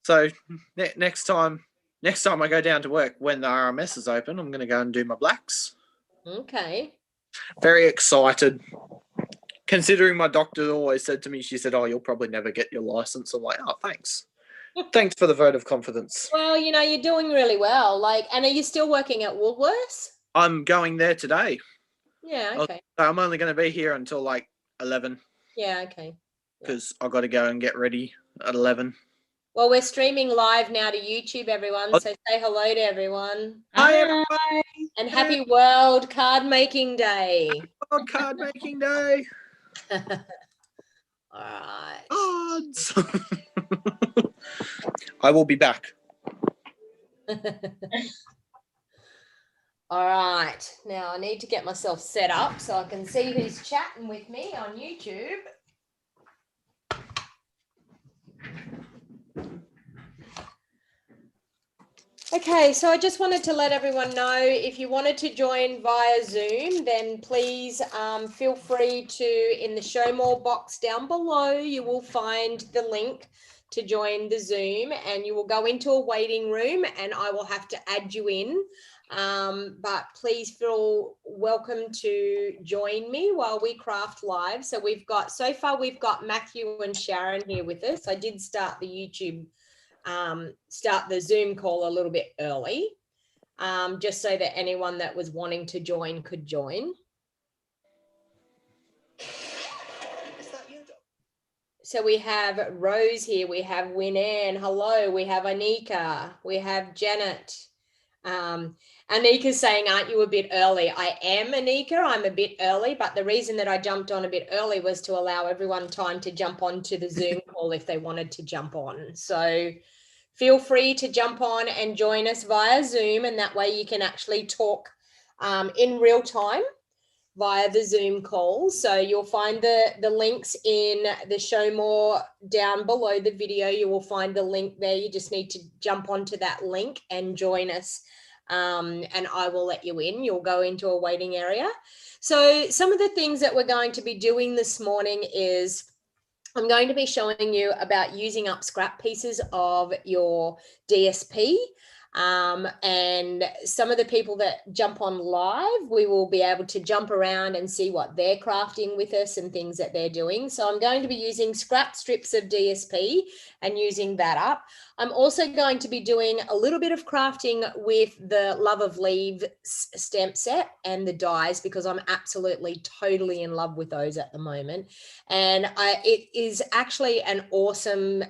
So next time I go down to work when the RMS is open, I'm going to go and do my blacks. Okay. Very excited. Considering my doctor always said to me, she said, "Oh, you'll probably never get your license." I'm like, "Oh, thanks. Thanks for the vote of confidence." Well, you know, you're doing really well. And are you still working at Woolworths? I'm going there today. Yeah, okay. I'm only going to be here until like 11. Yeah, okay. Because I've got to go and get ready at 11. Well, we're streaming live now to YouTube, everyone. So say hello to everyone. Hi, everyone. And happy World Card Making Day. World Card Making Day. All right. Odds. I will be back. All right. Now I need to get myself set up so I can see who's chatting with me on YouTube. Okay, so I just wanted to let everyone know, if you wanted to join via Zoom, then please feel free to, in the show more box down below, you will find the link to join the Zoom, and you will go into a waiting room and I will have to add you in. But please feel welcome to join me while we craft live. So so far we've got Matthew and Sharon here with us. I did start the Zoom call a little bit early, just so that anyone that was wanting to join could join. So we have Rose here, we have Winanne, hello, we have Anika, we have Janet. Anika's saying, aren't you a bit early? I am, Anika, I'm a bit early, but the reason that I jumped on a bit early was to allow everyone time to jump onto the Zoom call if they wanted to jump on. So feel free to jump on and join us via Zoom, and that way you can actually talk in real time via the Zoom call. So you'll find the links in the show more down below the video. You will find the link there. You just need to jump onto that link and join us, and I will let you in. You'll go into a waiting area. So some of the things that we're going to be doing this morning is I'm going to be showing you about using up scrap pieces of your DSP. And some of the people that jump on live, we will be able to jump around and see what they're crafting with us and things that they're doing. So I'm going to be using scrap strips of DSP and using that up. I'm also going to be doing a little bit of crafting with the Love of Leaves stamp set and the dies, because I'm absolutely totally in love with those at the moment. And it is actually an awesome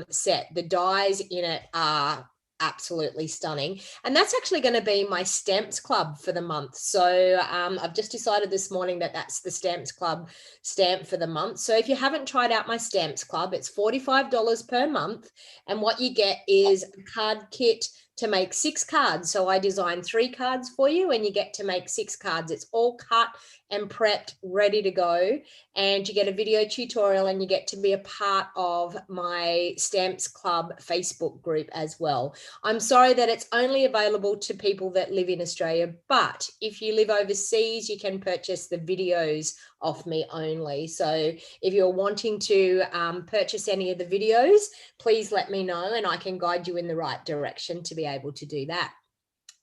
set. The dies in it are absolutely stunning, and that's actually going to be my Stamps Club for the month. So I've just decided this morning that that's the Stamps Club stamp for the month. So if you haven't tried out my Stamps Club, it's $45 per month, and what you get is a card kit to make 6 cards. So I designed 3 cards for you, and you get to make 6 cards. It's all cut and prepped, ready to go. And you get a video tutorial, and you get to be a part of my Stamps Club Facebook group as well. I'm sorry that it's only available to people that live in Australia, but if you live overseas, you can purchase the videos off me only. So if you're wanting to purchase any of the videos, please let me know and I can guide you in the right direction to be able to do that.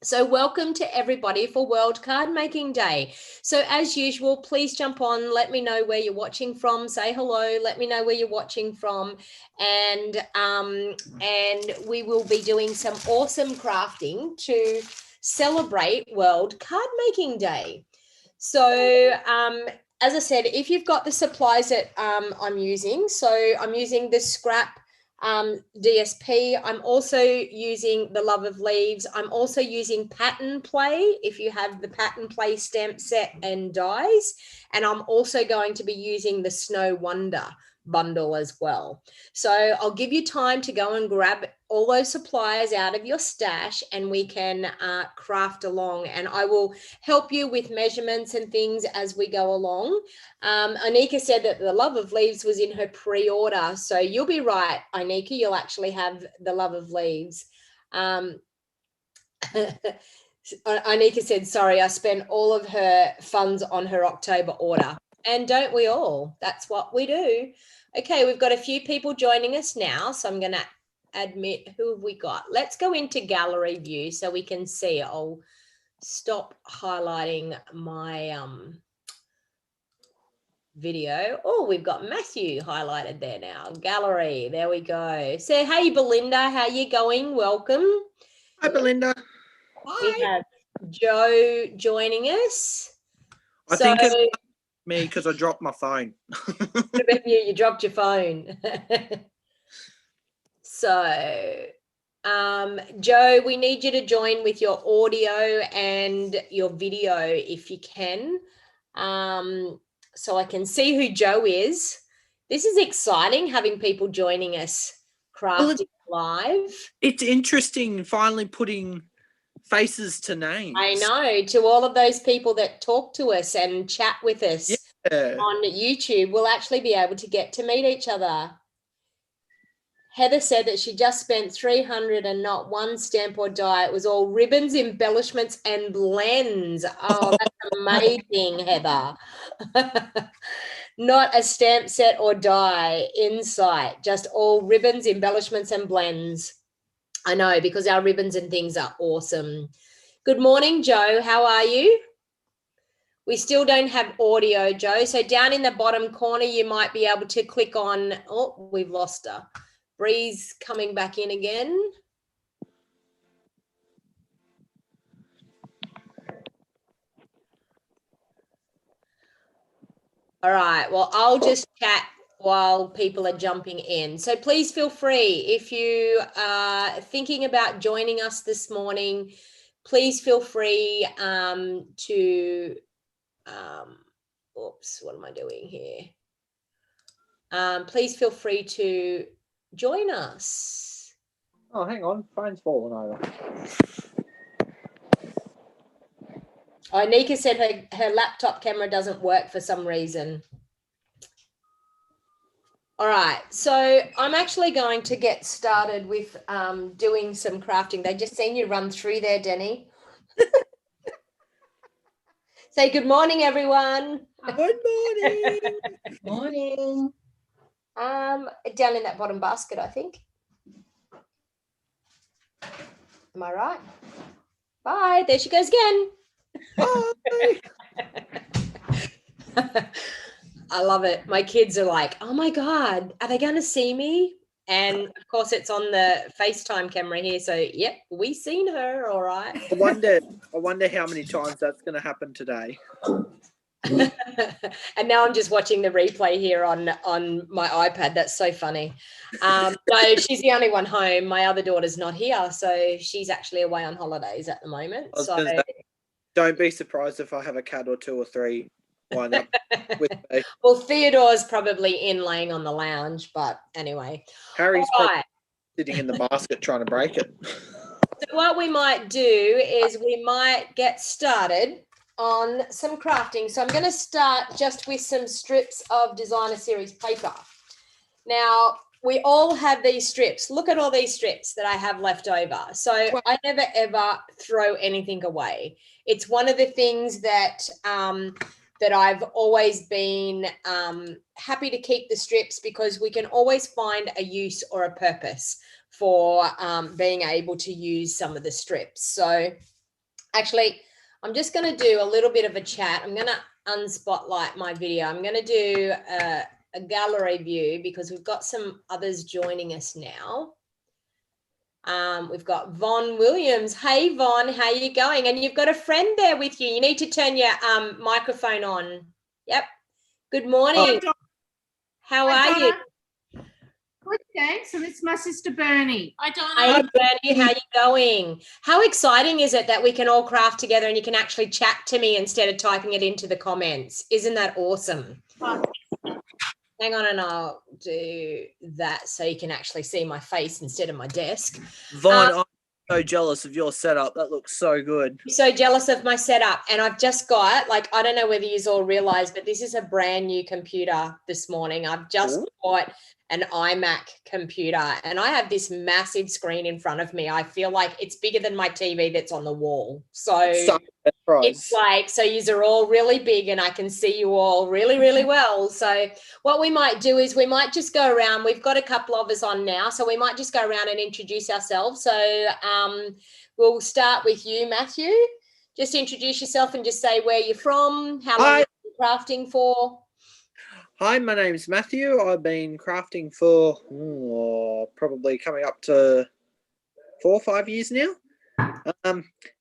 So welcome to everybody for World Card Making Day. So as usual, please jump on, let me know where you're watching from, say hello, let me know where you're watching from, and we will be doing some awesome crafting to celebrate World Card Making Day. So as I said, if you've got the supplies that I'm using, so I'm using the scrap DSP. I'm also using the Love of Leaves. I'm also using Pattern Play, if you have the Pattern Play stamp set and dies. And I'm also going to be using the Snow Wonder bundle as well. So I'll give you time to go and grab all those supplies out of your stash, and we can craft along, and I will help you with measurements and things as we go along. Anika said that the Love of Leaves was in her pre-order, so you'll be right, Anika, you'll actually have the Love of Leaves. Anika said, sorry, I spent all of her funds on her October order. And don't we all? That's what we do. Okay, we've got a few people joining us now, so I'm going to admit, who have we got? Let's go into gallery view so we can see. I'll stop highlighting my video. Oh, we've got Matthew highlighted there now. Gallery, there we go. So, hey, Belinda, how you going? Welcome. Hi, Belinda. We have Joe joining us. I think it's me because I dropped my phone. What about you? You dropped your phone. So, Joe, we need you to join with your audio and your video if you can, so I can see who Joe is. This is exciting, having people joining us crafting live. It's interesting finally putting faces to names. I know, to all of those people that talk to us and chat with us on YouTube, we'll actually be able to get to meet each other. Heather said that she just spent $300 and not one stamp or die. It was all ribbons, embellishments, and blends. Oh, that's amazing, Heather. Not a stamp set or die in sight, just all ribbons, embellishments, and blends. I know, because our ribbons and things are awesome. Good morning, Joe. How are you? We still don't have audio, Joe. So down in the bottom corner, you might be able to click on, oh, we've lost her. Breeze coming back in again. All right, well, I'll just chat while people are jumping in. So please feel free, if you are thinking about joining us this morning, please feel free to, oops, what am I doing here? Please feel free to join us. Oh, hang on. Phone's fallen over. Oh, Nika said her laptop camera doesn't work for some reason. All right, so I'm actually going to get started with doing some crafting. They just seen you run through there, Denny. Say good morning, everyone. Good morning. Morning. Down in that bottom basket, I think. Am I right? Bye. There she goes again. Bye. I love it. My kids are like, oh my God, are they going to see me? And of course, it's on the FaceTime camera here. So, yep, we seen her. All right. I wonder how many times that's going to happen today. And now I'm just watching the replay here on my iPad. That's so funny. No, she's the only one home. My other daughter's not here, so she's actually away on holidays at the moment. So don't be surprised if I have a cat or two or three wind up with me. Well, Theodore's probably in laying on the lounge, but anyway. Harry's probably sitting in the basket trying to break it. So what we might do is we might get started on some crafting. So I'm going to start just with some strips of designer series paper. Now, we all have these strips. Look at all these strips that I have left over. So I never ever throw anything away. It's one of the things that that I've always been happy to keep the strips, because we can always find a use or a purpose for being able to use some of the strips. So actually, I'm just going to do a little bit of a chat. I'm going to unspotlight my video. I'm going to do a gallery view because we've got some others joining us now. We've got Von Williams. Hey, Von, how you going? And you've got a friend there with you. You need to turn your microphone on. Yep. Good morning. Hi, how are you? Good, thanks. And it's my sister Bernie. Hi, Donna. Hey, Bernie, how you going? How exciting is it that we can all craft together and you can actually chat to me instead of typing it into the comments? Isn't that awesome? Hang on, and I'll do that so you can actually see my face instead of my desk. Vaughn, I'm so jealous of your setup. That looks so good. I'm so jealous of my setup. And I've just got, like, I don't know whether you all realize, but this is a brand new computer this morning. I've just bought an iMac computer and I have this massive screen in front of me. I feel like it's bigger than my TV that's on the wall. So That's right. It's like, so yous are all really big and I can see you all really, really well. So what we might do is we might just go around. We've got a couple of us on now, so we might just go around and introduce ourselves. So we'll start with you, Matthew. Just introduce yourself and just say where you're from, how long you've been crafting for. Hi, my name's Matthew. I've been crafting for probably coming up to 4 or 5 years now.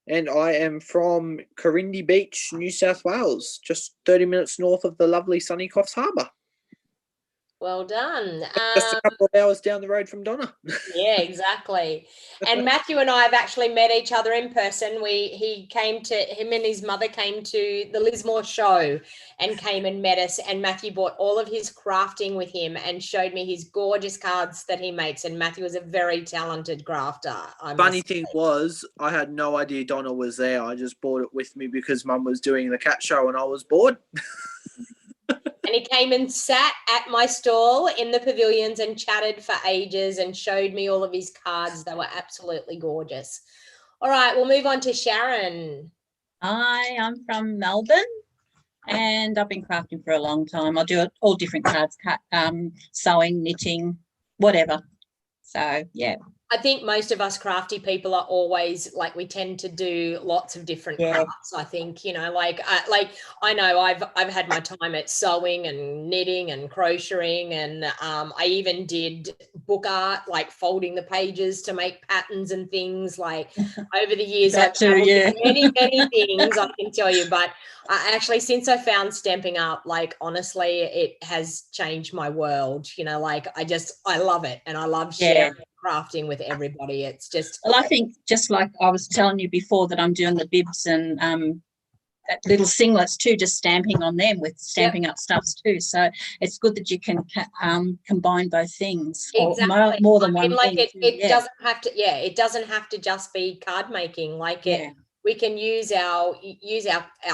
And I am from Corindi Beach, New South Wales, just 30 minutes north of the lovely sunny Coffs Harbour. Well done. Just a couple of hours down the road from Donna. Yeah, exactly. And Matthew and I have actually met each other in person. Him and his mother came to the Lismore show and came and met us. And Matthew brought all of his crafting with him and showed me his gorgeous cards that he makes. And Matthew is a very talented crafter. Funny thing was, I had no idea Donna was there. I just brought it with me because Mum was doing the cat show and I was bored. And he came and sat at my stall in the pavilions and chatted for ages and showed me all of his cards. They were absolutely gorgeous. All right, we'll move on to Sharon. Hi, I'm from Melbourne and I've been crafting for a long time. I do all different cards, sewing, knitting, whatever. So, yeah. I think most of us crafty people are always like, we tend to do lots of different crafts. I think, you know, I know I've had my time at sewing and knitting and crocheting, and I even did book art, like folding the pages to make patterns and things. Like over the years, I've done many things, I can tell you. But actually, since I found Stampin' Up, like honestly, it has changed my world. You know, like I love it, and I love sharing crafting with everybody. It's just, well, I think just like I was telling you before, that I'm doing the bibs and little singlets too, just stamping on them with Stampin' Up stuffs too. So it's good that you can combine both things, exactly, or more than one like thing. it doesn't have to, it doesn't have to just be card making. Like we can use our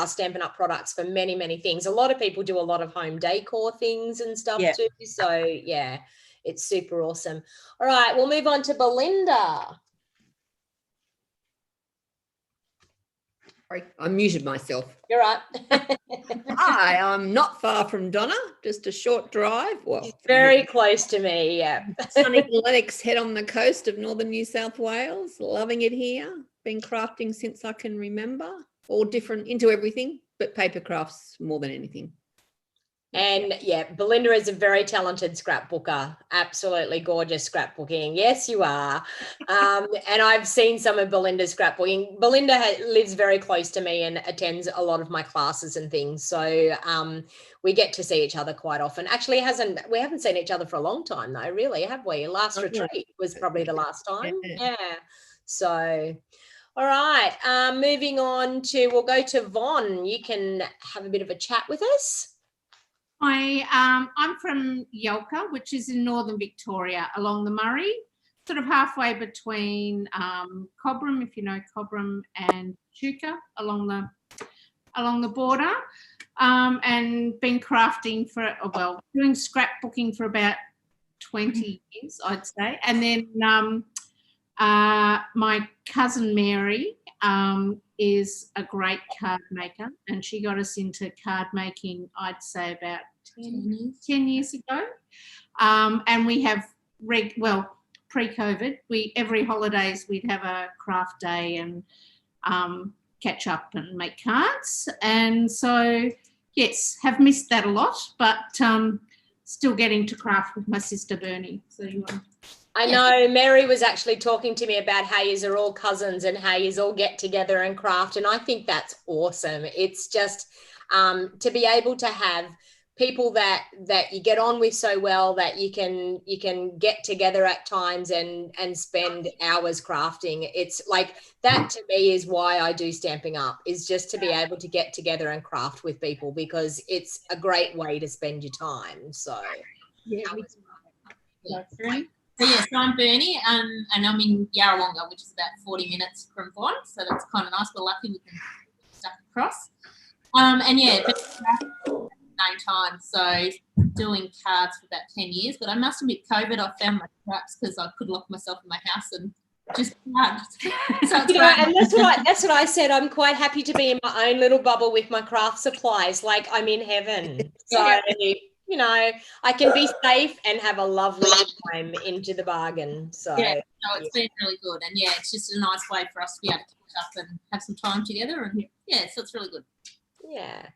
Stampin' Up products for many things. A lot of people do a lot of home decor things and stuff too. So yeah, it's super awesome. All right, we'll move on to Belinda. Sorry, I muted myself. You're right. Hi, I'm not far from Donna, just a short drive. Well, very close to me, yeah. Sunny Lennox head on the coast of northern New South Wales. Loving it here. Been crafting since I can remember. All different, into everything, but paper crafts more than anything. And yeah, Belinda is a very talented scrapbooker. Absolutely gorgeous scrapbooking. Yes, you are. And I've seen some of Belinda's scrapbooking. Belinda lives very close to me and attends a lot of my classes and things. So we get to see each other quite often. Actually, we haven't seen each other for a long time though, really, have we? Last retreat was probably the last time. Yeah. So, all right. Moving on we'll go to Von. You can have a bit of a chat with us. I'm from Yelka, which is in northern Victoria, along the Murray, sort of halfway between Cobram, if you know Cobram, and Chuka, along the border, and been crafting doing scrapbooking for about 20 years, I'd say. And then my cousin Mary is a great card maker, and she got us into card making, I'd say about 10 years ago. And we have pre-COVID, every holidays we'd have a craft day and catch up and make cards. And so yes, have missed that a lot, but still getting to craft with my sister Bernie. So I know Mary was actually talking to me about how yous are all cousins and how yous all get together and craft, and I think that's awesome. It's just to be able to have people that you get on with so well that you can get together at times and spend hours crafting. It's like that to me is why I do Stampin' Up, is just to be able to get together and craft with people, because it's a great way to spend your time. So So yes, I'm Bernie, and I'm in Yarrawonga, which is about 40 minutes from Vaughan. So that's kind of nice. We're lucky we can stuck across. And yeah, but same time. So doing cards for about 10 years. But I must admit, COVID, I found my traps because I could lock myself in my house and just so it's You know, great. and that's what I said. I'm quite happy to be in my own little bubble with my craft supplies, like I'm in heaven. So, you know, I can be safe and have a lovely time into the bargain. So, Yeah, no, it's been really good, and yeah, it's just a nice way for us to be able to catch up and have some time together, and yeah, so it's really good. yeah.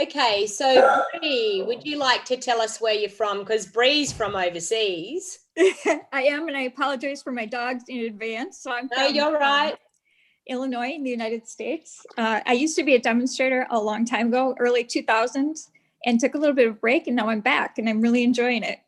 Okay, so Bree, would you like to tell us where you're from? Because Bree's from overseas. I am, and I apologize for my dogs in advance. So I'm No, from you're right. Illinois in the United States. I used to be a demonstrator a long time ago, early 2000s, and took a little bit of break, and now I'm back, and I'm really enjoying it.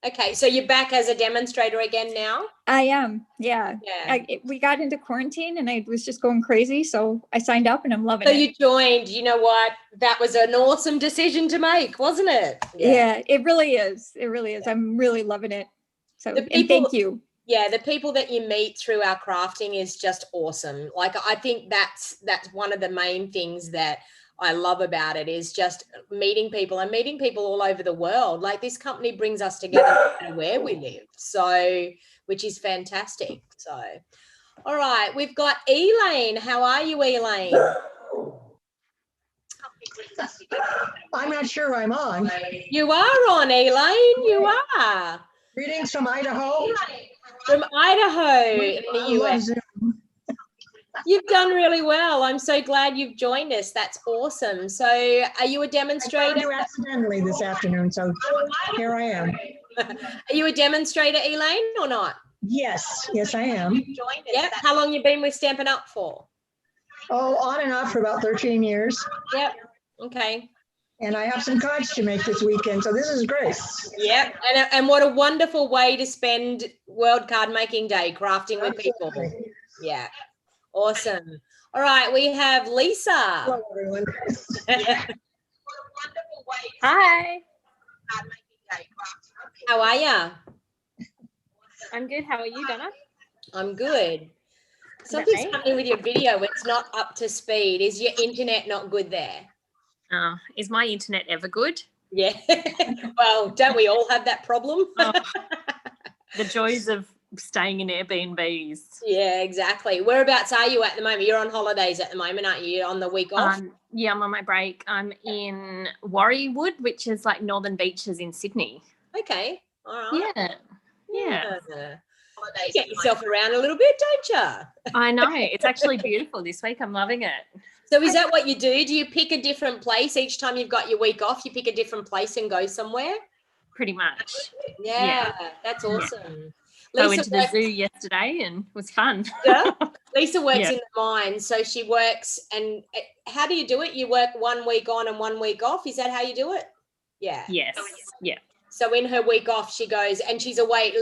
Okay, so you're back as a demonstrator again now? I am, yeah. Yeah. We got into quarantine, and I was just going crazy, so I signed up, and I'm loving So it. you joined. You know what? That was an awesome decision to make, wasn't it? Yeah, it really is. It really is. I'm really loving it. So, The and thank you. Yeah, the people that you meet through our crafting is just awesome. Like, I think that's one of the main things that I love about it, is just meeting people and meeting people all over the world. Like, this company brings us together no matter where we live. So, which is fantastic. So, all right, we've got Elaine. How are you, Elaine? I'm not sure I'm on. You are on, Elaine. You are. Greetings from Idaho. From Idaho in the I love US. Zoom. You've done really well. I'm so glad you've joined us. That's awesome. So are you a I found demonstrator? you accidentally this afternoon, so here I am. Are you a demonstrator, Elaine, or not? Yes, yes, I am. Yep. How long you been with Stampin' Up for? Oh, on and off for about 13 years. Yep. Okay. And I have some cards to make this weekend, so this is great. Yep. And what a wonderful way to spend World Card Making Day, crafting with people. Absolutely. Yeah. Awesome. All right. We have Lisa. Hello, everyone. Hi, How are ya? I'm good. How are you, Donna? I'm good. that Something's me? happening with your video. It's not up to speed. Is your internet not good there? Is my internet ever good? Yeah. Well, don't we all have that problem? Oh, the joys of staying in Airbnbs. Yeah, exactly. Whereabouts are you at the moment? You're on holidays at the moment, aren't you? You're on the week off? Yeah, I'm on my break. I'm in Warriewood, which is like Northern Beaches in Sydney. Okay. All right. Yeah. Yeah. You get yourself around a little bit, don't you? I know. It's actually beautiful this week. I'm loving it. So is that what you do? Do you pick a different place each time you've got your week off? You pick a different place and go somewhere? Pretty much. Yeah, that's awesome. I went to the zoo yesterday and it was fun. Yeah. Lisa works Yeah. in the mine, so she works. And how do you do it? You work 1 week on and 1 week off. Is that how you do it? Yeah. Yes. Yeah. So in her week off, she goes and she's away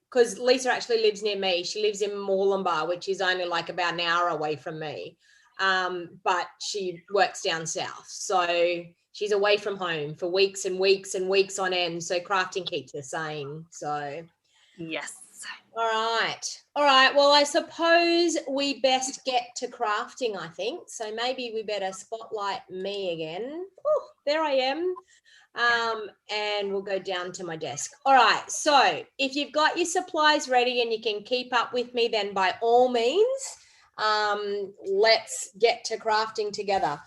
because Lisa actually lives near me. She lives in Moorlambar, which is only like about an hour away from me. But she works down south. So she's away from home for weeks and weeks and weeks on end. So crafting keeps her sane. So. Yes. All right. Well, I suppose we best get to crafting, I think. So maybe we better spotlight me again. Oh, there I am. And we'll go down to my desk. All right. So if you've got your supplies ready and you can keep up with me, then by all means, let's get to crafting together.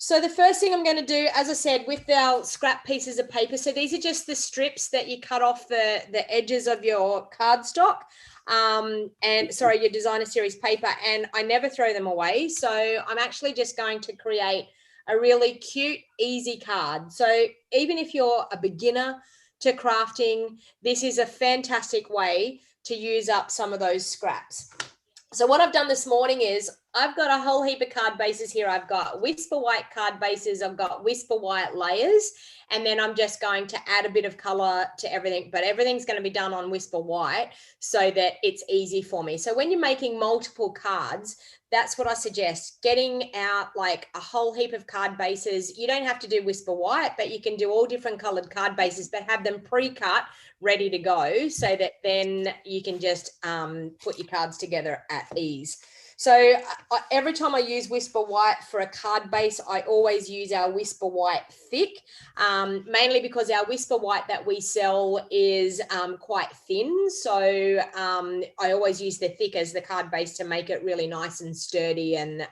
So the first thing I'm going to do, as I said, with our scrap pieces of paper, so these are just the strips that you cut off the edges of your cardstock, and sorry, your designer series paper, and I never throw them away. So I'm actually just going to create a really cute, easy card. So even if you're a beginner to crafting, this is a fantastic way to use up some of those scraps. So what I've done this morning is I've got a whole heap of card bases here. I've got Whisper White card bases. I've got Whisper White layers. And then I'm just going to add a bit of color to everything, but everything's going to be done on Whisper White so that it's easy for me. So when you're making multiple cards, that's what I suggest, getting out like a whole heap of card bases. You don't have to do Whisper White, but you can do all different colored card bases, but have them pre-cut, ready to go, so that then you can just put your cards together at ease. So every time I use Whisper White for a card base, I always use our Whisper White thick, mainly because our Whisper White that we sell is quite thin. So I always use the thick as the card base to make it really nice and sturdy and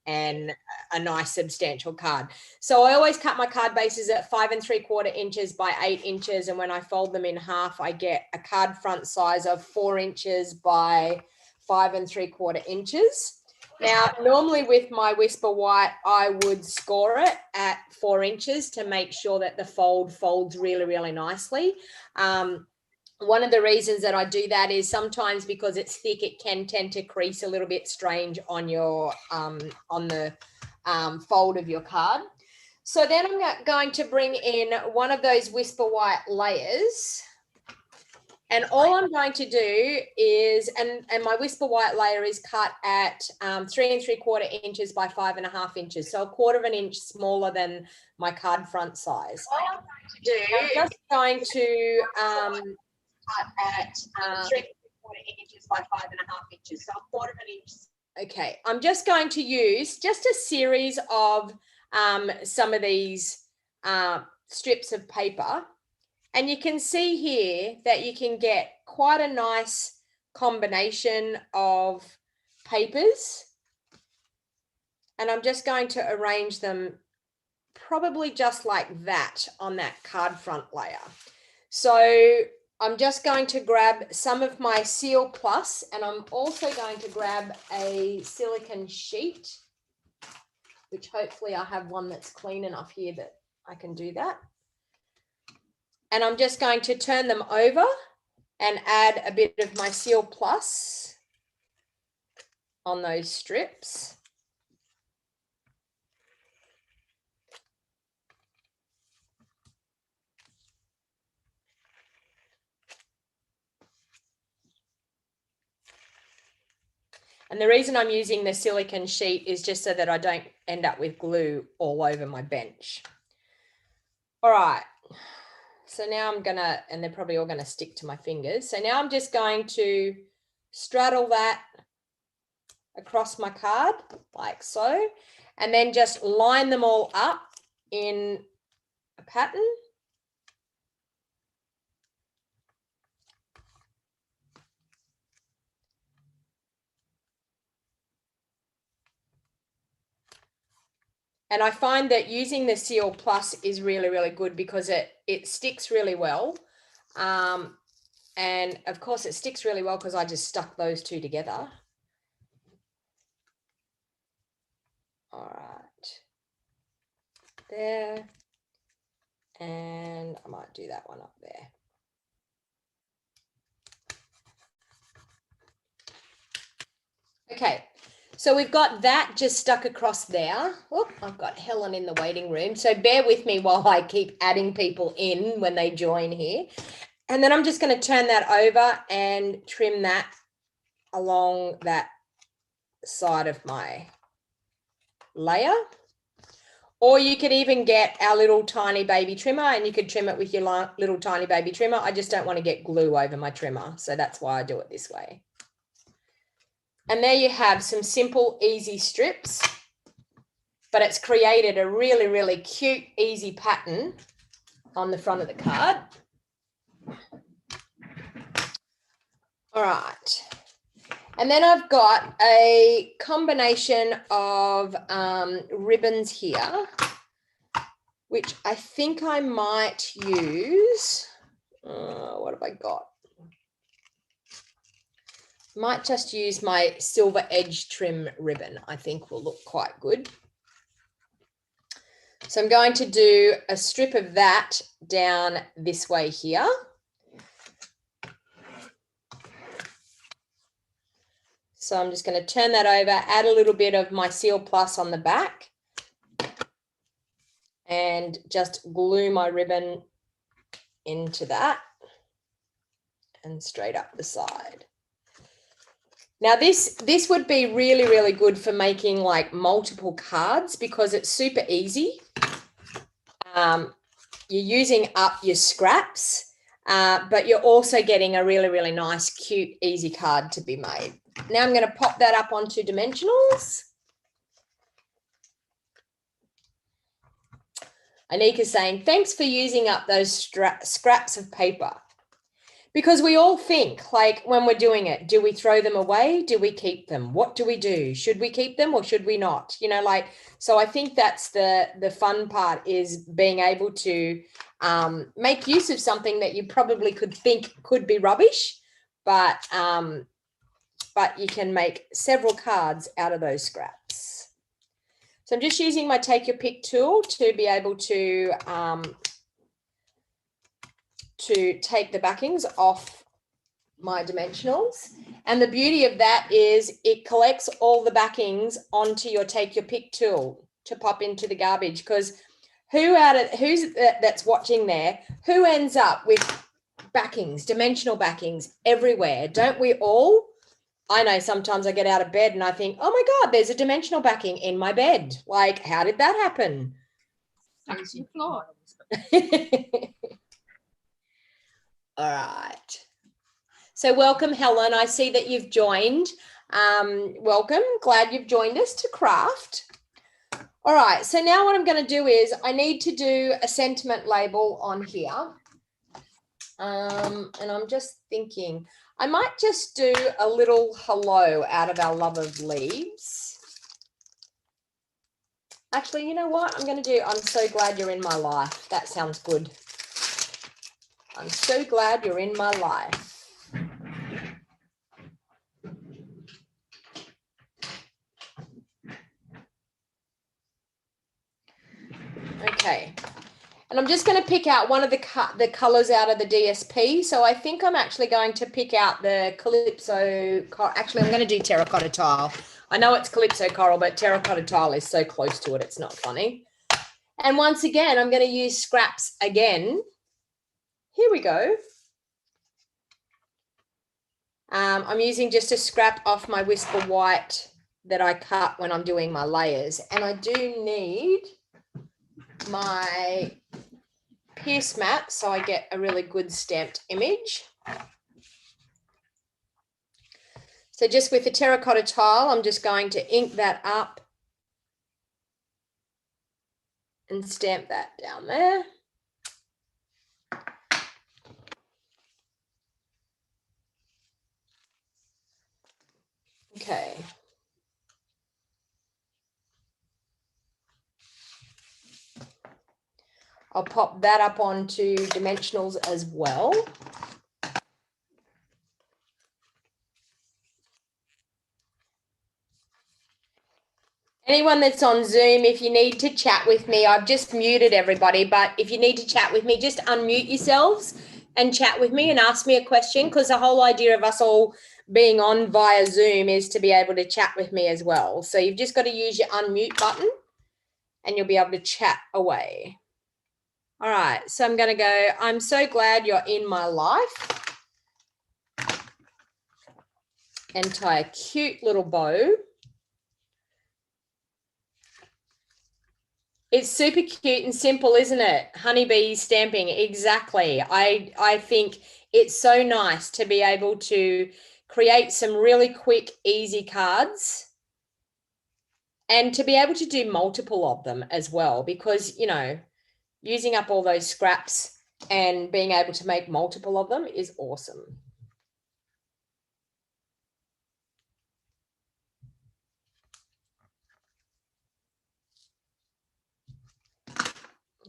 a nice substantial card. So I always cut my card bases at 5 3/4 inches by 8 inches. And when I fold them in half, I get a card front size of 4 inches by 5 3/4 inches. Now, normally with my Whisper White, I would score it at 4 inches to make sure that the fold folds really, really nicely. One of the reasons that I do that is sometimes because it's thick, it can tend to crease a little bit strange on your on the fold of your card. So then I'm going to bring in one of those Whisper White layers. And all I'm going to do is, and my Whisper White layer is cut at 3 3/4 inches by 5 1/2 inches. So 1/4 inch smaller than my card front size. All I'm going to do, I'm just going to cut at 3 3/4 inches by 5 1/2 inches. So 1/4 inch. Okay, I'm just going to use just a series of some of these strips of paper. And you can see here that you can get quite a nice combination of papers. And I'm just going to arrange them probably just like that on that card front layer. So I'm just going to grab some of my Seal Plus, and I'm also going to grab a silicone sheet, which hopefully I have one that's clean enough here that I can do that. And I'm just going to turn them over and add a bit of my Seal Plus on those strips. And the reason I'm using the silicone sheet is just so that I don't end up with glue all over my bench. All right. So now I'm gonna, and they're probably all gonna stick to my fingers. So now I'm just going to straddle that across my card like so, and then just line them all up in a pattern. And I find that using the Seal Plus is really, really good because it sticks really well. And of course it sticks really well because I just stuck those two together. All right. There. And I might do that one up there. Okay. So we've got that just stuck across there. Oh, I've got Helen in the waiting room. So bear with me while I keep adding people in when they join here. And then I'm just going to turn that over and trim that along that side of my layer. Or you could even get our little tiny baby trimmer and you could trim it with your little tiny baby trimmer. I just don't want to get glue over my trimmer. So that's why I do it this way. And there you have some simple, easy strips, but it's created a really, really cute, easy pattern on the front of the card. All right. And then I've got a combination of ribbons here, which I think I might use. What have I got? Might just use my silver edge trim ribbon. I think will look quite good. So I'm going to do a strip of that down this way here. So I'm just going to turn that over, add a little bit of my Seal Plus on the back and just glue my ribbon into that and straight up the side. Now this would be really, really good for making like multiple cards because it's super easy. You're using up your scraps, but you're also getting a really, really nice, cute, easy card to be made. Now I'm going to pop that up onto dimensionals. Anika's saying, thanks for using up those scraps of paper. Because we all think, like, when we're doing it, do we throw them away? Do we keep them? What do we do? Should we keep them or should we not? You know, like, so I think that's the fun part, is being able to make use of something that you probably could think could be rubbish, but you can make several cards out of those scraps. So I'm just using my Take Your Pick tool to be able to take the backings off my dimensionals. And the beauty of that is it collects all the backings onto your Take Your Pick tool to pop into the garbage. Because who's that's watching there, who ends up with backings, dimensional backings everywhere? Don't we all? I know sometimes I get out of bed and I think, oh my God, there's a dimensional backing in my bed. Like, how did that happen? Stuck to the floor. All right. So welcome, Helen. I see that you've joined. Welcome. Glad you've joined us to craft. All right. So now what I'm going to do is I need to do a sentiment label on here. And I'm just thinking I might just do a little hello out of our love of leaves. Actually, you know what I'm going to do? I'm so glad you're in my life. That sounds good. I'm so glad you're in my life. Okay. And I'm just going to pick out one of the colors out of the DSP. So I think I'm actually going to pick out the Calypso. Actually, I'm going to do terracotta tile. I know it's Calypso coral, but terracotta tile is so close to it, it's not funny. And once again, I'm going to use scraps again. Here we go. I'm using just a scrap off my Whisper White that I cut when I'm doing my layers. And I do need my Pierce mat so I get a really good stamped image. So just with the terracotta tile, I'm just going to ink that up and stamp that down there. Okay. I'll pop that up onto dimensionals as well. Anyone that's on Zoom, if you need to chat with me, I've just muted everybody, but if you need to chat with me, just unmute yourselves and chat with me and ask me a question, because the whole idea of us all being on via Zoom is to be able to chat with me as well. So you've just got to use your unmute button and you'll be able to chat away. All right, so I'm going to go, I'm so glad you're in my life. And tie a cute little bow. It's super cute and simple, isn't it? Honeybee stamping, exactly. I think it's so nice to be able to create some really quick, easy cards and to be able to do multiple of them as well, because, you know, using up all those scraps and being able to make multiple of them is awesome.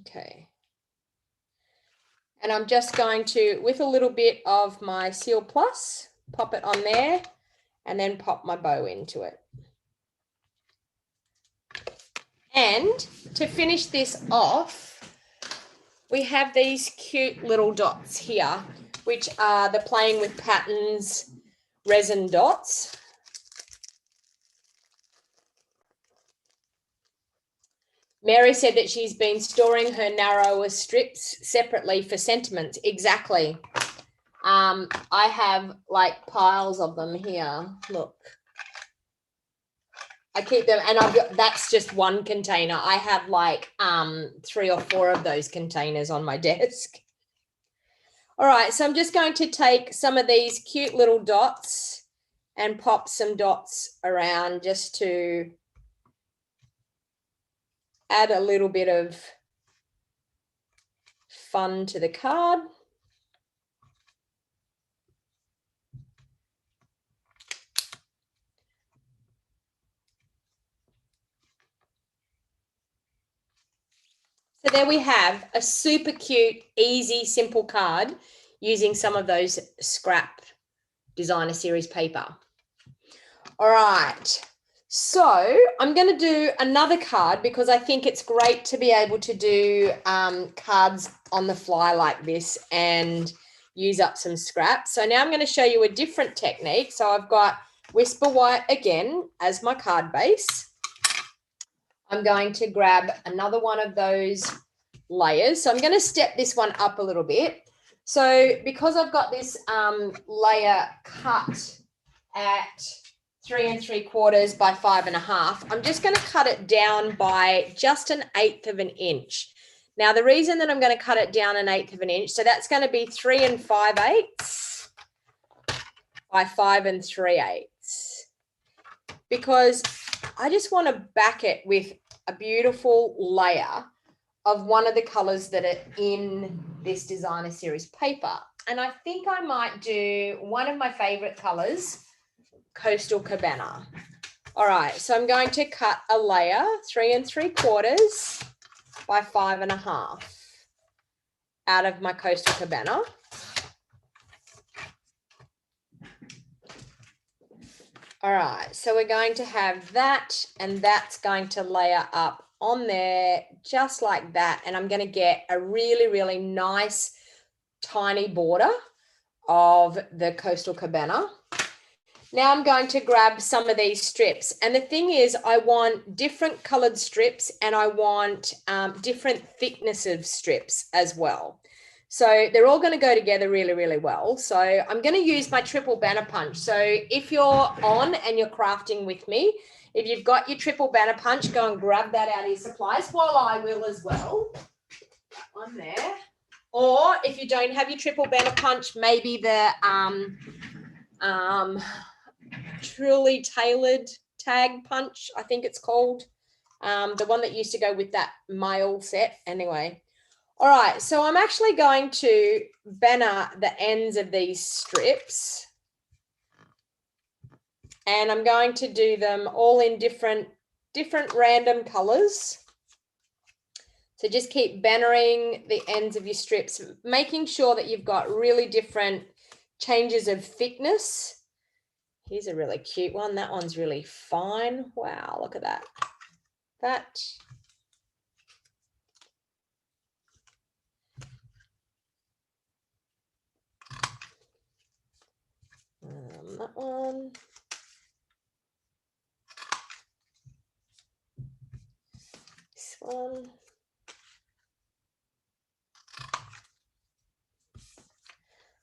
Okay. And I'm just going to, with a little bit of my Seal Plus, pop it on there and then pop my bow into it. And to finish this off, we have these cute little dots here, which are the Playing with Patterns resin dots. Mary said that she's been storing her narrower strips separately for sentiments. Exactly. I have like piles of them here. Look. I keep them, and I've got, that's just one container. I have like 3 or 4 of those containers on my desk. All right, so I'm just going to take some of these cute little dots and pop some dots around just to add a little bit of fun to the card. So there we have a super cute, easy, simple card using some of those scrap designer series paper. All right, so I'm going to do another card because I think it's great to be able to do cards on the fly like this and use up some scrap. So now I'm going to show you a different technique. So I've got Whisper White again as my card base. I'm going to grab another one of those layers. So I'm going to step this one up a little bit. So because I've got this layer cut at 3 3/4 by 5 1/2, I'm just going to cut it down by just 1/8 of an inch. Now, the reason that I'm going to cut it down 1/8 of an inch, so that's going to be 3 5/8 by 5 3/8, because I just want to back it with a beautiful layer of one of the colors that are in this designer series paper. And I think I might do one of my favorite colors, Coastal Cabana. All right, so I'm going to cut a layer 3 3/4 by 5 1/2 out of my Coastal Cabana. All right, so we're going to have that, and that's going to layer up on there just like that. And I'm going to get a really, really nice tiny border of the Coastal Cabana. Now I'm going to grab some of these strips. And the thing is, I want different colored strips, and I want different thickness of strips as well. So they're all going to go together really, really well. So I'm going to use my triple banner punch. So if you're on and you're crafting with me, if you've got your triple banner punch, go and grab that out of your supplies, while I will as well. That one there. Or if you don't have your triple banner punch, maybe the truly tailored tag punch, I think it's called. The one that used to go with that mail set. Anyway. All right, so I'm actually going to banner the ends of these strips, and I'm going to do them all in different random colors. So just keep bannering the ends of your strips, making sure that you've got really different changes of thickness. Here's a really cute one. That one's really fine. Wow, look at that. That one. This one.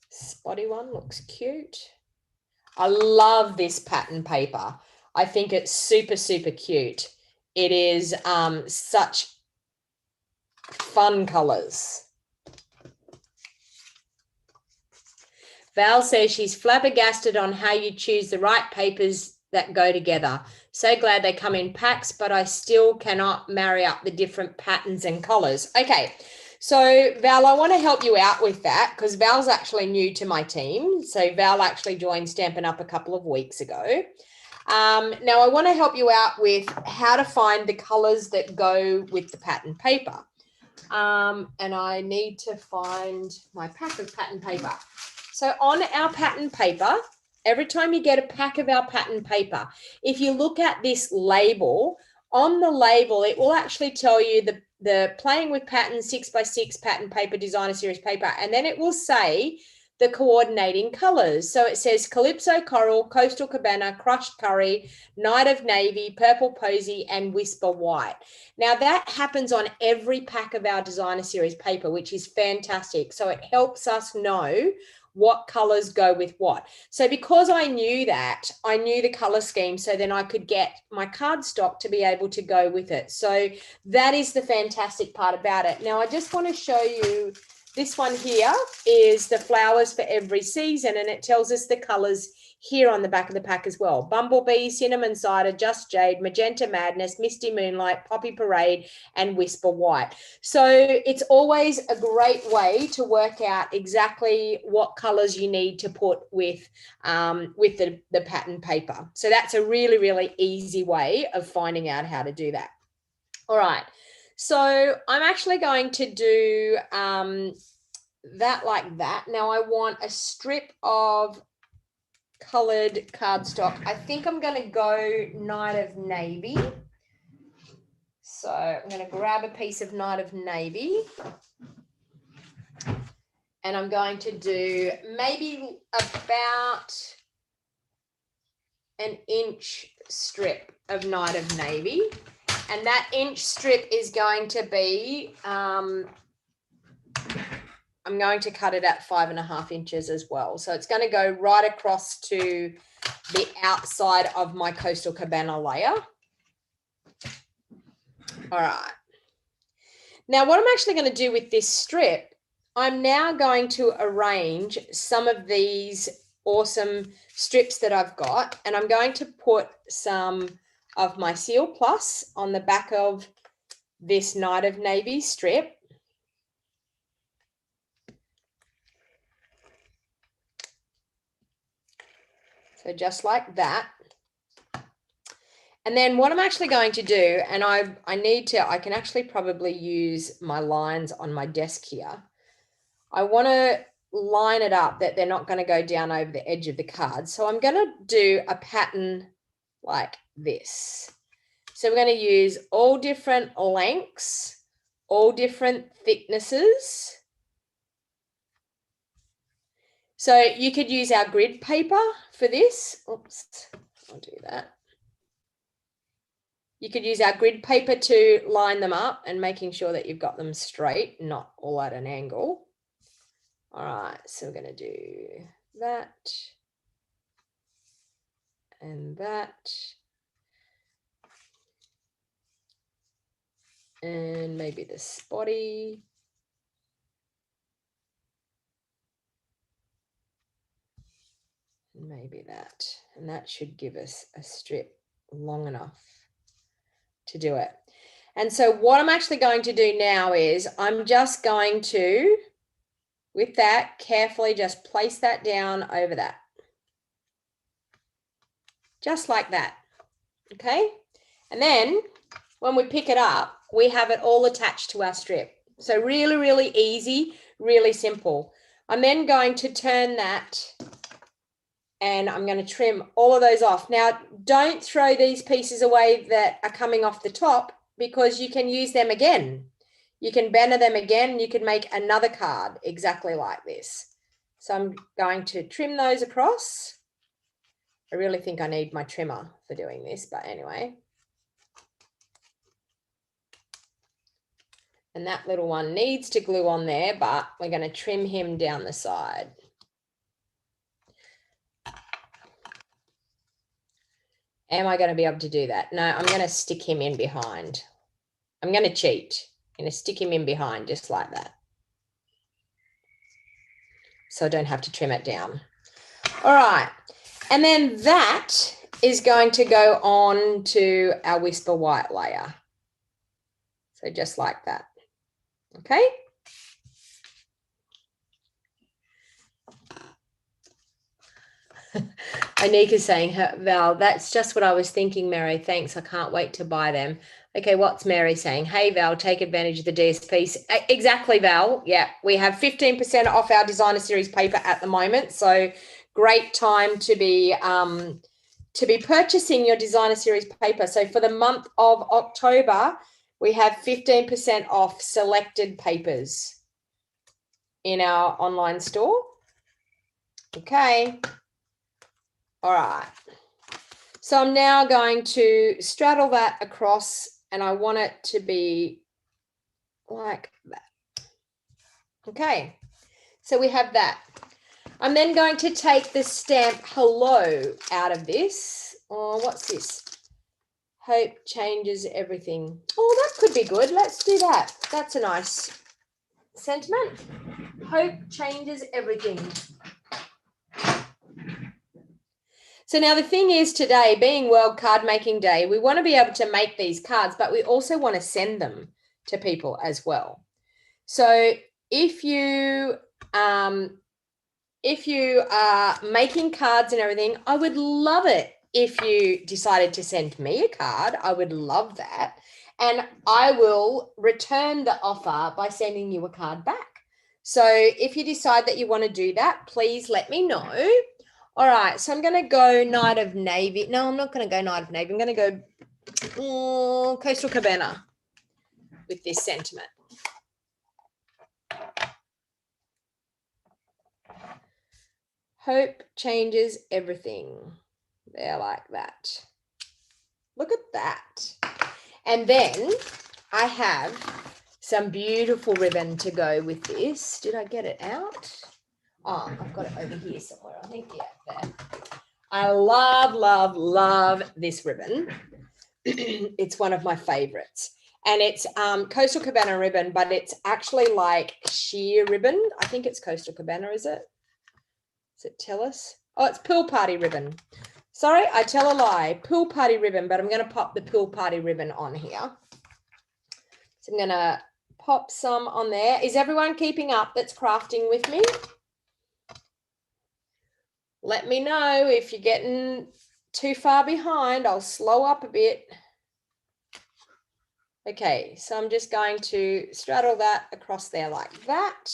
Spotty one looks cute. I love this pattern paper. I think it's super, super cute. It is such fun colors. Val says she's flabbergasted on how you choose the right papers that go together. So glad they come in packs, but I still cannot marry up the different patterns and colors. Okay, so Val, I want to help you out with that because Val's actually new to my team. So Val actually joined Stampin' Up! A couple of weeks ago. Now I want to help you out with how to find the colors that go with the pattern paper. And I need to find my pack of pattern paper. So on our pattern paper, every time you get a pack of our pattern paper, if you look at this label, on the label, it will actually tell you the Playing with Patterns 6x6 pattern paper, designer series paper, and then it will say the coordinating colors. So it says Calypso Coral, Coastal Cabana, Crushed Curry, Night of Navy, Purple Posy, and Whisper White. Now that happens on every pack of our designer series paper, which is fantastic. So it helps us know what colors go with what. So because I knew that, I knew the color scheme, so then I could get my cardstock to be able to go with it. So that is the fantastic part about it. Now I just want to show you, This one here is the flowers for every season, and it tells us the colors here on the back of the pack as well. Bumblebee, Cinnamon Cider, Just Jade, Magenta Madness, Misty Moonlight, Poppy Parade, and Whisper White. So it's always a great way to work out exactly what colors you need to put with the pattern paper. So that's a really, really easy way of finding out how to do that. All right. So I'm actually going to do that like that. Now I want a strip of colored cardstock. I think I'm going to go Night of Navy. So I'm going to grab a piece of Night of Navy. And I'm going to do maybe about an inch strip of Night of Navy. And that inch strip is going to be, I'm going to cut it at 5.5 inches as well. So it's going to go right across to the outside of my Coastal Cabana layer. All right. Now what I'm actually going to do with this strip, I'm now going to arrange some of these awesome strips that I've got, and I'm going to put some of my Seal Plus on the back of this Night of Navy strip. So just like that. And then what I'm actually going to do, and I can actually probably use my lines on my desk here. I want to line it up that they're not going to go down over the edge of the card. So I'm going to do a pattern like this. So we're going to use all different lengths, all different thicknesses. So you could use our grid paper for this. Oops, I'll do that. You could use our grid paper to line them up and making sure that you've got them straight, not all at an angle. All right, so we're going to do that and that. And maybe the spotty. Maybe that. And that should give us a strip long enough to do it. And so what I'm actually going to do now is I'm just going to, with that, carefully just place that down over that. Just like that. Okay. And then when we pick it up, we have it all attached to our strip. So really, really easy, really simple. I'm then going to turn that and I'm going to trim all of those off. Now, don't throw these pieces away that are coming off the top, because you can use them again. You can banner them again. You can make another card exactly like this. So I'm going to trim those across. I really think I need my trimmer for doing this, but anyway. And that little one needs to glue on there, but we're going to trim him down the side. Am I going to be able to do that? No, I'm going to stick him in behind. I'm going to cheat. I'm going to stick him in behind just like that. So I don't have to trim it down. All right. And then that is going to go on to our Whisper White layer. So just like that. Okay. Anika's saying, Val, that's just what I was thinking, Mary. Thanks. I can't wait to buy them. Okay, what's Mary saying? Hey, Val, take advantage of the DSPs. Exactly, Val. Yeah, we have 15% off our designer series paper at the moment. So great time to be purchasing your designer series paper. So for the month of October, we have 15% off selected papers in our online store. Okay. All right. So I'm now going to straddle that across, and I want it to be like that. Okay. So we have that. I'm then going to take the stamp hello out of this. Oh, what's this? Hope changes everything. Oh, that could be good. Let's do that. That's a nice sentiment. Hope changes everything. So now the thing is today, being World Card Making Day, we want to be able to make these cards, but we also want to send them to people as well. So if you are making cards and everything, I would love it if you decided to send me a card. I would love that. And I will return the offer by sending you a card back. So if you decide that you want to do that, please let me know. All right, so I'm going to go Knight of Navy. No, I'm not going to go Knight of Navy. I'm going to go Coastal Cabana with this sentiment. Hope changes everything. There, like that. Look at that. And then I have some beautiful ribbon to go with this. Did I get it out? Oh, I've got it over here somewhere. I think, yeah, there. I love, love, love this ribbon. It's one of my favorites. And it's Coastal Cabana ribbon, but it's actually like sheer ribbon. I think it's Coastal Cabana, is it? Does it tell us? Oh, it's Pool Party ribbon. Sorry, I tell a lie. Pool Party ribbon, but I'm going to pop the Pool Party ribbon on here. So I'm going to pop some on there. Is everyone keeping up that's crafting with me? Let me know if you're getting too far behind. I'll slow up a bit. Okay, so I'm just going to straddle that across there like that.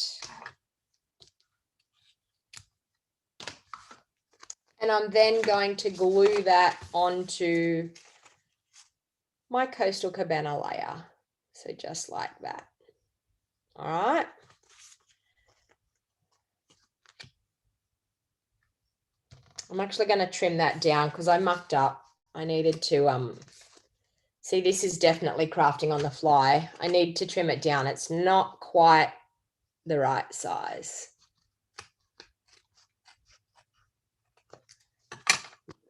And I'm then going to glue that onto my Coastal Cabana layer. So just like that. All right. I'm actually going to trim that down because I mucked up. I needed to, see, this is definitely crafting on the fly. I need to trim it down. It's not quite the right size.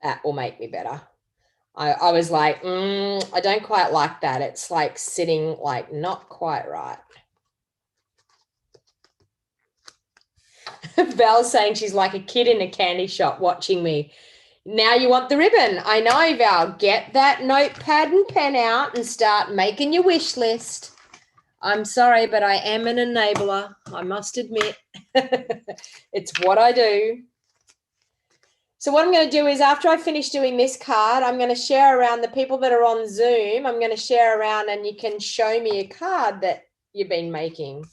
That will make me better. I was like, I don't quite like that. It's like sitting like not quite right. Val's saying she's like a kid in a candy shop watching me. Now you want the ribbon. I know, Val. Get that notepad and pen out and start making your wish list. I'm sorry, but I am an enabler. I must admit. It's what I do. So what I'm going to do is after I finish doing this card, I'm going to share around the people that are on Zoom. I'm going to share around and you can show me a card that you've been making.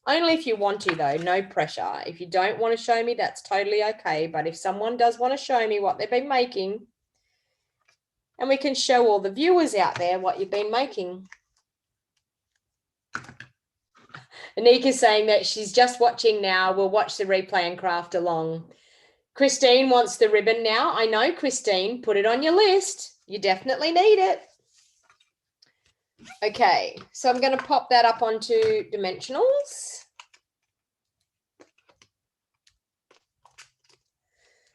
Only if you want to, though, no pressure. If you don't want to show me, that's totally okay. But if someone does want to show me what they've been making, and we can show all the viewers out there what you've been making. Anika's saying that she's just watching now. We'll watch the replay and craft along. Christine wants the ribbon now. I know, Christine. Put it on your list. You definitely need it. Okay, so I'm going to pop that up onto dimensionals.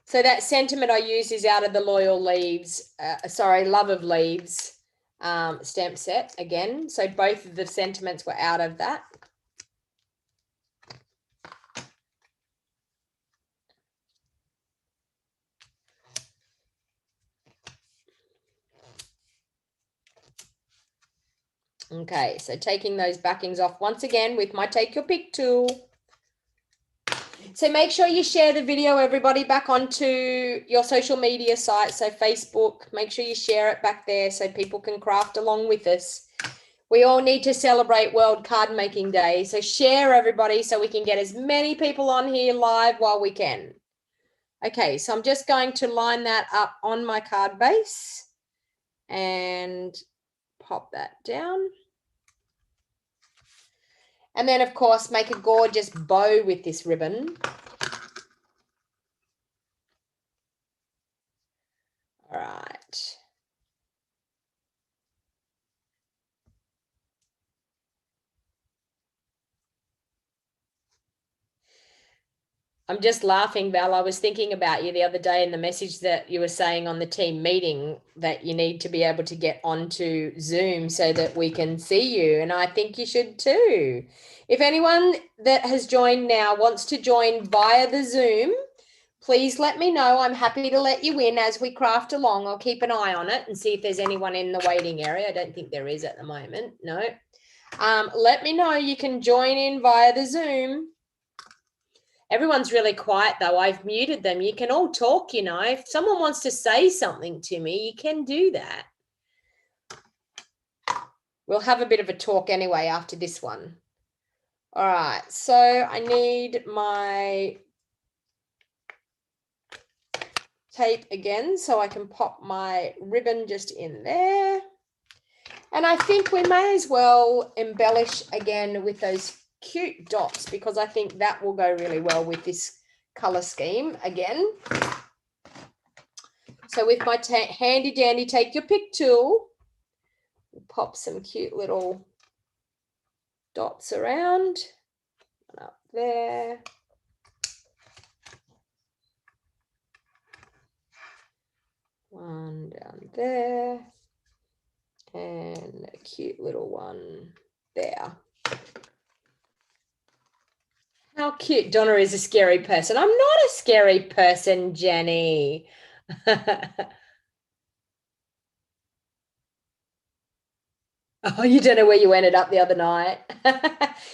So that sentiment I use is out of the Loyal Leaves, Love of Leaves stamp set again. So both of the sentiments were out of that. Okay, so taking those backings off once again with my Take Your Pick tool. So make sure you share the video, everybody, back onto your social media sites. So Facebook, make sure you share it back there so people can craft along with us. We all need to celebrate World Card Making Day. So share, everybody, so we can get as many people on here live while we can. Okay, so I'm just going to line that up on my card base and pop that down. And then, of course, make a gorgeous bow with this ribbon. All right. I'm just laughing, Val. I was thinking about you the other day in the message that you were saying on the team meeting that you need to be able to get onto Zoom so that we can see you. And I think you should too. If anyone that has joined now wants to join via the Zoom, please let me know. I'm happy to let you in as we craft along. I'll keep an eye on it and see if there's anyone in the waiting area. I don't think there is at the moment. No. Let me know. You can join in via the Zoom. Everyone's really quiet though. I've muted them. You can all talk, you know. If someone wants to say something to me, you can do that. We'll have a bit of a talk anyway after this one. All right, so I need my tape again so I can pop my ribbon just in there. And I think we may as well embellish again with those cute dots because I think that will go really well with this color scheme again. So with my handy dandy take your pick tool, pop some cute little dots around. One up there. One down there. And a cute little one there. How cute. Donna is a scary person. I'm not a scary person, Jenny. Oh, you don't know where you ended up the other night.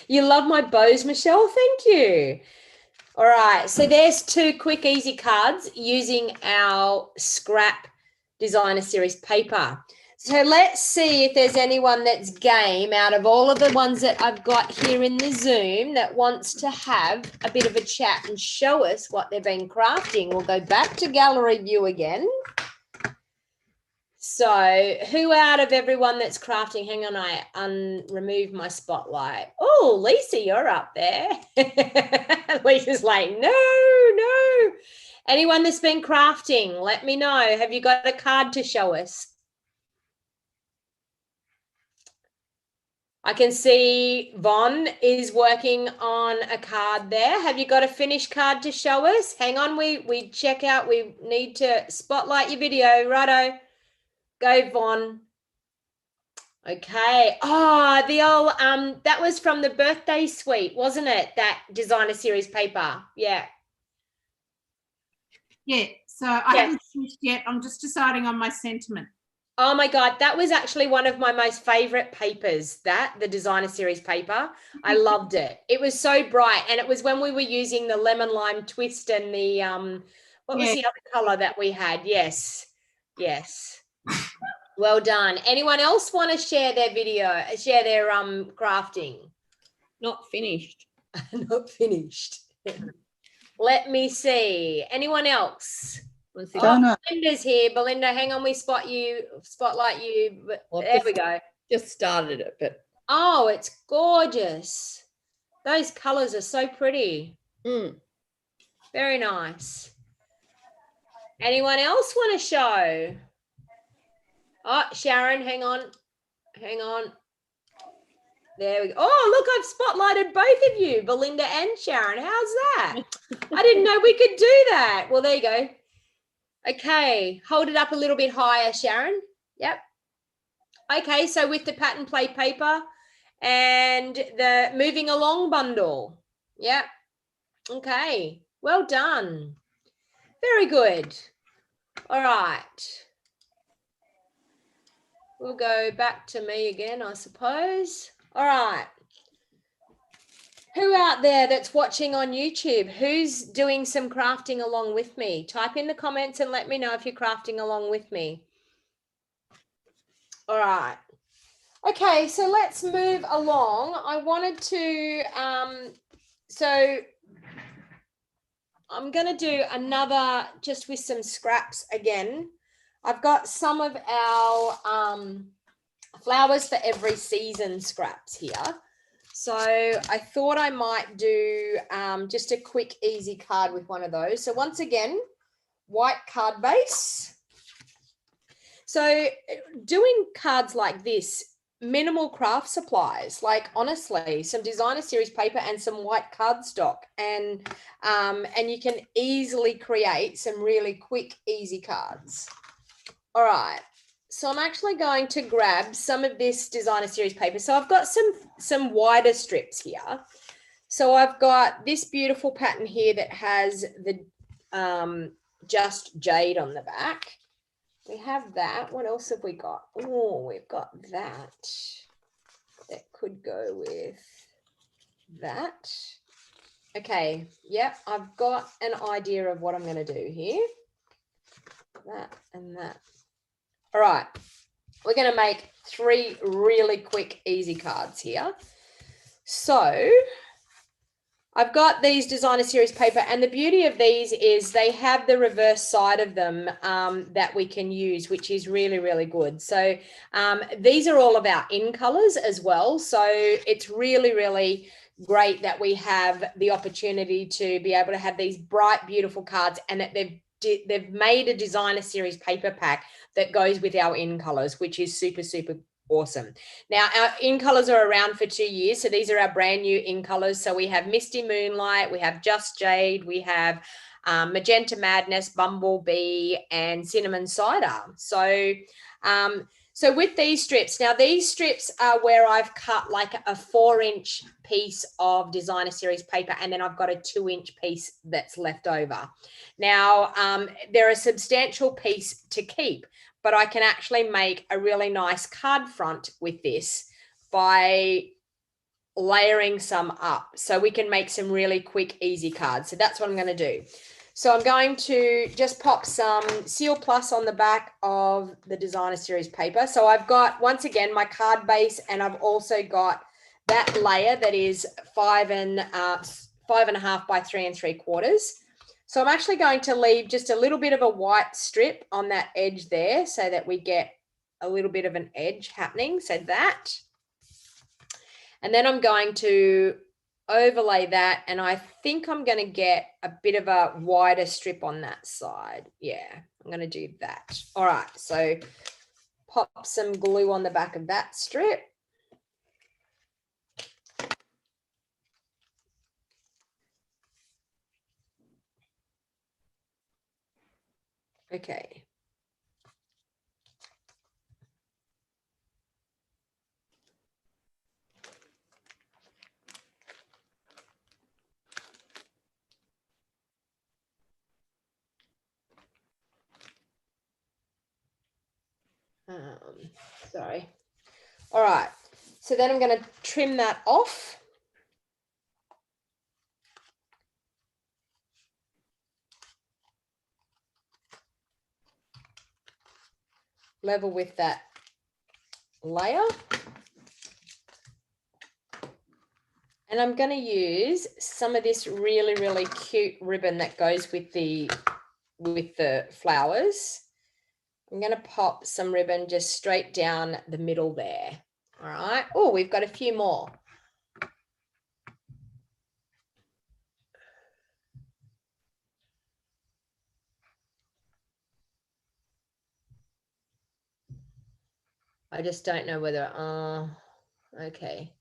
You love my bows, Michelle. Thank you. All right. So there's 2 quick, easy cards using our scrap designer series paper. So let's see if there's anyone that's game out of all of the ones that I've got here in the Zoom that wants to have a bit of a chat and show us what they've been crafting. We'll go back to gallery view again. So who out of everyone that's crafting, hang on, I remove my spotlight. Oh, Lisa, you're up there. Lisa's like, no. Anyone that's been crafting, let me know. Have you got a card to show us? I can see Von is working on a card there. Have you got a finished card to show us? Hang on, we check out. We need to spotlight your video. Righto. Go, Von. Okay. Oh, the old that was from the birthday suite, wasn't it? That designer series paper. Yeah. Yeah. So I haven't finished yet. I'm just deciding on my sentiment. Oh my God, that was actually one of my most favorite papers, the designer series paper. I loved it. It was so bright. And it was when we were using the lemon lime twist and the, what was the other color that we had? Yes. Well done. Anyone else want to share their video, share their crafting? Not finished. Not finished. Let me see. Anyone else? Donna. Belinda's here. Belinda, hang on, we spotlight you. Well, there we go. Just started it, but oh, it's gorgeous. Those colors are so pretty. Very nice. Anyone else want to show? Oh, Sharon, hang on. There we go. Oh, look, I've spotlighted both of you, Belinda and Sharon. How's that? I didn't know we could do that. Well, there you go. Okay, hold it up a little bit higher, Sharon. Yep. Okay, so with the pattern play paper and the moving along bundle. Yep. Okay, well done. Very good. All right. We'll go back to me again, I suppose. All right. Who out there that's watching on YouTube, who's doing some crafting along with me? Type in the comments and let me know if you're crafting along with me. All right. Okay, so let's move along. I wanted to, so I'm going to do another just with some scraps again. I've got some of our flowers for every season scraps here. So I thought I might do just a quick, easy card with one of those. So once again, white card base. So doing cards like this minimal craft supplies, like honestly, some designer series paper and some white cardstock, and you can easily create some really quick, easy cards. All right, so I'm actually going to grab some of this designer series paper. So I've got some wider strips here. So I've got this beautiful pattern here that has the just jade on the back. We have that. What else have we got? Oh, we've got that. That could go with that. Okay, yep, I've got an idea of what I'm going to do here. That and that. All right, we're going to make 3 really quick, easy cards here. So I've got these designer series paper, and the beauty of these is they have the reverse side of them that we can use, which is really, really good. So these are all of our in colors as well. So it's really, really great that we have the opportunity to be able to have these bright, beautiful cards, and that they've made a designer series paper pack that goes with our in colors, which is super, super awesome. Now our in colors are around for 2 years, so these are our brand new in colors. So we have Misty Moonlight, we have Just Jade, we have Magenta Madness, Bumblebee, and Cinnamon Cider. So so with these strips, now these strips are where I've cut like a 4-inch piece of designer series paper, and then I've got a 2-inch piece that's left over. Now they're a substantial piece to keep, but I can actually make a really nice card front with this by layering some up. So we can make some really quick, easy cards. So that's what I'm going to do. So I'm going to just pop some Seal Plus on the back of the designer series paper. So I've got, once again, my card base, and I've also got that layer that is 5.5 by 3 3/4. So I'm actually going to leave just a little bit of a white strip on that edge there so that we get a little bit of an edge happening. So that, and then I'm going to overlay that, and I think I'm going to get a bit of a wider strip on that side. Yeah, I'm going to do that. All right, so pop some glue on the back of that strip. Okay. Sorry. All right, so then I'm going to trim that off. Level with that layer. And I'm going to use some of this really, really cute ribbon that goes with the flowers. I'm going to pop some ribbon just straight down the middle there. All right. Oh, we've got a few more. I just don't know whether, okay.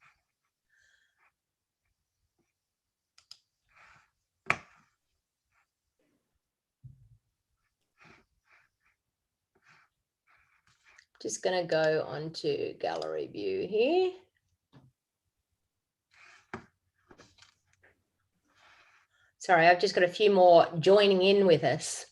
Just going to go onto gallery view here. Sorry, I've just got a few more joining in with us.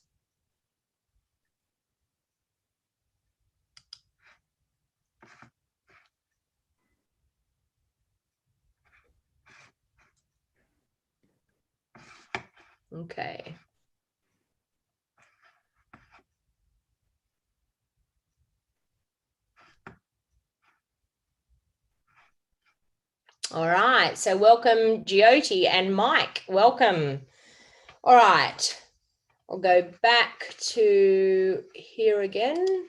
Okay. All right, so welcome Giotti and Mike, welcome. All right, I'll go back to here again.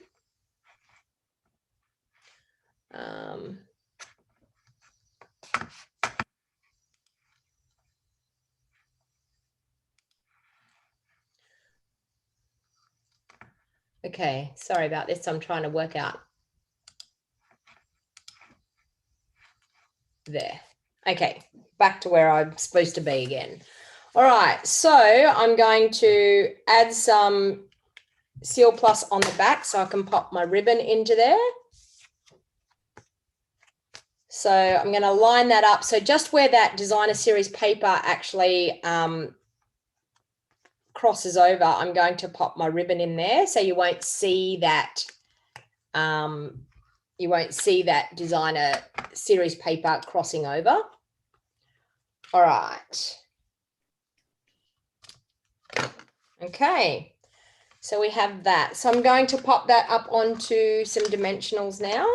Okay, sorry about this, I'm trying to work out. There. Okay, back to where I'm supposed to be again. All right, so I'm going to add some Seal Plus on the back so I can pop my ribbon into there. So I'm going to line that up. So just where that designer series paper actually crosses over, I'm going to pop my ribbon in there so you won't see that designer series paper crossing over. All right. Okay, so we have that. So I'm going to pop that up onto some dimensionals now.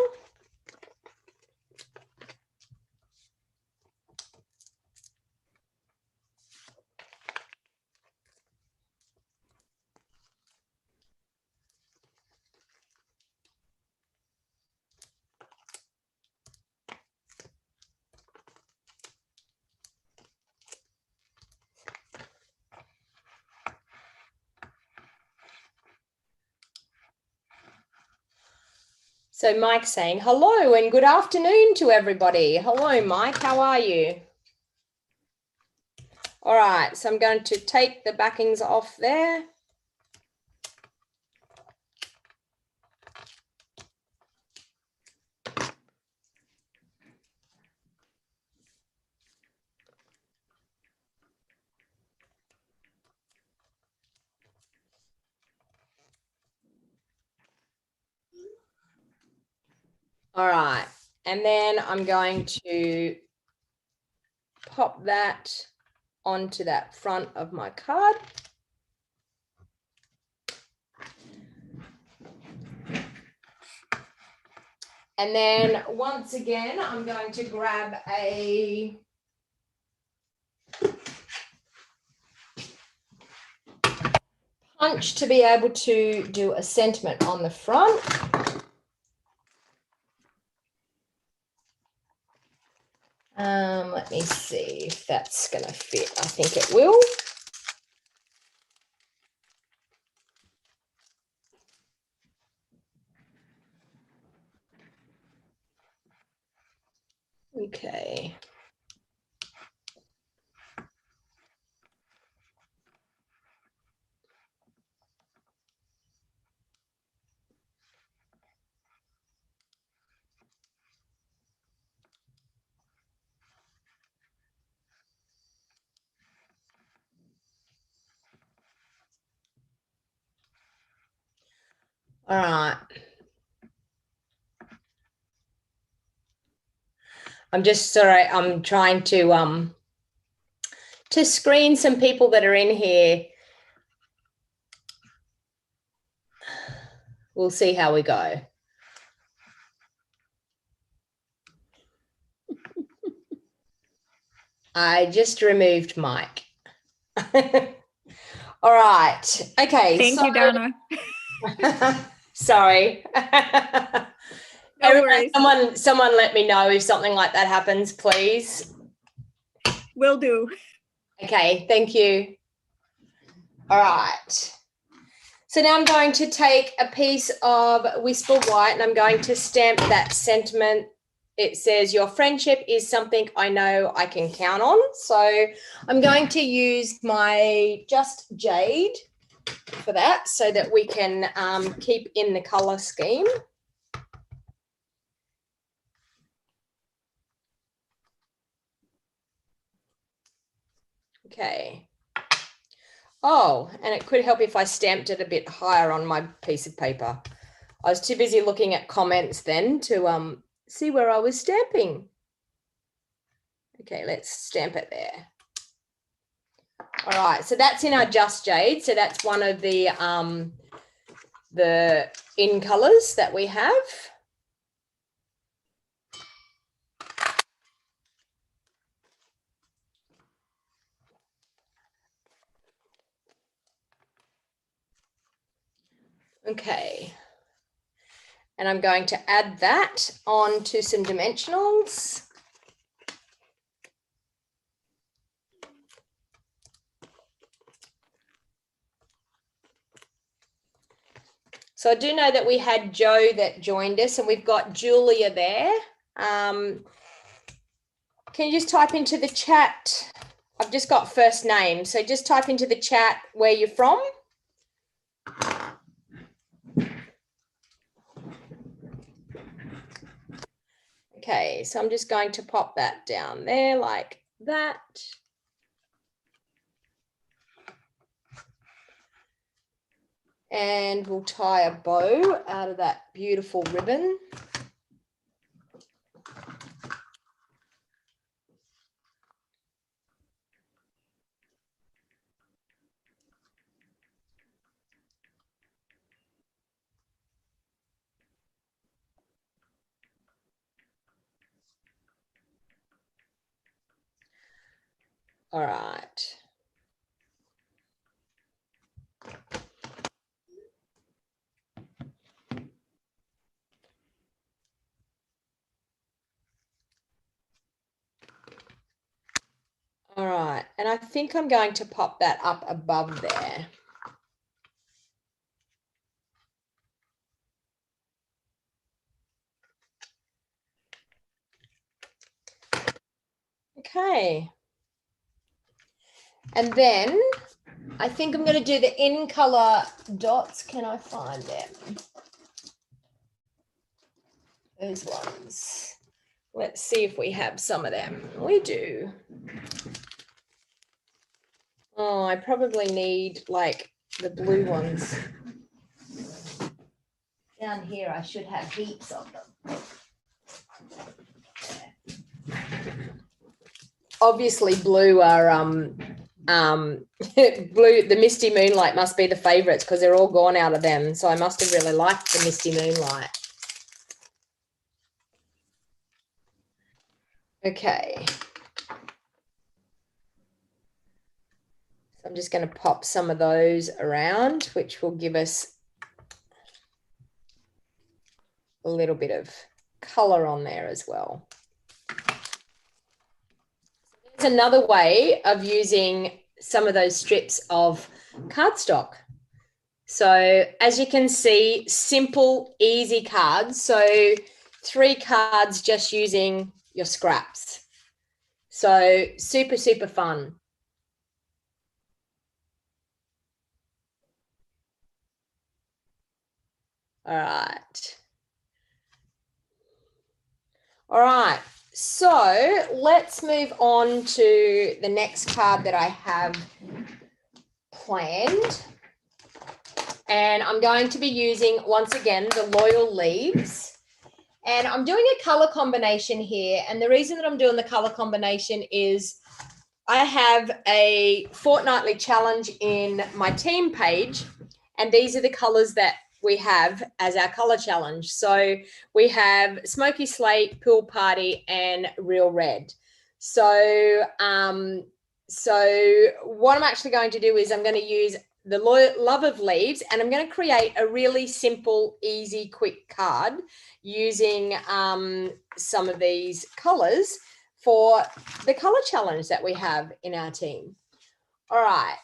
So Mike's saying hello and good afternoon to everybody. Hello, Mike. How are you? All right, so I'm going to take the backings off there. All right, and then I'm going to pop that onto that front of my card. And then once again, I'm going to grab a punch to be able to do a sentiment on the front. Let me see if that's going to fit. I think it will. Okay. All right. I'm just sorry. I'm trying to screen some people that are in here. We'll see how we go. I just removed Mike. All right. Okay. Thank you, Donna. Sorry. No worries. Someone let me know if something like that happens, please. Will do. Okay, thank you. All right. So now I'm going to take a piece of Whisper White and I'm going to stamp that sentiment. It says, your friendship is something I know I can count on. So I'm going to use my Just Jade for that so that we can keep in the color scheme. Okay. Oh, and it could help if I stamped it a bit higher on my piece of paper. I was too busy looking at comments then to see where I was stamping. Okay, let's stamp it there. All right, so that's in our Just Jade. So that's one of the in colors that we have. Okay. And I'm going to add that onto some dimensionals. So I do know that we had Joe that joined us and we've got Julia there. Can you just type into the chat? I've just got first name. So just type into the chat where you're from. Okay, so I'm just going to pop that down there like that. And we'll tie a bow out of that beautiful ribbon. All right. All right, and I think I'm going to pop that up above there. Okay. And then I think I'm going to do the in color dots. Can I find them? Those ones. Let's see if we have some of them. We do. Oh, I probably need like the blue ones. Down here, I should have heaps of them. Obviously, blue are blue. The Misty Moonlight must be the favorites because they're all gone out of them. So I must have really liked the Misty Moonlight. Okay. So I'm just going to pop some of those around, which will give us a little bit of color on there as well. There's another way of using some of those strips of cardstock. So as you can see, simple, easy cards. So 3 cards just using your scraps. So super, super fun. All right. All right. So let's move on to the next card that I have planned. And I'm going to be using, once again, the Loyal Leaves. And I'm doing a color combination here. And the reason that I'm doing the color combination is I have a fortnightly challenge in my team page. And these are the colors that we have as our color challenge. So we have Smoky Slate, Pool Party, and Real Red. So, what I'm actually going to do is I'm going to use the Love of Leaves, and I'm going to create a really simple, easy, quick card using some of these colors for the color challenge that we have in our team. All right,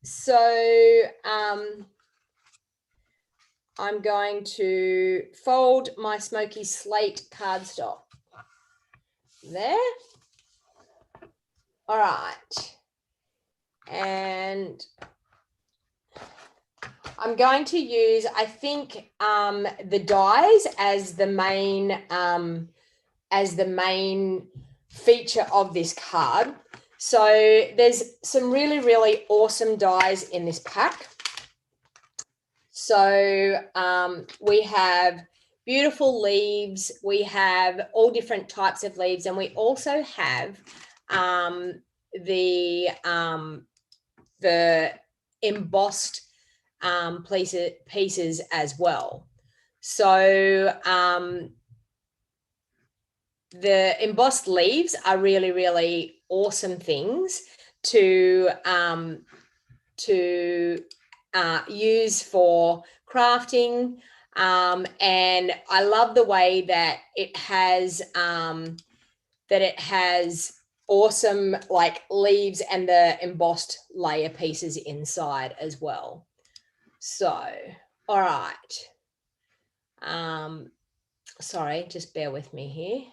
so I'm going to fold my Smoky Slate cardstock there. All right, and I'm going to use, I think, the dies as the main feature of this card. So there's some really, really awesome dies in this pack. So we have beautiful leaves. We have all different types of leaves, and we also have the embossed pieces as well. So the embossed leaves are really, really awesome things to use for crafting, and I love the way that it has awesome like leaves and the embossed layer pieces inside as well. So, all right. Sorry, just bear with me here.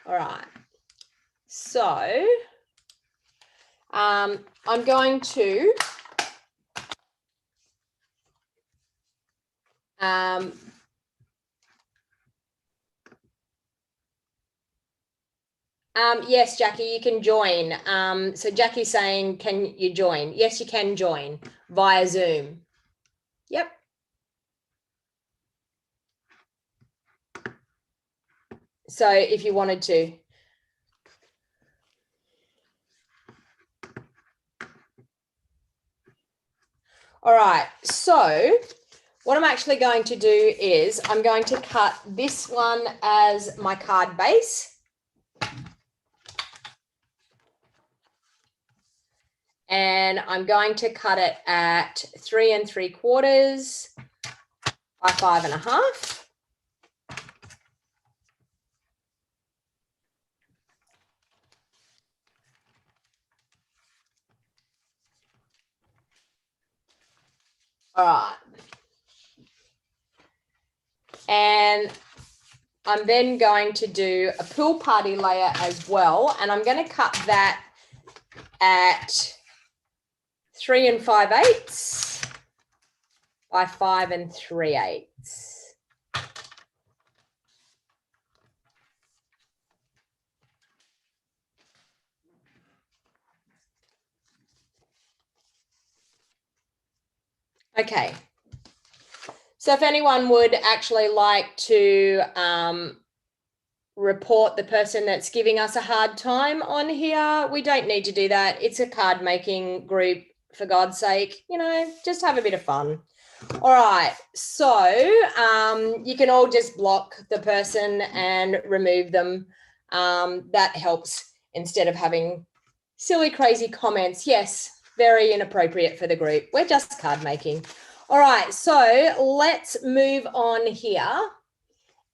All right. So I'm going to yes, Jackie, you can join. So Jackie's saying, can you join? Yes, you can join via Zoom. Yep. So if you wanted to. All right, so what I'm actually going to do is I'm going to cut this one as my card base. And I'm going to cut it at 3 3/4 by 5 1/2. All right. And I'm then going to do a pool party layer as well. And I'm going to cut that at 3 5/8 by 5 3/8. Okay. So if anyone would actually like to report the person that's giving us a hard time on here, we don't need to do that. It's a card making group, for God's sake, you know, just have a bit of fun. All right, so you can all just block the person and remove them. That helps instead of having silly, crazy comments. Yes, very inappropriate for the group. We're just card making. All right, so let's move on here.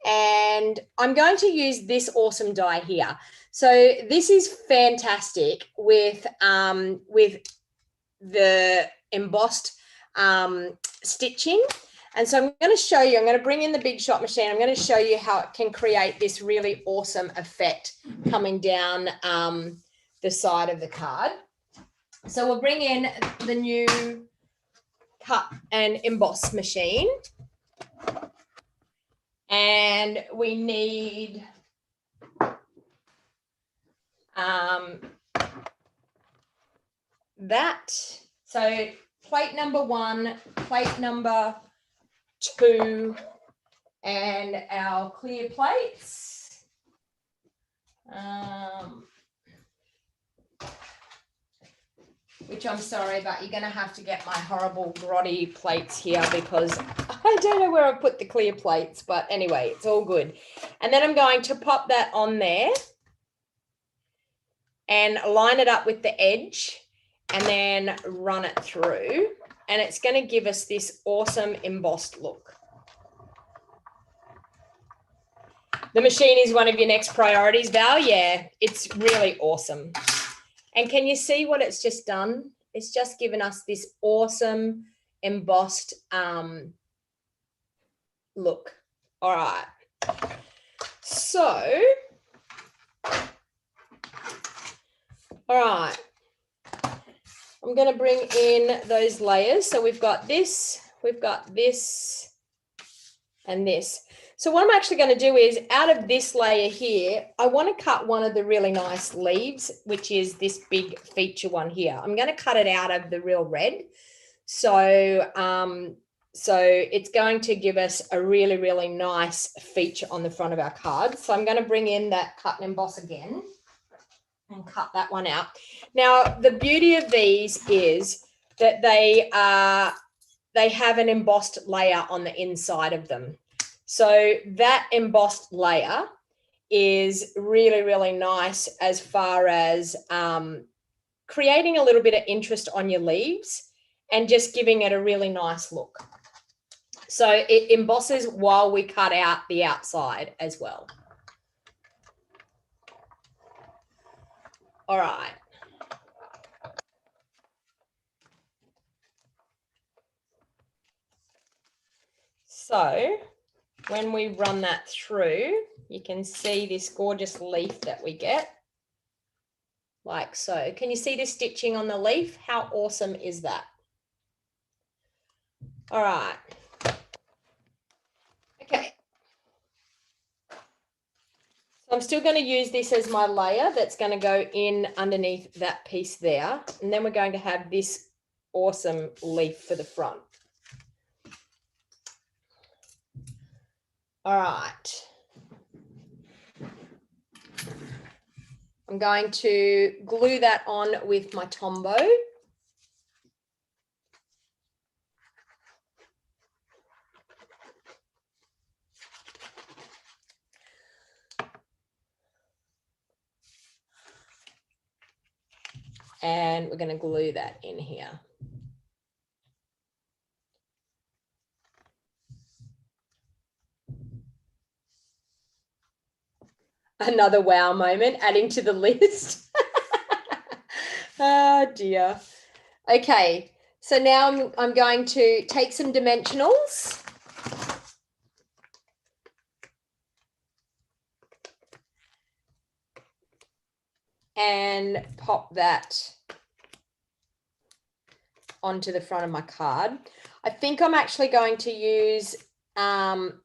And I'm going to use this awesome die here. So this is fantastic with the embossed stitching. And so I'm going to show you, I'm going to bring in the Big Shot machine. I'm going to show you how it can create this really awesome effect coming down the side of the card. So we'll bring in the new cut and emboss machine. And we need that. So plate number 1, plate number 2, and our clear plates. Which I'm sorry, but you're going to have to get my horrible grotty plates here because I don't know where I put the clear plates, but anyway, it's all good. And then I'm going to pop that on there and line it up with the edge and then run it through. And it's going to give us this awesome embossed look. The machine is one of your next priorities, Val. Yeah, it's really awesome. And can you see what it's just done? It's just given us this awesome embossed look. All right. So, all right. I'm going to bring in those layers. So we've got this, and this. So what I'm actually going to do is out of this layer here, I want to cut one of the really nice leaves, which is this big feature one here. I'm going to cut it out of the real red. So, so it's going to give us a really, really nice feature on the front of our card. So I'm going to bring in that cut and emboss again and cut that one out. Now, the beauty of these is that they have an embossed layer on the inside of them. So that embossed layer is really, really nice as far as creating a little bit of interest on your leaves and just giving it a really nice look. So it embosses while we cut out the outside as well. All right. So when we run that through, you can see this gorgeous leaf that we get. Like so. Can you see this stitching on the leaf? How awesome is that? All right. Okay. So I'm still going to use this as my layer that's going to go in underneath that piece there. And then we're going to have this awesome leaf for the front. All right. I'm going to glue that on with my Tombow. And we're going to glue that in here. Another wow moment adding to the list. Oh dear. Okay, so now I'm going to take some dimensionals. And pop that onto the front of my card. I think I'm actually going to use, I'm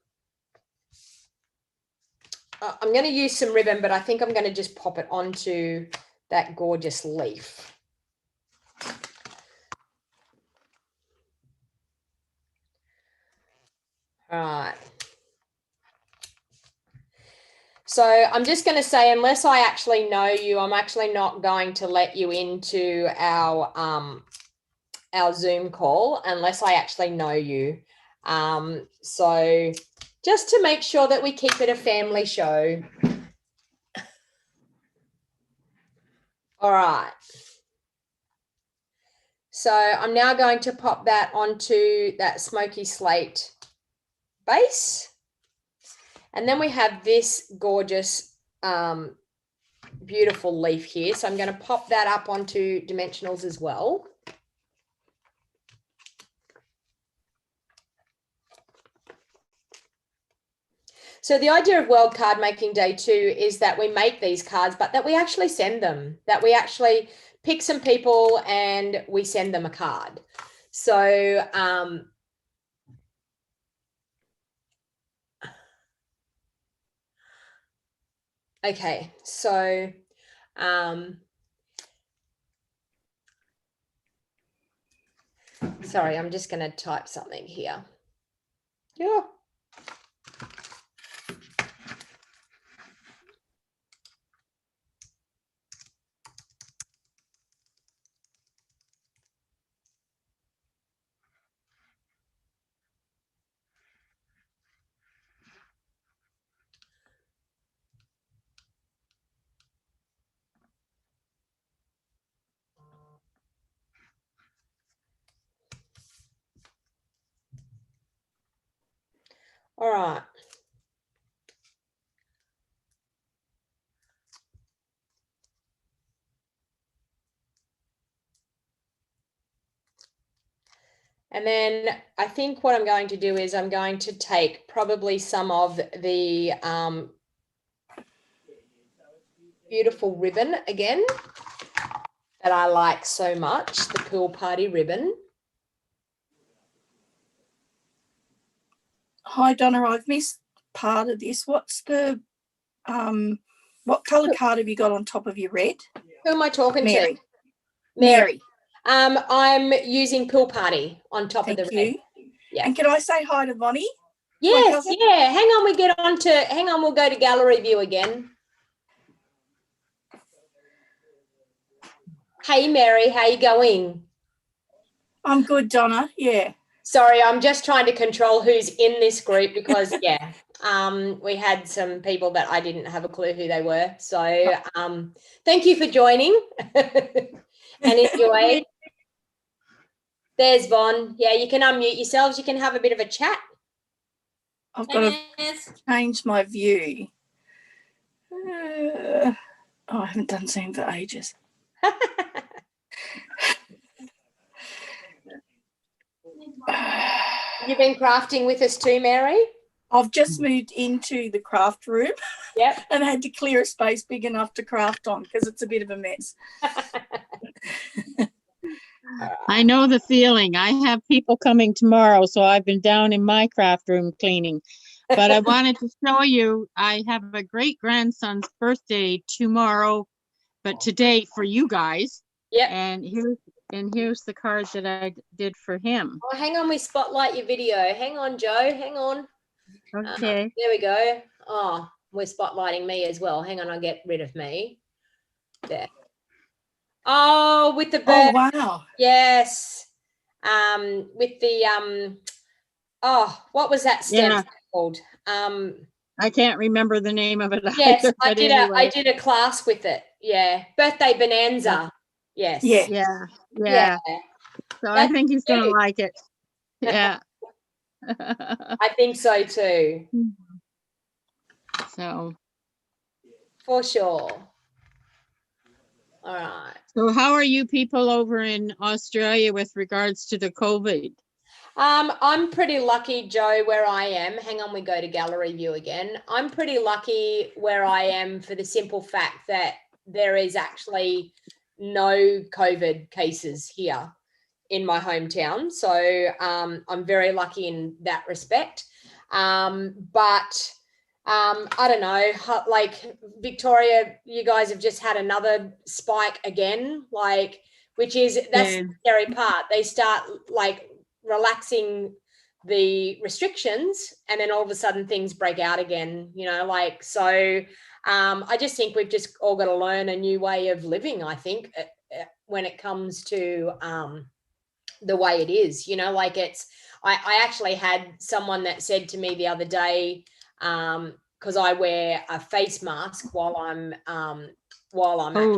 going to use some ribbon, but I think I'm going to just pop it onto that gorgeous leaf. All right. So I'm just going to say, unless I actually know you, I'm actually not going to let you into our Zoom call unless I actually know you. So just to make sure that we keep it a family show. All right. So I'm now going to pop that onto that smoky slate base. And then we have this gorgeous, beautiful leaf here. So I'm going to pop that up onto dimensionals as well. So the idea of World Card Making Day 2 is that we make these cards, but that we actually send them, that we actually pick some people and we send them a card. So, okay, so, sorry, I'm just going to type something here. Yeah. All right. And then I think what I'm going to do is I'm going to take probably some of the beautiful ribbon again that I like so much, the Pool Party ribbon. Hi, Donna. I've missed part of this. What's the, what colour card have you got on top of your red? Who am I talking Mary. to? Mary. I'm using Pool Party on top Thank of the you. red. Yeah. And can I say hi to Bonnie? Yes, yeah. Hang on, we'll go to gallery view again. Hey, Mary, how you going? I'm good, Donna. Yeah. Sorry, I'm just trying to control who's in this group because, yeah, we had some people that I didn't have a clue who they were. So thank you for joining and enjoy. There's Von. Yeah, you can unmute yourselves. You can have a bit of a chat. I've got to change my view. Oh, I haven't done Zoom for ages. You've been crafting with us too, Mary? I've just moved into the craft room. Yep. And had to clear a space big enough to craft on because it's a bit of a mess. I know the feeling. I have people coming tomorrow, so I've been down in my craft room cleaning. But I wanted to show you, I have a great grandson's birthday tomorrow, but today for you guys. Yep. And here's the card that I did for him. Oh, hang on, we spotlight your video. Hang on, Joe. Hang on. Okay. There we go. Oh, we're spotlighting me as well. Hang on, I'll get rid of me. There. Oh, with the bird. Oh, wow. Yes. With the oh, what was that stamp called? I can't remember the name of it. Yes, either, I but did anyway. I did a class with it. Yeah. Birthday bonanza. Yes. Yeah. So I think he's gonna like it. Yeah. I think so too. So for sure. All right. So how are you people over in Australia with regards to the COVID? I'm pretty lucky, Joe, where I am. Hang on, we go to gallery view again. I'm pretty lucky where I am for the simple fact that there is actually no COVID cases here in my hometown. So I'm very lucky in that respect. But I don't know, like Victoria, you guys have just had another spike again, like, which is, that's the scary part. They start like relaxing the restrictions and then all of a sudden things break out again, you know, like, so I just think we've just all got to learn a new way of living, I think, when it comes to the way it is, you know, like it's, I actually had someone that said to me the other day, because I wear a face mask while I'm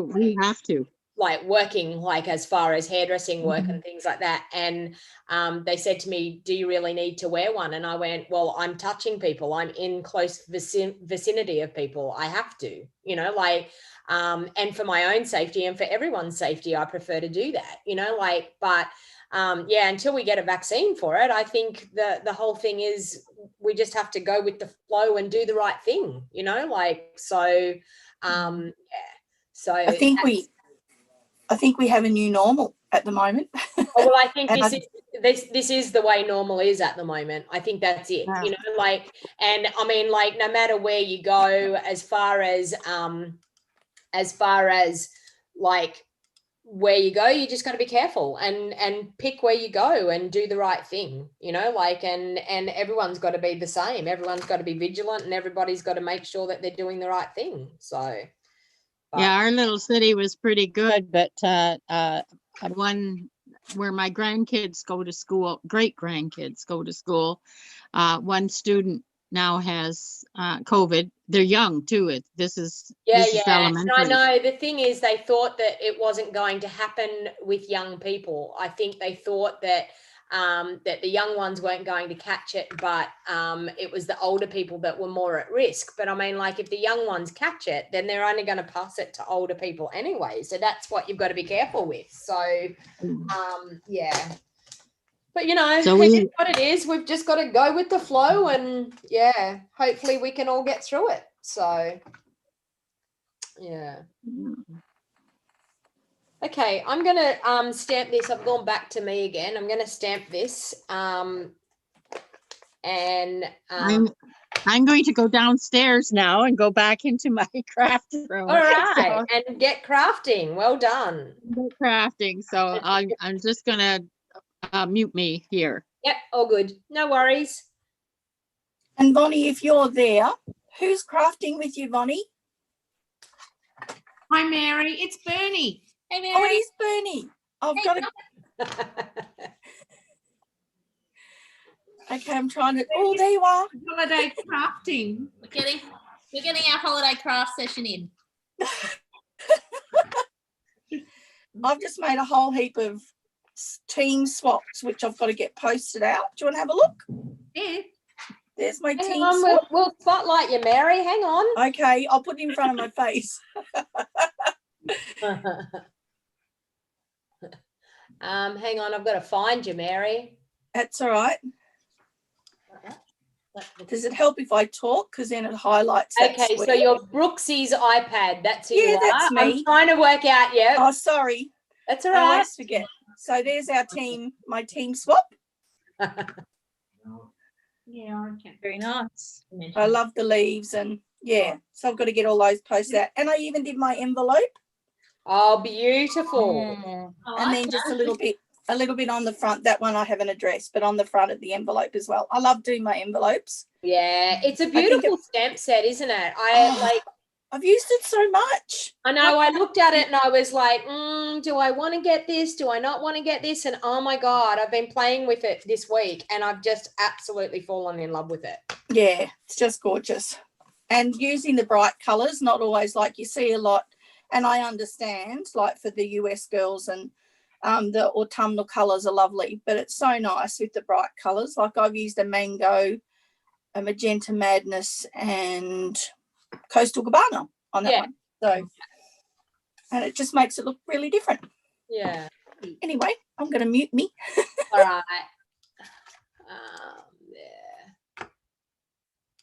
we have to, like working, like as far as hairdressing work and things like that. And they said to me, do you really need to wear one? And I went, well, I'm touching people. I'm in close vicinity of people. I have to, you know, like, and for my own safety and for everyone's safety, I prefer to do that, you know, like, but yeah, until we get a vaccine for it, I think the whole thing is we just have to go with the flow and do the right thing, you know, like, so, yeah. So I think we have a new normal at the moment. Well, I think this is the way normal is at the moment. I think that's it, you know, like, and I mean, like, no matter where you go, as far as like where you go, you just got to be careful and pick where you go and do the right thing, you know, like, and everyone's got to be the same. Everyone's got to be vigilant and everybody's got to make sure that they're doing the right thing. So yeah, our little city was pretty good, but one where my grandkids go to school, great grandkids go to school, one student now has COVID. They're young too. This is elementary. I know. The thing is, they thought that it wasn't going to happen with young people. I think they thought that that the young ones weren't going to catch it, but it was the older people that were more at risk. But I mean, like, if the young ones catch it, then they're only going to pass it to older people anyway. So that's what you've got to be careful with. So yeah. But, you know, so it is what it is. We've just got to go with the flow and, yeah, hopefully we can all get through it. So, yeah. Okay, I'm going to stamp this. I've gone back to me again. I'm going to stamp this. And I'm going to go downstairs now and go back into my craft room. All right, and get crafting. Well done. Get crafting. So I'm just going to mute me here. Yep, all good. No worries. And Bonnie, if you're there, who's crafting with you, Bonnie? Hi, Mary. It's Bernie. Hey, Mary. Oh, it is Bernie. I've got to. Okay, I'm trying to. Oh, there you are. Holiday crafting. We're getting our holiday craft session in. I've just made a whole heap of team swaps, which I've got to get posted out. Do you want to have a look? Yeah. There's my Hang team on, swap. we'll spotlight you, Mary. Hang on. Okay, I'll put it in front of my face. Hang on, I've got to find you, Mary. That's all right. Does it help if I talk? Because then it highlights that Okay, so square. you're Brooksy's iPad. That's who Yeah, you are. that's me. I'm trying to work out. Yeah, Oh, sorry. that's all I right. always forget. So there's our team, my team swap. Yeah, okay. Very nice. I love the leaves and yeah, so I've got to get all those posted out. And I even did my envelope. Oh, beautiful. And then just a little bit on the front. That one I haven't addressed, but on the front of the envelope as well. I love doing my envelopes. Yeah, it's a beautiful stamp set, isn't it? I've used it so much. I know. I looked at it and I was like, do I want to get this? Do I not want to get this? And oh my God, I've been playing with it this week and I've just absolutely fallen in love with it. Yeah, it's just gorgeous. And using the bright colours, not always like you see a lot. And I understand, like for the US girls and the autumnal colours are lovely, but it's so nice with the bright colours. Like I've used a mango, a magenta madness and coastal cabana on that one. So, and it just makes it look really different. Yeah. Anyway, I'm going to mute me. All right. There.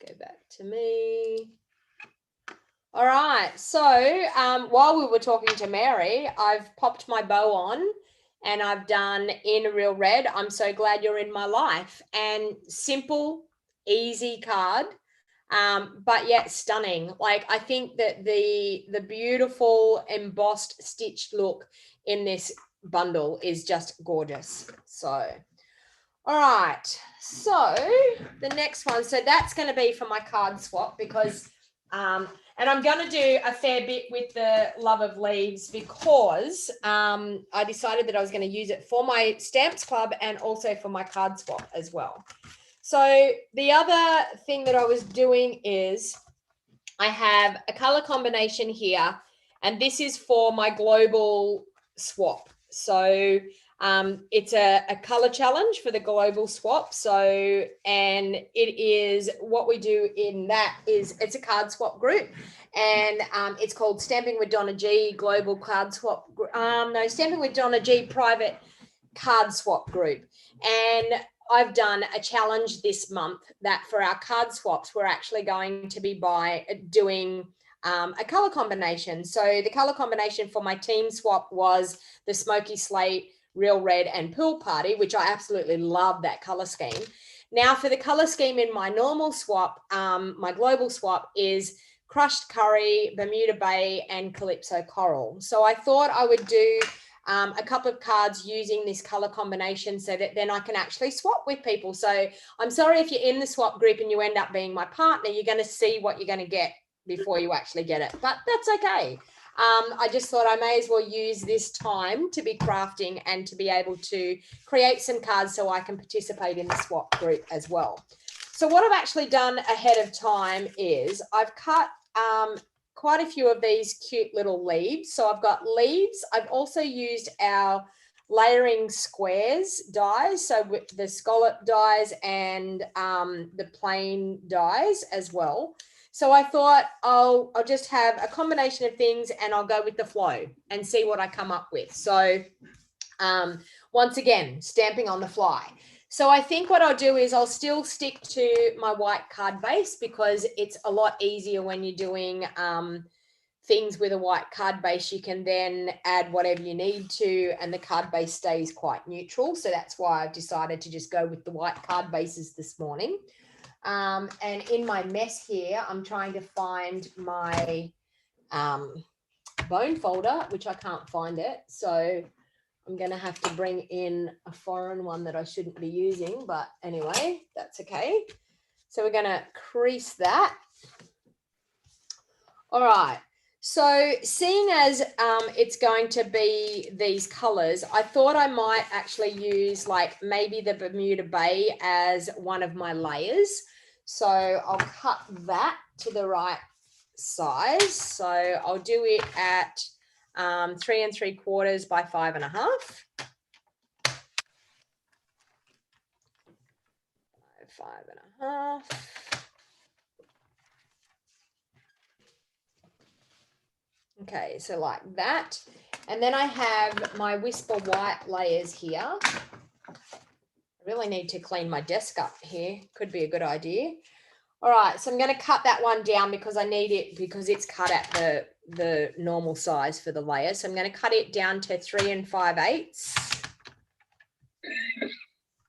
Go back to me. All right. So while we were talking to Mary, I've popped my bow on and I've done In Real Red, I'm So Glad You're in My Life. And simple, easy card, but yet stunning. Like I think that the beautiful embossed stitched look in this bundle is just gorgeous. So all right, so the next one, so that's going to be for my card swap because and I'm going to do a fair bit with the Love of Leaves because I decided that I was going to use it for my Stamps Club and also for my card swap as well. So the other thing that I was doing is I have a color combination here, and this is for my global swap. So it's a color challenge for the global swap. So, and it is what we do in that is it's a card swap group, and it's called Stamping with DonnaG Global Card Swap. No, Stamping with DonnaG Private Card Swap Group. And I've done a challenge this month that for our card swaps, we're actually going to be doing a color combination. So the color combination for my team swap was the Smoky Slate, Real Red and Pool Party, which I absolutely love that color scheme. Now for the color scheme in my normal swap, my global swap is Crushed Curry, Bermuda Bay and Calypso Coral. So I thought I would do a couple of cards using this color combination so that then I can actually swap with people. So I'm sorry if you're in the swap group and you end up being my partner, you're going to see what you're going to get before you actually get it, but that's okay. I just thought I may as well use this time to be crafting and to be able to create some cards so I can participate in the swap group as well. So what I've actually done ahead of time is I've cut quite a few of these cute little leaves. So I've got leaves. I've also used our layering squares dies, so with the scallop dies and the plain dies as well. So I thought I'll just have a combination of things and I'll go with the flow and see what I come up with. So once again, stamping on the fly. So I think what I'll do is I'll still stick to my white card base because it's a lot easier when you're doing things with a white card base. You can then add whatever you need to and the card base stays quite neutral. So that's why I've decided to just go with the white card bases this morning. And in my mess here, I'm trying to find my bone folder, which I can't find it. So I'm going to have to bring in a foreign one that I shouldn't be using. But anyway, that's okay. So we're going to crease that. All right. So seeing as it's going to be these colors, I thought I might actually use like maybe the Bermuda Bay as one of my layers. So I'll cut that to the right size. So I'll do it at 3 3/4 by 5 1/2. 5 1/2. Okay, so like that. And then I have my Whisper White layers here. really need to clean my desk up here. Could be a good idea. All right, so I'm going to cut that one down because I need it because it's cut at the normal size for the layer. So I'm going to cut it down to 3 5/8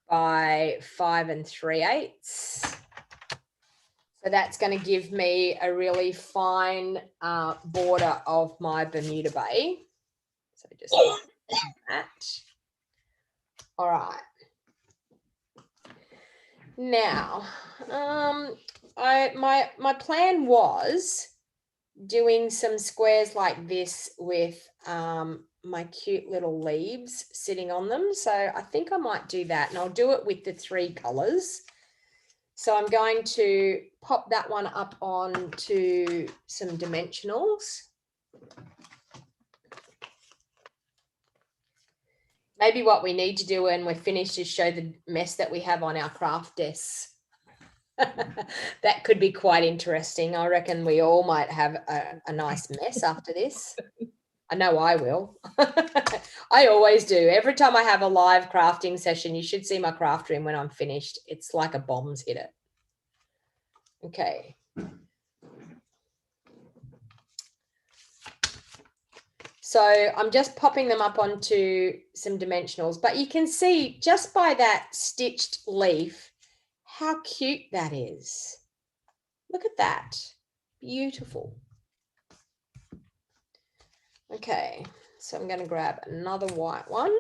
by 5 3/8. So that's going to give me a really fine border of my Bermuda Bay. So just like that. All right. Now, my plan was doing some squares like this with my cute little leaves sitting on them. So I think I might do that, and I'll do it with the 3 colors. So I'm going to pop that one up onto some dimensionals. Maybe what we need to do when we're finished is show the mess that we have on our craft desks. That could be quite interesting. I reckon we all might have a nice mess after this. I know I will. I always do. Every time I have a live crafting session, you should see my craft room when I'm finished. It's like a bomb's hit it. Okay. So I'm just popping them up onto some dimensionals, but you can see just by that stitched leaf how cute that is. Look at that. Beautiful. Okay, so I'm going to grab another white one.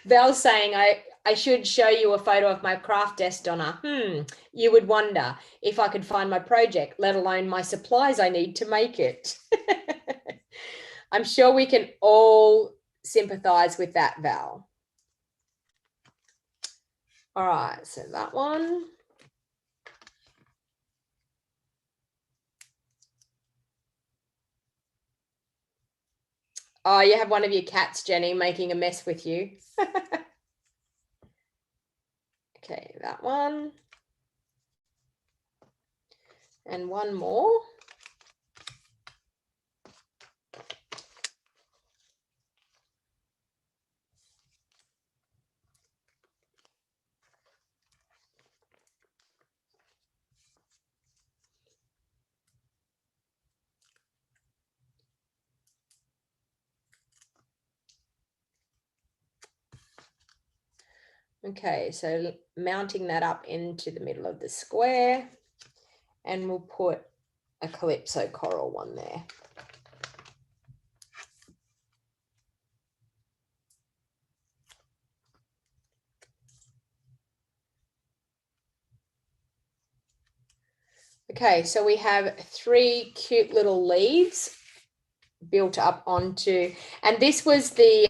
Val's saying, I should show you a photo of my craft desk, Donna. You would wonder if I could find my project, let alone my supplies I need to make it. I'm sure we can all sympathize with that, Val. All right, so that one. Oh, you have one of your cats, Jenny, making a mess with you. Okay, that one. And one more. Okay, so mounting that up into the middle of the square, and we'll put a Calypso coral one there. Okay, so we have 3 cute little leaves built up onto, and this was the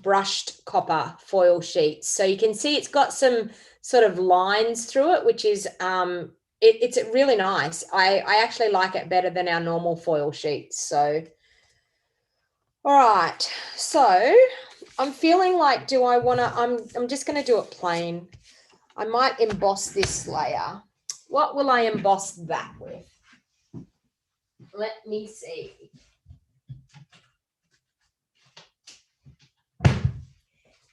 brushed copper foil sheets. So you can see it's got some sort of lines through it, which is it's really nice. I actually like it better than our normal foil sheets. So all right, so I'm feeling like, do I want to, I'm just going to do it plain. I might emboss this layer. What will I emboss that with? Let me see.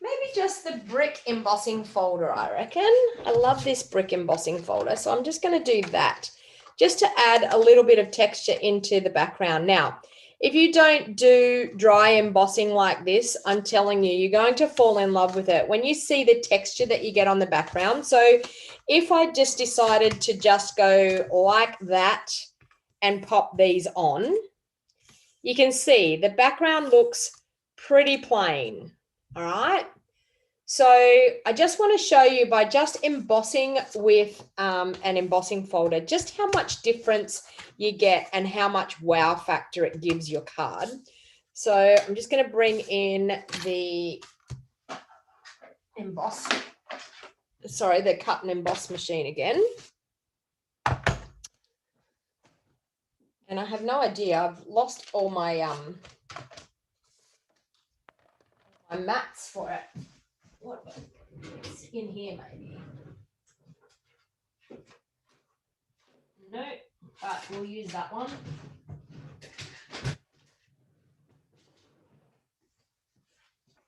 Maybe just the brick embossing folder, I reckon. I love this brick embossing folder. So I'm just going to do that just to add a little bit of texture into the background. Now, if you don't do dry embossing like this, I'm telling you, you're going to fall in love with it when you see the texture that you get on the background. So if I just decided to just go like that and pop these on, you can see the background looks pretty plain. All right. So I just want to show you by just embossing with an embossing folder, just how much difference you get and how much wow factor it gives your card. So I'm just going to bring in the the cut and emboss machine again. And I have no idea, I've lost all my my mats for it. What? It's in here, maybe. No, but we'll use that one.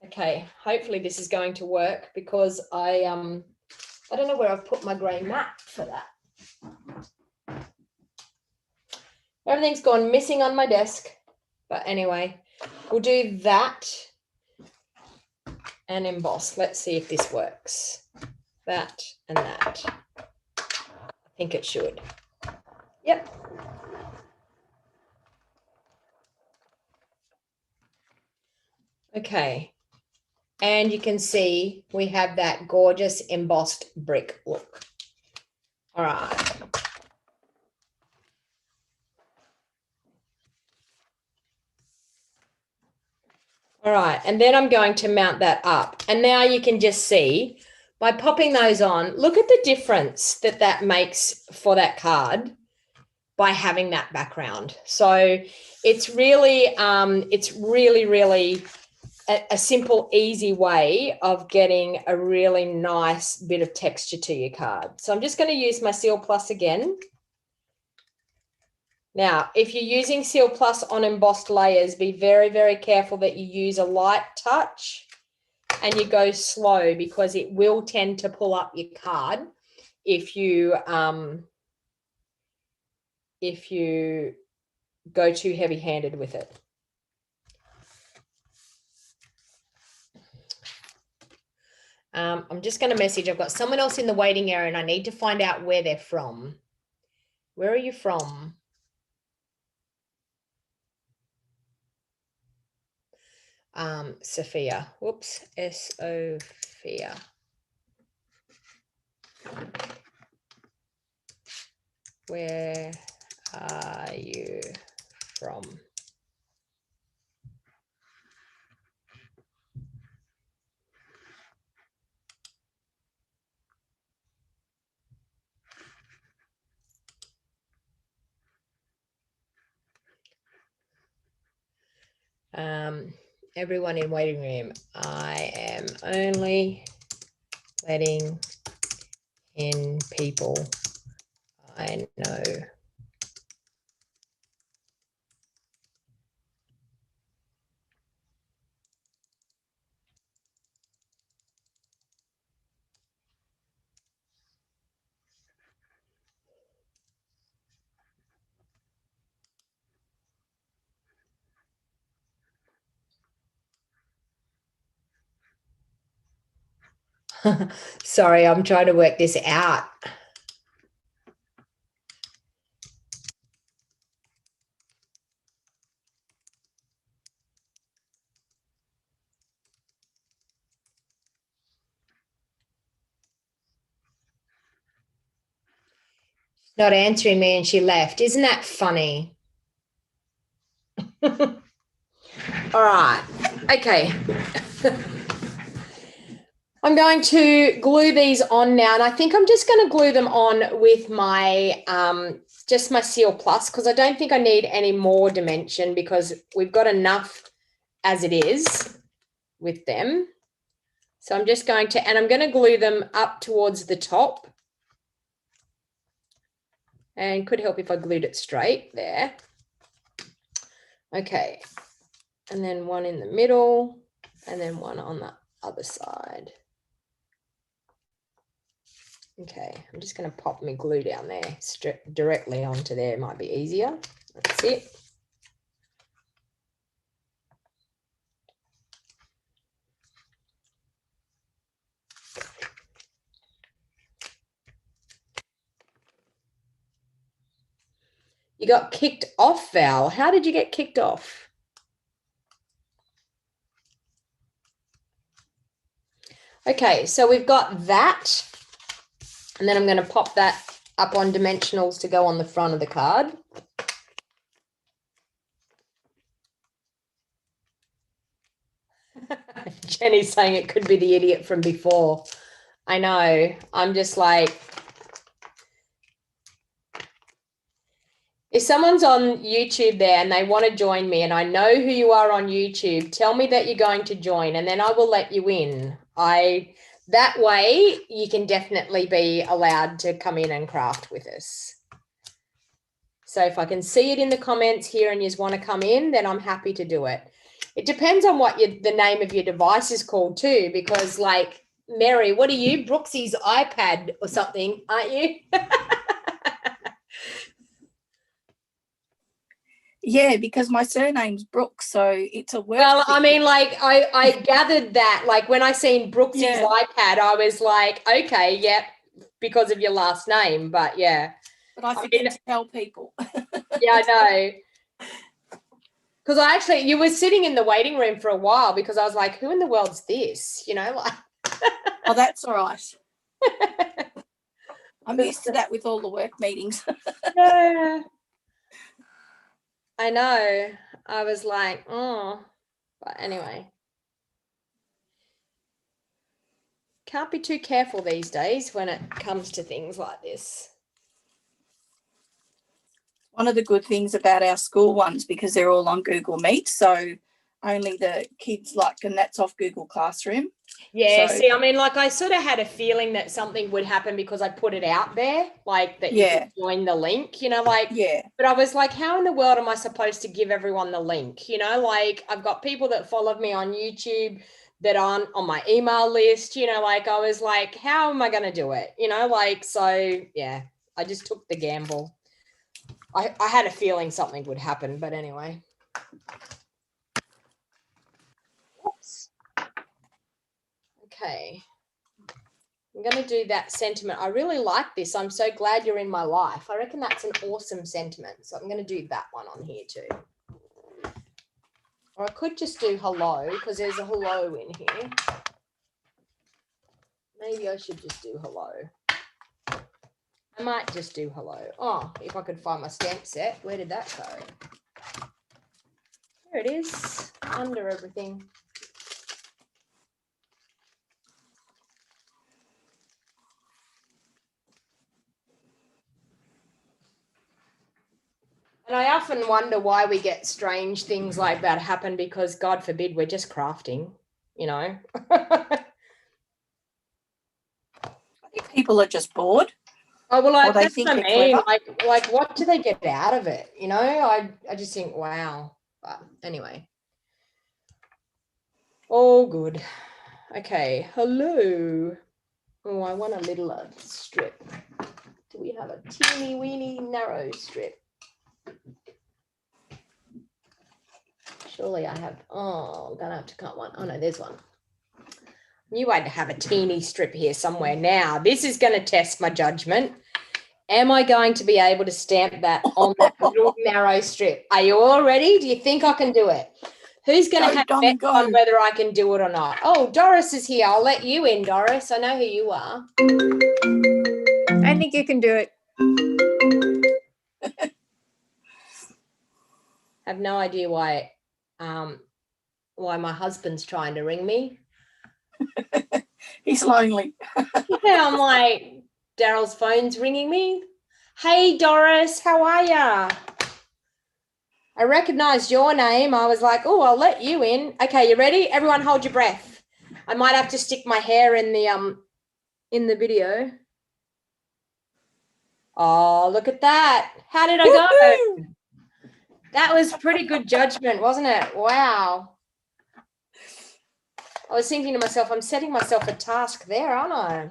Okay, hopefully this is going to work because I don't know where I've put my grey mat for that. Everything's gone missing on my desk. But anyway, we'll do that and emboss. Let's see if this works. That and that. I think it should. Yep. Okay. And you can see we have that gorgeous embossed brick look. All right. All right, and then I'm going to mount that up. And now you can just see by popping those on, look at the difference that that makes for that card by having that background. So it's really, really a simple, easy way of getting a really nice bit of texture to your card. So I'm just going to use my Seal Plus again. Now, if you're using Seal Plus on embossed layers, be very, very careful that you use a light touch and you go slow because it will tend to pull up your card if you go too heavy-handed with it. I'm just going to message. I've got someone else in the waiting area and I need to find out where they're from. Where are you from? Sophia. Whoops. Sophia. Where are you from? Everyone in waiting room, I am only letting in people I know. Sorry, I'm trying to work this out. Not answering me and she left. Isn't that funny? All right. Okay. I'm going to glue these on now, and I think I'm just going to glue them on with my just my Seal Plus because I don't think I need any more dimension because we've got enough as it is with them. So I'm just going to, and I'm going to glue them up towards the top. And could help if I glued it straight there. Okay. And then one in the middle and then one on the other side. Okay, I'm just going to pop my glue down there directly onto there. Might be easier. That's it. You got kicked off, Val. How did you get kicked off? Okay, so we've got that. And then I'm going to pop that up on dimensionals to go on the front of the card. Jenny's saying it could be the idiot from before. I know. I'm just like, If someone's on YouTube there and they want to join me and I know who you are on YouTube, tell me that you're going to join and then I will let you in. That way you can definitely be allowed to come in and craft with us. So if I can see it in the comments here and you just want to come in, then I'm happy to do it. It depends on what the name of your device is called too, because like Mary, what are you? Brooksy's iPad or something, aren't you? Yeah, because my surname's Brooks, so it's a work. Well, I thing. mean, like I gathered that, like when I seen Brooksy's iPad, I was like, okay, yep, because of your last name, but yeah. But I forget to tell people. Yeah, I know. Because you were sitting in the waiting room for a while because I was like, who in the world's this? You know, like. Oh, that's all right. I'm used to that with all the work meetings. Yeah. I know. I was like, oh, but anyway. Can't be too careful these days when it comes to things like this. One of the good things about our school ones, because they're all on Google Meet, so only the kids and that's off Google Classroom. Yeah, so, see, I mean, like I sort of had a feeling that something would happen because I put it out there, like that you could join the link, you know, like, but I was like, how in the world am I supposed to give everyone the link? You know, like I've got people that followed me on YouTube that aren't on my email list, you know, like I was like, how am I going to do it? You know, like, so yeah, I just took the gamble. I had a feeling something would happen, but anyway. Oops. Okay. I'm going to do that sentiment. I really like this. I'm so glad you're in my life. I reckon that's an awesome sentiment. So I'm going to do that one on here too. Or I could just do hello because there's a hello in here. Maybe I should just do hello. I might just do hello. Oh, if I could find my stamp set. Where did that go? Here it is, under everything. And I often wonder why we get strange things like that happen because God forbid we're just crafting, you know. I think people are just bored. Oh, well, or they think they're clever. Like what do they get out of it? You know, I just think, wow. But anyway. Oh, good. Okay, hello. Oh, I want a little strip. Do we have a teeny weeny narrow strip? Surely I have. Oh, I'm gonna have to cut one. Oh no, there's one. Knew I'd have a teeny strip here somewhere. Now this is going to test my judgment. Am I going to be able to stamp that on that little narrow strip? Are you all ready? Do you think I can do it? Who's going to have bets on whether I can do it or not? Oh, Doris is here. I'll let you in, Doris. I know who you are. I think you can do it. I have no idea why my husband's trying to ring me. He's lonely. Yeah, I'm like, Daryl's phone's ringing me. Hey, Doris, how are ya? I recognized your name. I was like, oh, I'll let you in. Okay, you ready? Everyone hold your breath. I might have to stick my hair in the video. Oh, look at that. How did I go? That was pretty good judgment, wasn't it? Wow. I was thinking to myself, I'm setting myself a task there, aren't I?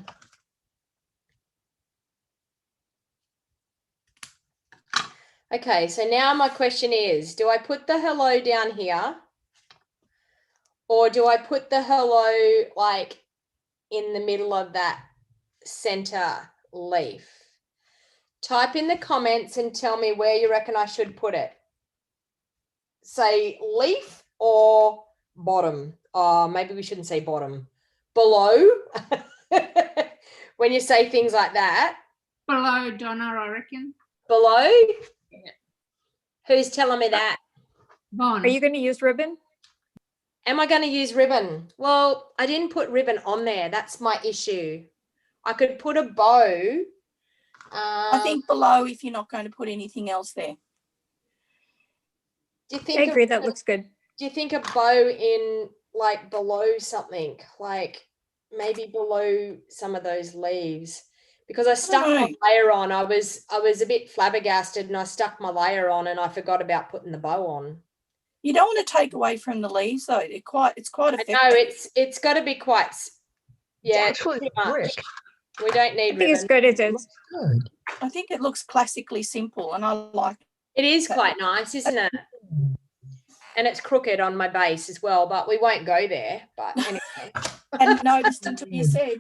Okay, so now my question is, do I put the hello down here? Or do I put the hello like in the middle of that center leaf? Type in the comments and tell me where you reckon I should put it. Say leaf or bottom. Oh, maybe we shouldn't say bottom. Below. When you say things like that. Below, Donna, I reckon. Below? Yeah. Who's telling me that? Are you going to use ribbon? Am I going to use ribbon? Well, I didn't put ribbon on there. That's my issue. I could put a bow. I think below if you're not going to put anything else there. Do you I think agree, that looks good. do you think a bow in like below something, like maybe below some of those leaves? Because I stuck my layer on. I was a bit flabbergasted, and I stuck my layer on and I forgot about putting the bow on. You don't want to take away from the leaves though. It's quite effective. No, it's got to be quite. Yeah, It's actually too much. brick. We don't need I think it's ribbon. good as is. Good. I think it looks classically simple, and I like It is quite nice, isn't it? And it's crooked on my base as well, but we won't go there. But anyway. hadn't noticed until you said.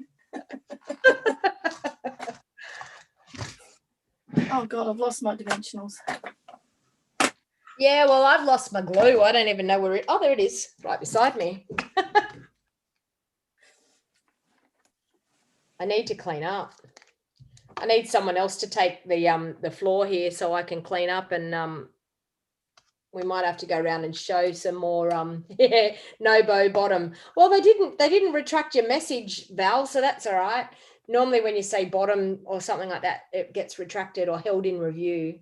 Oh God, I've lost my dimensionals. Yeah, well, I've lost my glue. I don't even know where it. Oh, there it is, right beside me. I need to clean up. I need someone else to take the floor here so I can clean up, and we might have to go around and show some more yeah, no bow bottom. Well, they didn't retract your message, Val, so that's all right. Normally when you say bottom or something like that, it gets retracted or held in review.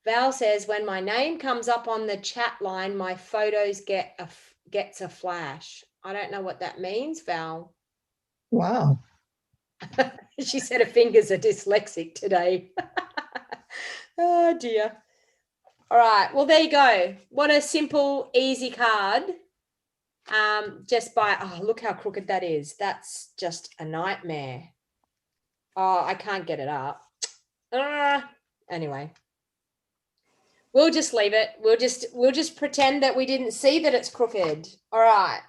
Val says, when my name comes up on the chat line, my photos gets a flash. I don't know what that means, Val. Wow. She said her fingers are dyslexic today. Oh dear. All right, well, there you go. What a simple, easy card. Just by, oh, look how crooked that is. That's just a nightmare. Oh, I can't get it up. Anyway. We'll just leave it. We'll just pretend that we didn't see that it's crooked. All right.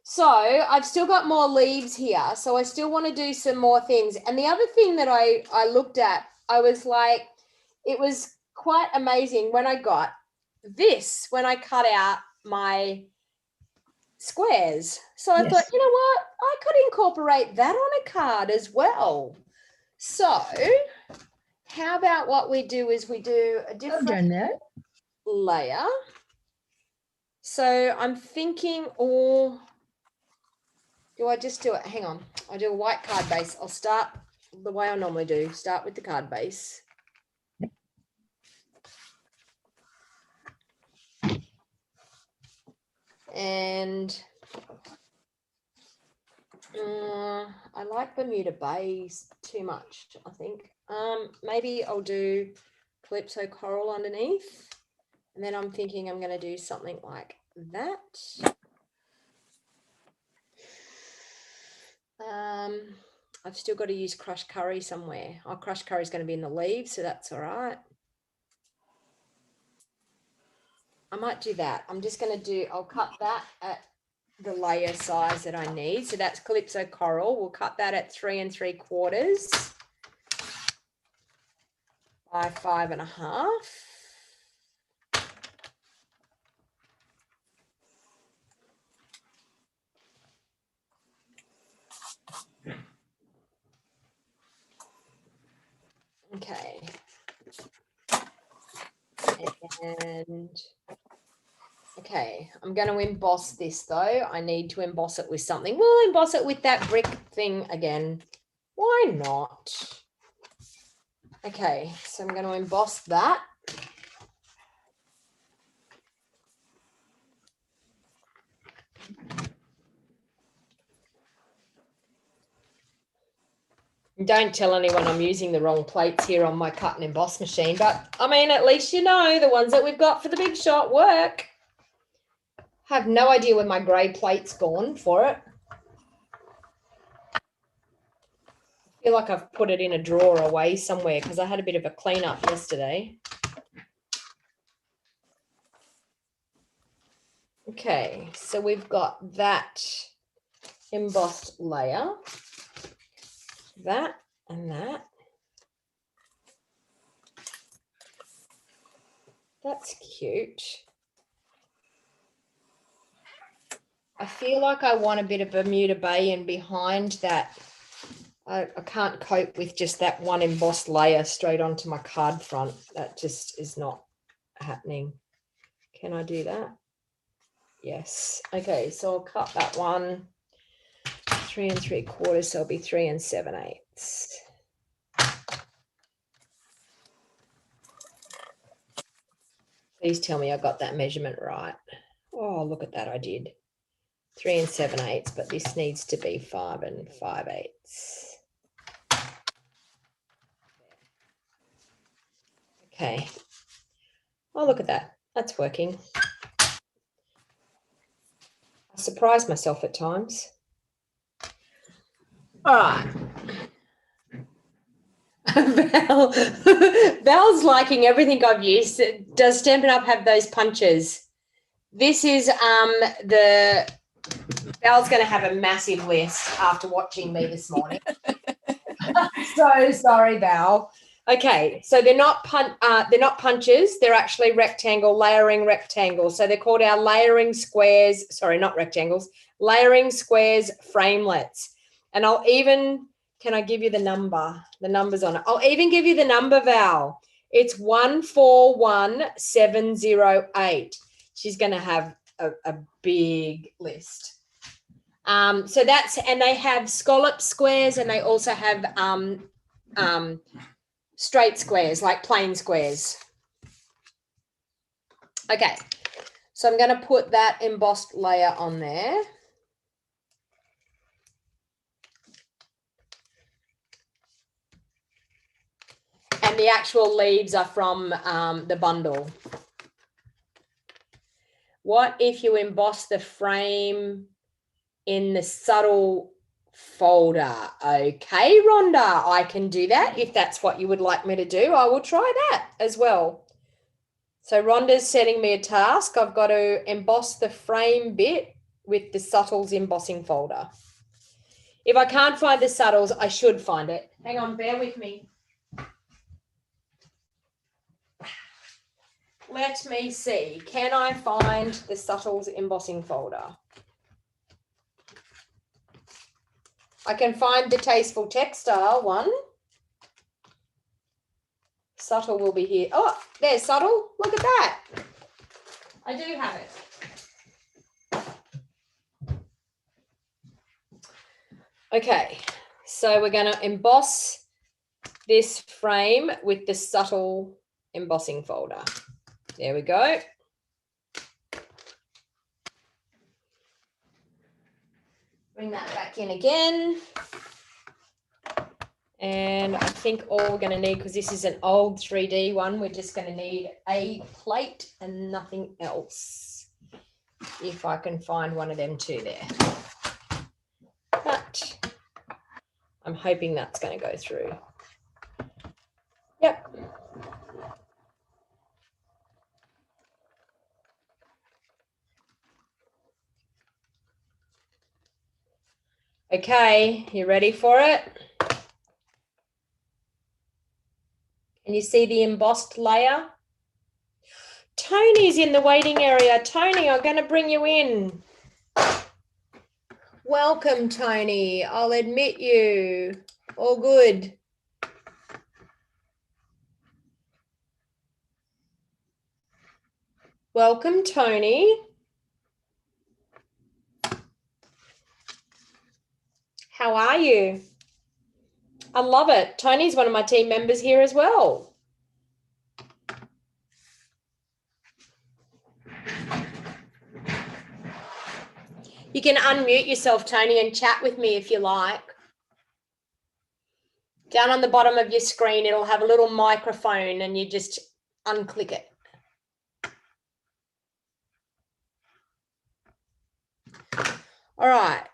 So I've still got more leaves here. So I still want to do some more things. And the other thing that I looked at, I was like, it was quite amazing when I got this, when I cut out my squares. So I thought, you know what? I could incorporate that on a card as well. So how about what we do is we do a different layer. So I'm thinking, or do I just do it? Hang on. I do a white card base. I'll start the way I normally do. Start with the card base. And I like Bermuda Bays too much, I think. Maybe I'll do Calypso Coral underneath. And then I'm thinking I'm going to do something like that. I've still got to use crushed curry somewhere. Oh, crushed curry is going to be in the leaves, so that's all right. I might do that. I'm just going to do, I'll cut that at the layer size that I need. So that's Calypso Coral. We'll cut that at 3 3/4 by 5 1/2. Okay. And okay, I'm going to emboss this though. I need to emboss it with something. We'll emboss it with that brick thing again. Why not? Okay, so I'm going to emboss that. Don't tell anyone I'm using the wrong plates here on my cut and emboss machine, but I mean, at least you know the ones that we've got for the big shot work. I have no idea where my grey plate's gone for it. I feel like I've put it in a drawer away somewhere because I had a bit of a clean-up yesterday. Okay, so we've got that embossed layer. That and that. That's cute. I feel like I want a bit of Bermuda Bay in behind that. I can't cope with just that one embossed layer straight onto my card front. That just is not happening. Can I do that? Yes. Okay, so I'll cut that one 3 3/4, so it'll be 3 7/8. Please tell me I got that measurement right. Oh, look at that, I did. 3 7/8, but this needs to be 5 5/8. Okay. Oh, look at that. That's working. I surprise myself at times. All right. Val's liking everything I've used. Does Stampin' Up have those punches? This is Val's going to have a massive list after watching me this morning. So sorry, Val. Okay, so they're not punches. They're actually layering rectangles. So they're called our layering squares. Sorry, not rectangles. Layering squares framelets. And can I give you the number? The number's on it. I'll even give you the number, Val. It's 141708. She's going to have a big list. And they have scallop squares, and they also have straight squares, like plain squares. Okay, so I'm going to put that embossed layer on there. And the actual leaves are from the bundle. What if you emboss the frame in the subtle folder? Okay, Rhonda, I can do that. If that's what you would like me to do, I will try that as well. So Rhonda's setting me a task. I've got to emboss the frame bit with the subtles embossing folder. If I can't find the subtles, I should find it. Hang on, bear with me. Let me see. Can I find the subtles embossing folder? I can find the Tasteful Textile one. Subtle will be here. Oh, there's subtle. Look at that. I do have it. Okay, so we're going to emboss this frame with the subtle embossing folder. There we go. Bring that back in again. And I think all we're going to need, because this is an old 3D one, we're just going to need a plate and nothing else. If I can find one of them two there. But I'm hoping that's going to go through. Yep. Okay, you ready for it? Can you see the embossed layer? Tony's in the waiting area. Tony, I'm going to bring you in. Welcome, Tony. I'll admit you. All good. Welcome, Tony. How are you? I love it. Tony's one of my team members here as well. You can unmute yourself, Tony, and chat with me if you like. Down on the bottom of your screen, it'll have a little microphone and you just unclick it. All right.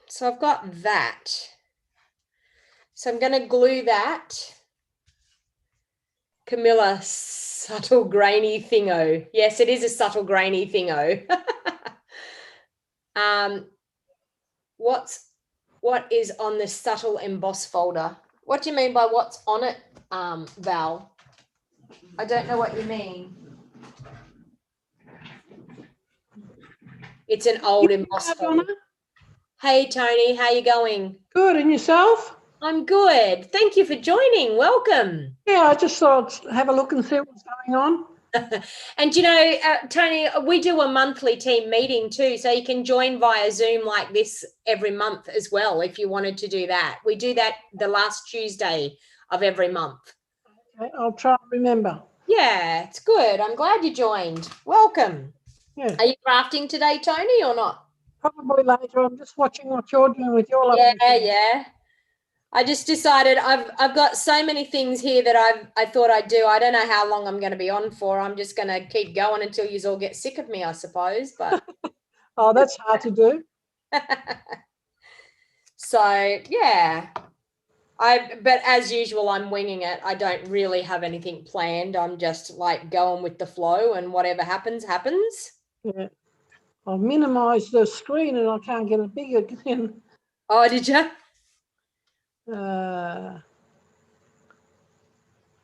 So I've got that. So I'm going to glue that. Camilla, subtle grainy thingo. Yes, it is a subtle grainy thingo. What is on the subtle emboss folder? What do you mean by what's on it, Val? I don't know what you mean. It's an old emboss folder. Hey, Tony, how you going? Good, and yourself? I'm good. Thank you for joining. Welcome. Yeah, I just thought I'd have a look and see what's going on. And, you know, Tony, we do a monthly team meeting too, so you can join via Zoom like this every month as well if you wanted to do that. We do that the last Tuesday of every month. Okay, I'll try and remember. Yeah, it's good. I'm glad you joined. Welcome. Yeah, Are you crafting today, Tony, or not? probably later. I'm just watching what you're doing with your lovely Yeah, things. yeah. I just decided I've got so many things here that I thought I'd do. I don't know how long I'm going to be on for. I'm just going to keep going until you all get sick of me, I suppose. But Oh, that's hard to do. so yeah, but as usual, I'm winging it. I don't really have anything planned. I'm just like going with the flow, and whatever happens, happens. Yeah. I've minimised the screen and I can't get it big again. Oh, did you?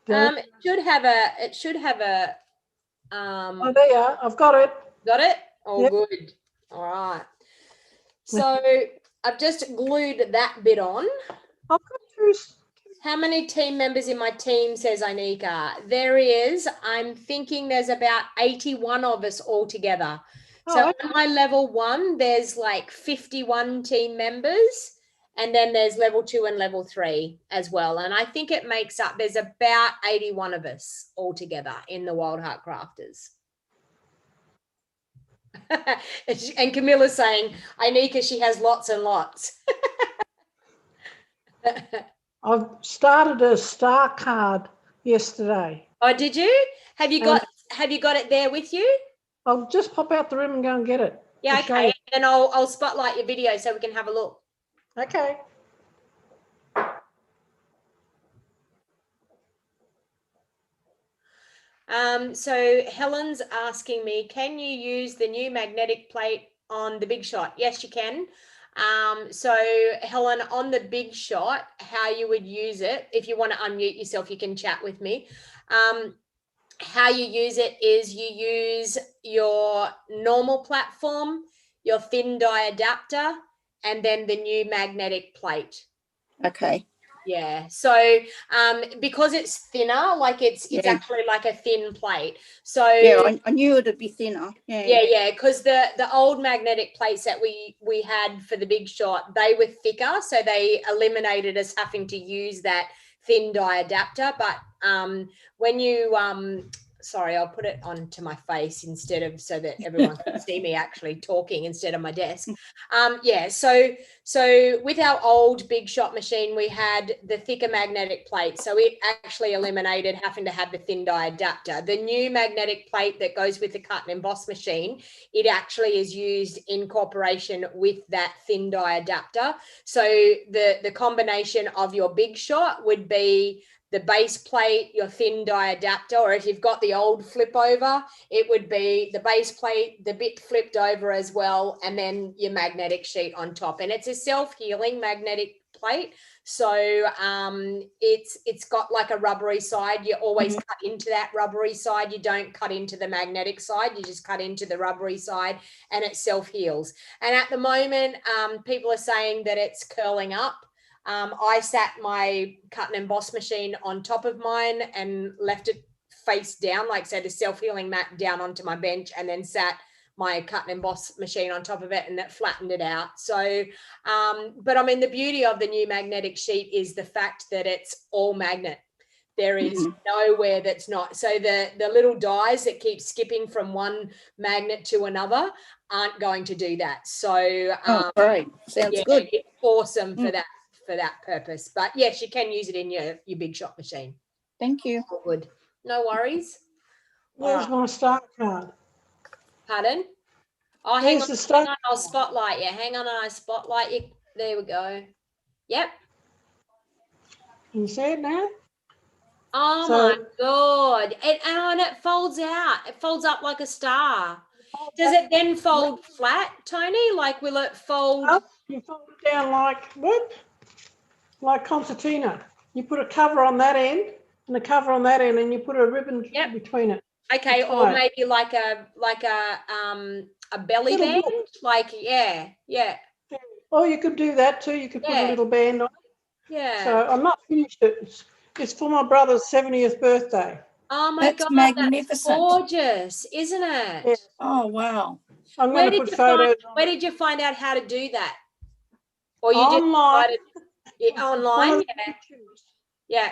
It should have a Oh, there you are. I've got it. got it? Oh, Yep. good. All right. So I've just glued that bit on. I've got two. How many team members in my team, says Anika? There is, I'm thinking there's about 81 of us all together. So Oh, okay. on my level 1, there's like 51 team members. And then there's level 2 and level 3 as well. And I think it makes up, there's about 81 of us all together in the Wild Heart Crafters. And Camilla's saying, Anika, she has lots and lots. I've started a star card yesterday. Oh, did you? Have you got it there with you? I'll just pop out the room and go and get it. Yeah, I'll show okay. you. And I'll spotlight your video so we can have a look. Okay. So Helen's asking me, can you use the new magnetic plate on the Big Shot? Yes, you can. So Helen, on the Big Shot, how you would use it, if you want to unmute yourself, you can chat with me. How you use it is you use your normal platform, your thin die adapter, and then the new magnetic plate. Okay. Yeah. So because it's thinner, like it's Yeah. actually like a thin plate. So Yeah, I knew it'd be thinner. Yeah. yeah, because the old magnetic plates that we had for the Big Shot, they were thicker, so they eliminated us having to use that thin die adapter. But when you sorry, I'll put it onto my face instead of, so that everyone can see me actually talking instead of my desk. Yeah, so with our old Big Shot machine, we had the thicker magnetic plate, so it actually eliminated having to have the thin die adapter. The new magnetic plate that goes with the cut and emboss machine, it actually is used in cooperation with that thin die adapter. So the combination of your Big Shot would be the base plate, your thin die adapter, or if you've got the old flip over, it would be the base plate, the bit flipped over as well, and then your magnetic sheet on top. And it's a self-healing magnetic plate. So it's got like a rubbery side. You always cut into that rubbery side. You don't cut into the magnetic side. You just cut into the rubbery side, and it self-heals. And at the moment, people are saying that it's curling up. I sat my cut and emboss machine on top of mine and left it face down, like so the self-healing mat down onto my bench, and then sat my cut and emboss machine on top of it, and that flattened it out. So, but I mean, the beauty of the new magnetic sheet is the fact that it's all magnet. There is nowhere that's not. So the little dies that keep skipping from one magnet to another aren't going to do that. So, great. Sounds good. It's awesome for that purpose. But yes, you can use it in your Big Shot machine. Thank you. All good. No worries. Where's my star card? Pardon? Oh, hang on, I'll spotlight you. Hang on, I spotlight you. There we go. Yep. Can you see it now? Oh my God. And it folds out. It folds up like a star. Does it then fold flat, Tony? Like, will it fold? Oh, you fold it down like what? Like concertina. You put a cover on that end and a cover on that end, and you put a ribbon between it. Okay, or maybe like a belly band. Like, yeah. Or you could do that too. You could put a little band on it. Yeah. So I'm not finished it. It's for my brother's 70th birthday. Oh my God, magnificent. That's gorgeous, isn't it? Yeah. Oh wow. I'm going to put photos. Where did you find out how to do that? Or you online. Just online? Yeah.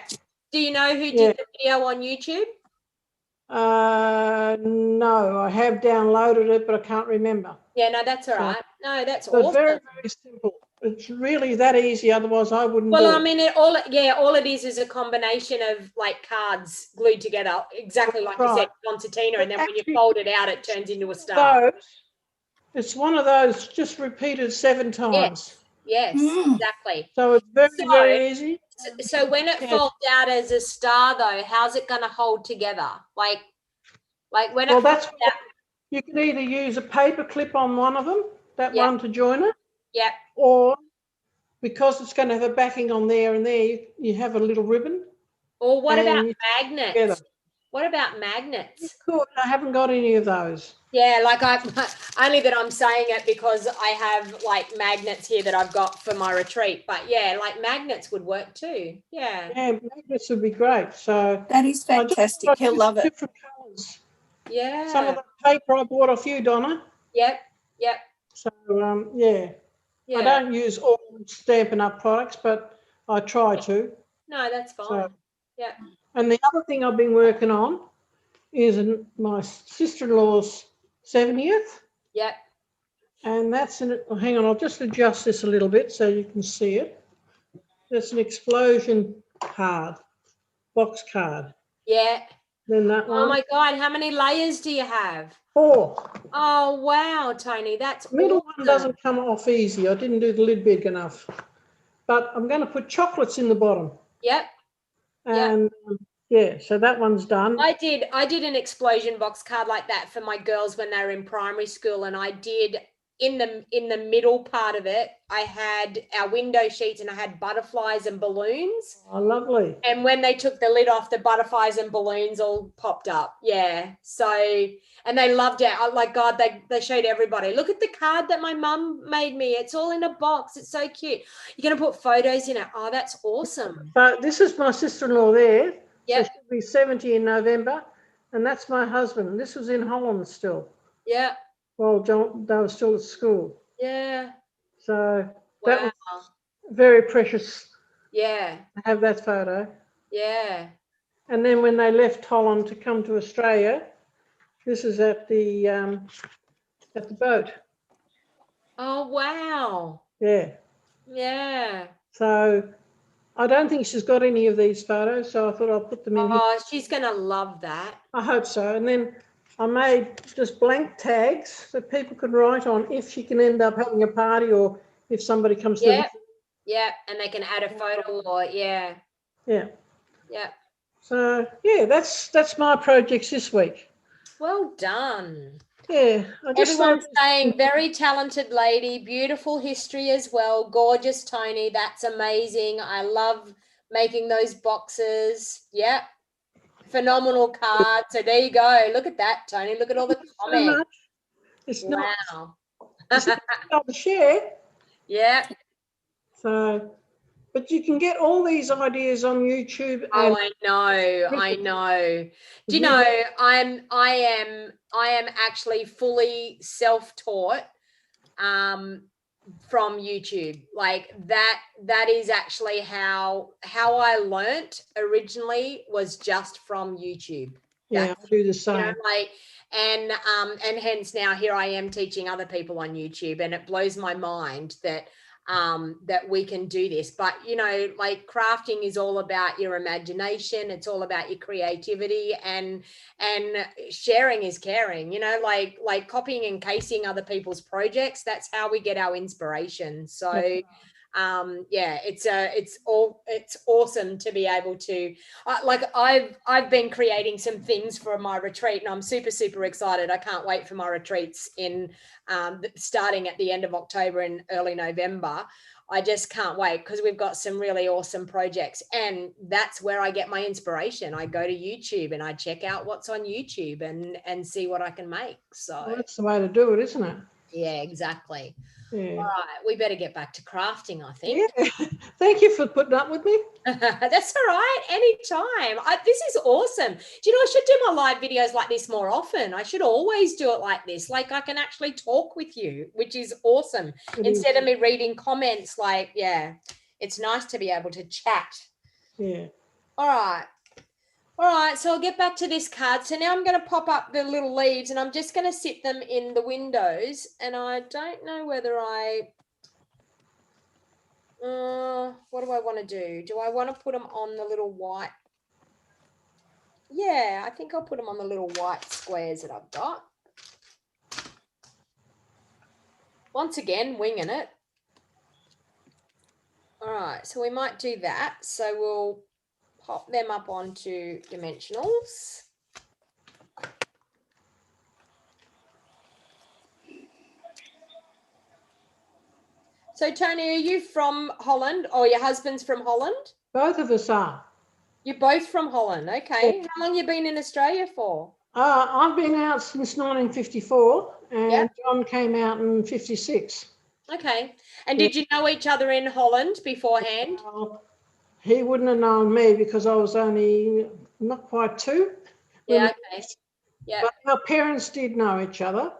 Do you know who did the video on YouTube? No, I have downloaded it, but I can't remember. Yeah, no, that's all So- right. No, that's But awesome. very, very simple. It's really that easy. Otherwise, I wouldn't Well, do I it. mean, all it is a combination of like cards glued together, exactly like you said, Right. concertina, But and then when you actually- fold it out, it turns into a star. Those, it's one of those just repeated 7 times. Yes, Mm. exactly. So it's very, So- very easy. So when it Yes. folds out as a star, though, how's it going to hold together? Like when Well, it folds that's out. you can either use a paper clip on one of them, that Yep. one to join it, Yep. or because it's going to have a backing on there and there, you have a little ribbon. Or what and about you stick it magnets? together. What about magnets? Cool. I haven't got any of those. Yeah, like only that I'm saying it because I have like magnets here that I've got for my retreat. But yeah, like magnets would work too. Yeah. Yeah, magnets would be great. So That is I just fantastic. thought I'd He'll use love it. different colours. Yeah. Some of the paper I bought off you, Donna. Yep. Yep. So yeah. Yeah. I don't use all Stampin' Up products, but I try to. No, that's fine. Yeah. And the other thing I've been working on is my sister-in-law's 70th. Yep. And that's hang on, I'll just adjust this a little bit so you can see it. That's an explosion card, box card. Yeah. Then that one. Oh my God, how many layers do you have? 4. Oh wow, Tony, that's Middle awesome. one doesn't come off easy. I didn't do the lid big enough. But I'm going to put chocolates in the bottom. Yep. And yeah, so that one's done. I did an explosion box card like that for my girls when they were in primary school, and I did in the middle part of it, I had our window sheets and I had butterflies and balloons. Oh, lovely. And when they took the lid off, the butterflies and balloons all popped up. Yeah. So, and they loved it. I like, God, they showed everybody. Look at the card that my mum made me. It's all in a box. It's so cute. You're going to put photos in it. Oh, that's awesome. So this is my sister-in-law there. Yep. So she'll be 70 in November. And that's my husband. This was in Holland still. Yeah. Well, they were still at school. Yeah. So that Wow. was very precious Yeah. to have that photo. Yeah. And then when they left Holland to come to Australia, this is at the boat. Oh, wow. Yeah. Yeah. So I don't think she's got any of these photos, so I thought I'll put them in here. Oh, she's going to love that. I hope so. And then I made just blank tags that people could write on if she can end up having a party or if somebody comes to Yep. Yep. And they can add a photo or, yeah. Yeah. Yep. So yeah, that's my projects this week. Well done. Yeah. I just Everyone's thought- saying very talented lady, beautiful history as well. Gorgeous, Tony. That's amazing. I love making those boxes. Yep. Phenomenal card. So there you go. Look at that, Tony. Look at all the so comments. much. It's not Wow. to share. Yeah. So, but you can get all these ideas on YouTube. Oh, And I know. Do you know, I am actually fully self-taught from YouTube. Like that is actually how I learnt originally, was just from YouTube. yeah, I do the same. You know, like and hence now here I am teaching other people on YouTube, and it blows my mind that that we can do this. But you know, like crafting is all about your imagination, it's all about your creativity, and sharing is caring, you know, like copying and pasting other people's projects. That's how we get our inspiration. So yeah, it's awesome to be able to like I've been creating some things for my retreat, and I'm super excited. I can't wait for my retreats in starting at the end of October and early November. I just can't wait, because we've got some really awesome projects, and that's where I get my inspiration. I go to YouTube and I check out what's on YouTube and see what I can make. So Well, that's the way to do it, isn't it? yeah, exactly. Yeah. All right, we better get back to crafting, I think. Yeah. Thank you for putting up with me. That's all right. Anytime. This is awesome. Do you know, I should do my live videos like this more often. I should always do it like this. Like I can actually talk with you, which is awesome. Instead of me reading comments, like, yeah, it's nice to be able to chat. Yeah. All right. All right, so I'll get back to this card. So now I'm going to pop up the little leaves and I'm just going to sit them in the windows. And I don't know whether what do I want to do? Do I want to put them on the little white? Yeah, I think I'll put them on the little white squares that I've got. Once again, winging it. All right, so we might do that. So we'll pop them up onto dimensionals. So Tony, are you from Holland or your husband's from Holland? Both of us are. You're both from Holland, okay. Yeah. How long you been in Australia for? I've been out since 1954 and Yep. John came out in 56. Okay. And did you know each other in Holland beforehand? Well, he wouldn't have known me because I was only not quite 2. Yeah, okay. Yeah. But our parents did know each other.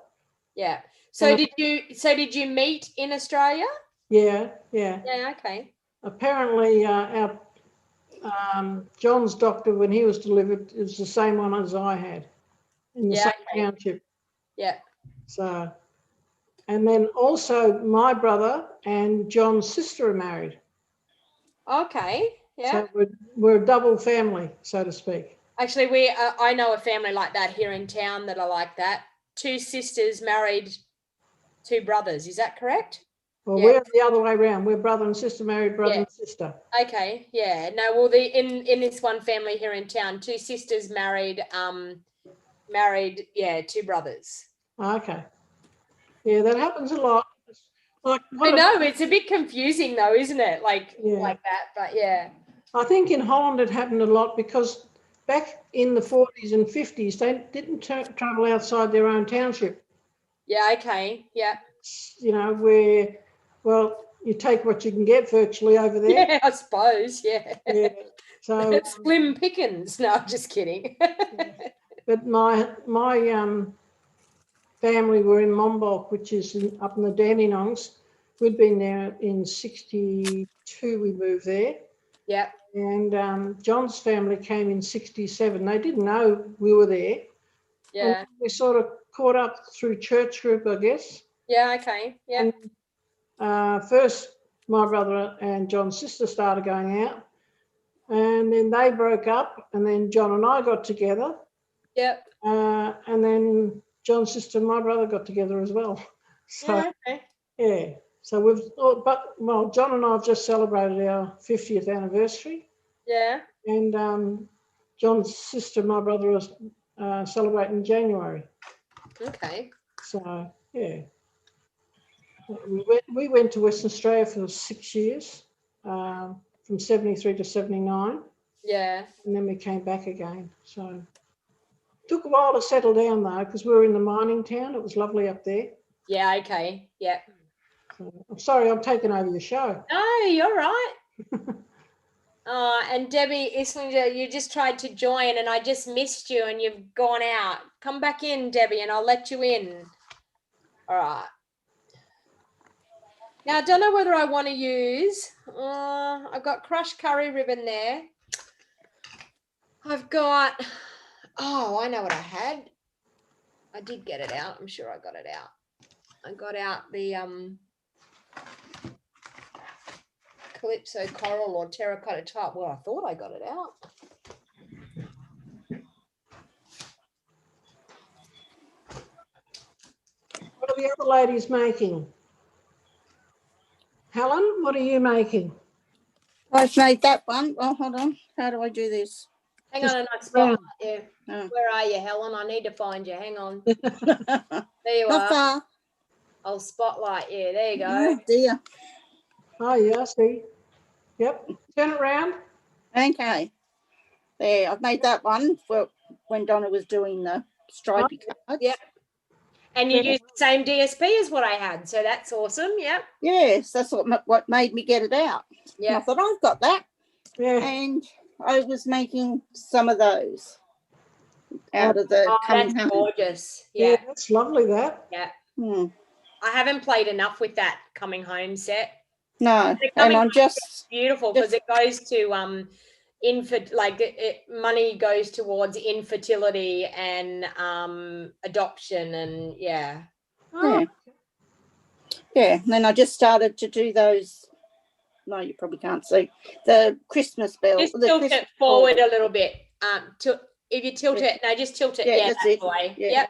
Yeah. So did you meet in Australia? Yeah. Yeah, okay. Apparently our John's doctor, when he was delivered, is the same one as I had in the same township. Yeah. So, and then also my brother and John's sister are married. Okay. Yeah. So we're a double family, so to speak. Actually, I know a family like that here in town that are like that. 2 sisters married 2 brothers. Is that correct? Well, Yeah. we're the other way around. We're brother and sister married, brother and sister. Okay. Yeah. No. Well, in this one family here in town, 2 sisters married 2 brothers. Okay. Yeah, that happens a lot. Like I know it's a bit confusing though, isn't it? Like that, but yeah. I think in Holland it happened a lot because back in the 40s and 50s they didn't travel outside their own township. Yeah. Okay. Yeah. You know, where, well, you take what you can get virtually over there. Yeah, I suppose. Yeah. Yeah. So it's slim pickings. No, I'm just kidding. But my family were in Mombok, which is up in the Dandenongs. We'd been there in 62. We moved there. Yeah. And John's family came in 67. They didn't know we were there. Yeah. And we sort of caught up through church group, I guess. Yeah. Okay. Yeah. And, first, my brother and John's sister started going out. And then they broke up. And then John and I got together. Yep. And then John's sister and my brother got together as well. So, yeah. Okay. yeah. So well, John and I have just celebrated our 50th anniversary. Yeah. And John's sister, my brother, was celebrating in January. Okay. So, yeah. We went to Western Australia for 6 years, from 73 to 79. Yeah. And then we came back again. So took a while to settle down though, because we were in the mining town. It was lovely up there. Yeah. Okay. Yeah. So, I'm sorry, I'm taking over your show. No, you're right. And Debbie Islinger, you just tried to join and I just missed you and you've gone out. Come back in, Debbie, and I'll let you in. All right. Now, I don't know whether I want to use, I've got crushed curry ribbon there. I've got, oh, I know what I had. I did get it out. I'm sure I got it out. I got out the Calypso coral or terracotta type. Well, I thought I got it out. What are the other ladies making? Helen, what are you making? I've made that one. Oh, hold on. How do I do this? Hang on a nice spotlight. Yeah. Where are you, Helen? I need to find you. Hang on. There you Not are. far. Oh, spotlight. Yeah, there you go. Oh dear. Oh, yeah, I see. Yep. Turn it around. Okay. There, I've made that one for when Donna was doing the stripy cards. Yep. And you used the same DSP as what I had, so that's awesome. Yep. Yes, that's what made me get it out. Yeah. I thought I've got that. Yeah. And I was making some of those out of the coming that's home. gorgeous. Yeah, Yeah. that's lovely, that. Yeah. I haven't played enough with that coming home set. No, The and coming I'm home just set's beautiful because it goes to money goes towards infertility and adoption and Oh, Yeah, and then I just started to do those. No, you probably can't see the Christmas bell. just the tilt Christmas it forward ball. a little bit. If you tilt it, no, just tilt it. Yeah, Yeah, that's that it. way. Yeah. Yep.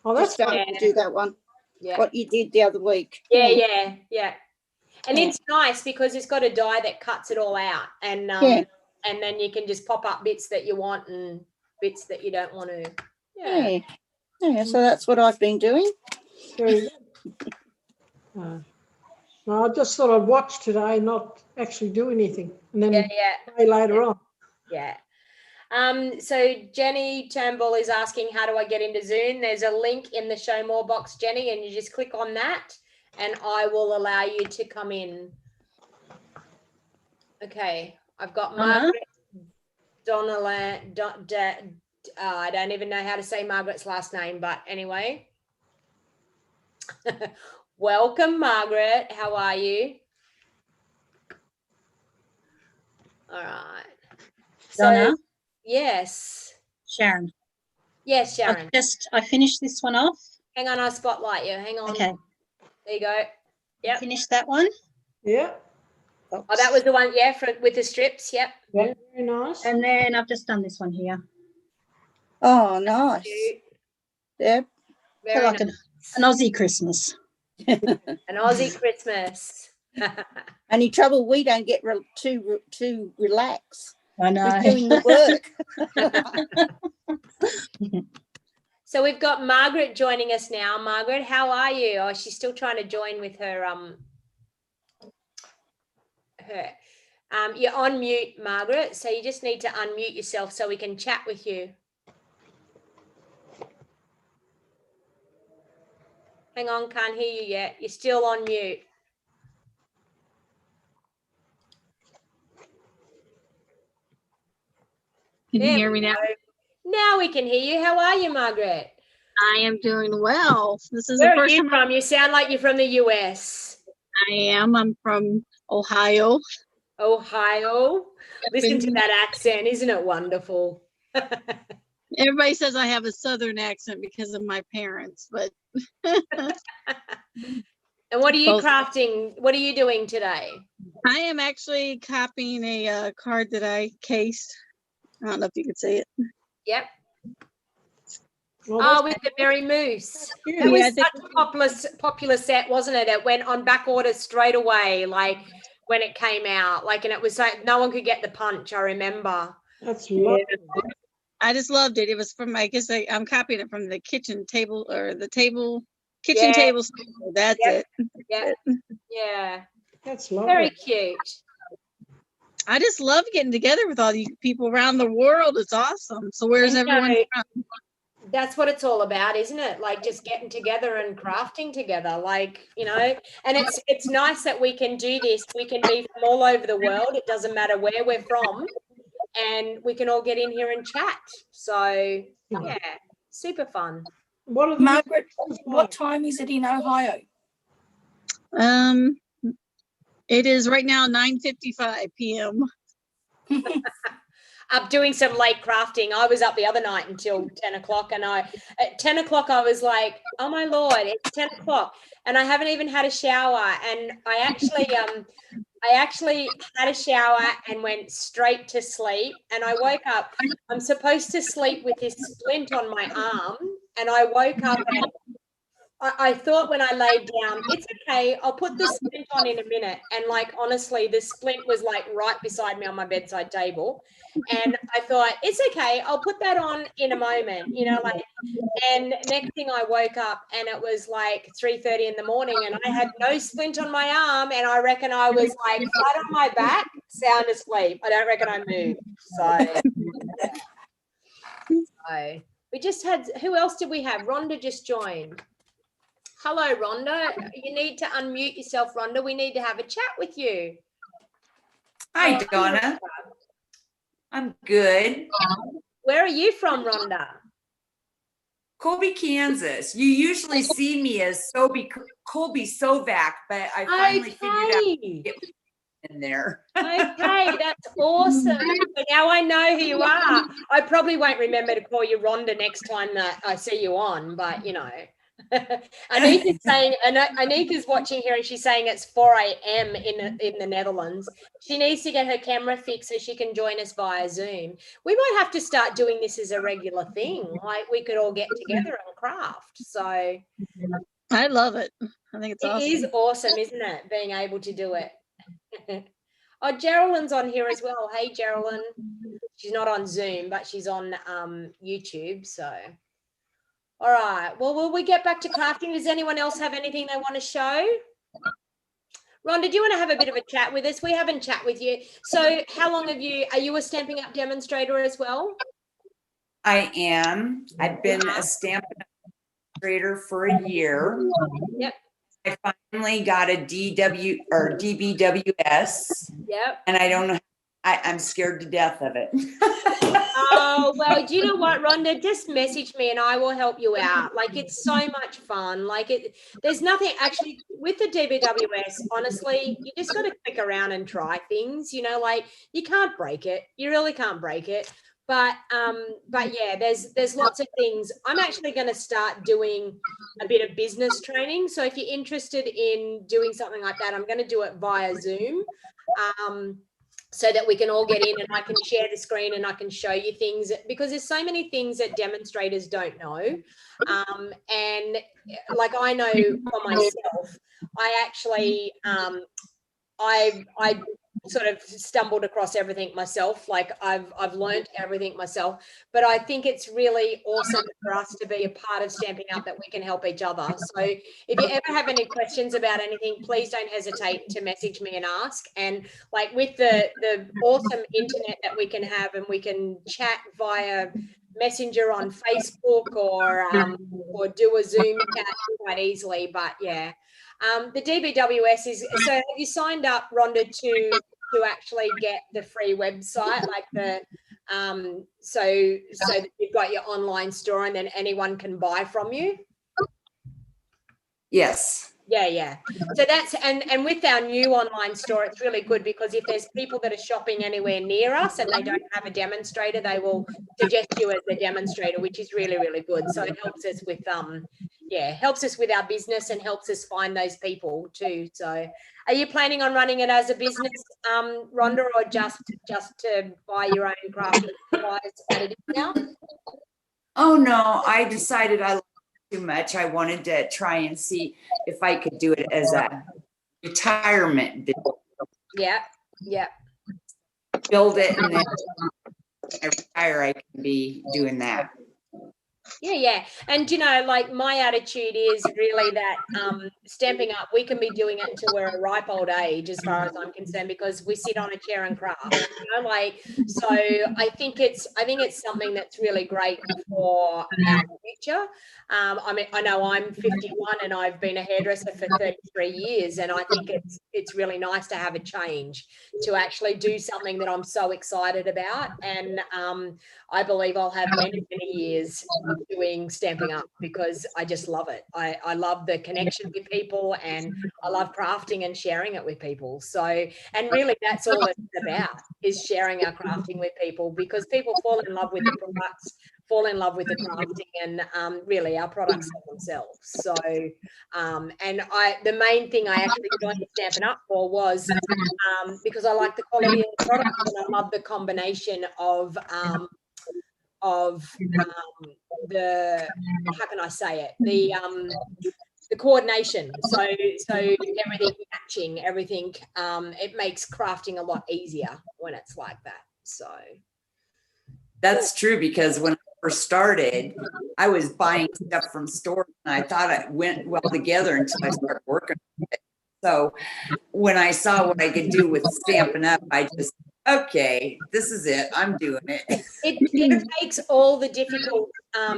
oh, Just that's started fun. to do that one. Yeah. What you did the other week. Yeah. And Yeah. it's nice because it's got a die that cuts it all out, and Yeah. and then you can just pop up bits that you want and bits that you don't want to. Yeah. So that's what I've been doing. Very good. No, I just thought I'd watch today, not actually do anything, and then play later on. Yeah. So Jenny Turnbull is asking, how do I get into Zoom? There's a link in the show more box, Jenny, and you just click on that and I will allow you to come in. Okay, I've got Margaret, Donna, I don't even know how to say Margaret's last name, but anyway. Welcome, Margaret. How are you? All right. Donna? So, yes. Sharon. Yes, Sharon. I finished this one off. Hang on, I'll spotlight you. Hang on. Okay. There you go. Yep. Finish that one. Yeah. Oh, that was the one, yeah, with the strips. Yep. Yeah, very nice. And then I've just done this one here. Oh, nice. Yep. Very Like nice. an Aussie Christmas. An Aussie Christmas. Any trouble? We don't get too relaxed. I know. We're doing the work. So we've got Margaret joining us now. Margaret, how are you? Oh, she's still trying to join with her you're on mute, Margaret, so you just need to unmute yourself so we can chat with you. Hang on, can't hear you yet. You're still on mute. Can you hear me now? Now we can hear you. How are you, Margaret? I am doing well. This is Where the are first you time from? You sound like you're from the US. I am. I'm from Ohio. Ohio. Listen to that accent. Isn't it wonderful? Everybody says I have a Southern accent because of my parents, but. And what are you crafting? What are you doing today? I am actually copying a card that I cased. I don't know if you could see it. Yep. Well, with the Merry Moose. Yeah, That was I think- such a popular set, wasn't it? It went on back order straight away, like when it came out. Like, and it was like no one could get the punch, I remember. that's lovely. I just loved it. It was from, I guess I'm copying it from the kitchen table or the table, Yeah. table. That's Yep. it. Yeah. Yeah. That's lovely. Very cute. I just love getting together with all these people around the world. It's awesome. So where's I know. everyone from? That's what it's all about, isn't it? Like just getting together and crafting together, like, you know, and it's nice that we can do this. We can be from all over the world. It doesn't matter where we're from, and we can all get in here and chat. So yeah, super fun. What are the Margaret, what time is it in Ohio? It is right now 9:55 p.m. Up doing some late crafting. I was up the other night until 10 o'clock, and at 10 o'clock I was like, oh my Lord, it's 10 o'clock and I haven't even had a shower. And I actually had a shower and went straight to sleep, and I woke up. I'm supposed to sleep with this splint on my arm, and I woke up and I thought when I laid down, it's okay, I'll put the splint on in a minute. And like, honestly, the splint was like right beside me on my bedside table. And I thought, it's okay, I'll put that on in a moment, you know, like, and next thing I woke up and it was like 3:30 in the morning and I had no splint on my arm. And I reckon I was like flat on my back, sound asleep. I don't reckon I moved. So we just had, who else did we have? Rhonda just joined. Hello, Rhonda. You need to unmute yourself, Rhonda. We need to have a chat with you. Hi, Donna. I'm good. Where are you from, Rhonda? Colby, Kansas. You usually see me as Colby Sovak, but I finally figured out. in there. Okay, that's awesome. So now I know who you are. I probably won't remember to call you Rhonda next time that I see you on, but you know. Anika's saying, Anika's watching here and she's saying it's 4 a.m. in the Netherlands. She needs to get her camera fixed so she can join us via Zoom. We might have to start doing this as a regular thing. Like we could all get together and craft. So I love it. I think it's awesome. It is awesome, isn't it? Being able to do it. Oh, Geraldine's on here as well. Hey, Geraldine. She's not on Zoom, but she's on YouTube. So, all right. Well, will we get back to crafting? Does anyone else have anything they want to show? Rhonda, do you want to have a bit of a chat with us? We haven't chat with you. So how long are you a Stampin' Up! Demonstrator as well? I am. I've been a Stampin' Up! Demonstrator for a year. Yep. I finally got a DBWS. Yep. And I don't know, I'm scared to death of it. Oh, well, do you know what, Rhonda? Just message me and I will help you out. Like, it's so much fun. Like, there's nothing actually with the DBWS, honestly, you just got to click around and try things, you know, like you can't break it. You really can't break it. But yeah, there's lots of things. I'm actually going to start doing a bit of business training. So if you're interested in doing something like that, I'm going to do it via Zoom. So that we can all get in and I can share the screen and I can show you things, because there's so many things that demonstrators don't know. And like I know for myself, I actually, I sort of stumbled across everything myself. Like I've learned everything myself, but I think it's really awesome for us to be a part of Stampin' Up! That we can help each other. So if you ever have any questions about anything, please don't hesitate to message me and ask. And like with the awesome internet that we can have, and we can chat via Messenger on Facebook or do a Zoom chat quite easily. But yeah, the DBWS is, so have you signed up, Rhonda, to actually get the free website, like the so that you've got your online store and then anyone can buy from you? Yes. Yeah. So that's, and with our new online store, it's really good because if there's people that are shopping anywhere near us and they don't have a demonstrator, they will suggest you as the demonstrator, which is really, really good. So it helps us with helps us with our business and helps us find those people too. So are you planning on running it as a business, Rhonda, or just to buy your own craft supplies at a discount? Oh no, I decided I liked it too much. I wanted to try and see if I could do it as a retirement business. Yeah. Build it and then I retire, I can be doing that. Yeah. And, you know, like my attitude is really that Stampin' Up, we can be doing it until we're a ripe old age, as far as I'm concerned, because we sit on a chair and craft, you know, like, so I think it's something that's really great for our future. I mean, I know I'm 51 and I've been a hairdresser for 33 years. And I think it's really nice to have a change, to actually do something that I'm so excited about. And I believe I'll have many, many years doing Stampin' Up! Because I just love it. I love the connection with people, and I love crafting and sharing it with people. So, and really that's all it's about, is sharing our crafting with people, because people fall in love with the products, fall in love with the crafting, and really our products sell themselves. So, and the main thing I actually joined Stampin' Up! For was because I like the quality of the product, and I love the combination of the, how can I say it, the coordination, so everything matching, everything, it makes crafting a lot easier when it's like that. So that's true, because when I first started, I was buying stuff from stores and I thought it went well together until I started working with it. So when I saw what I could do with Stampin' Up, I just, okay, this is it. I'm doing it. It takes all the difficult,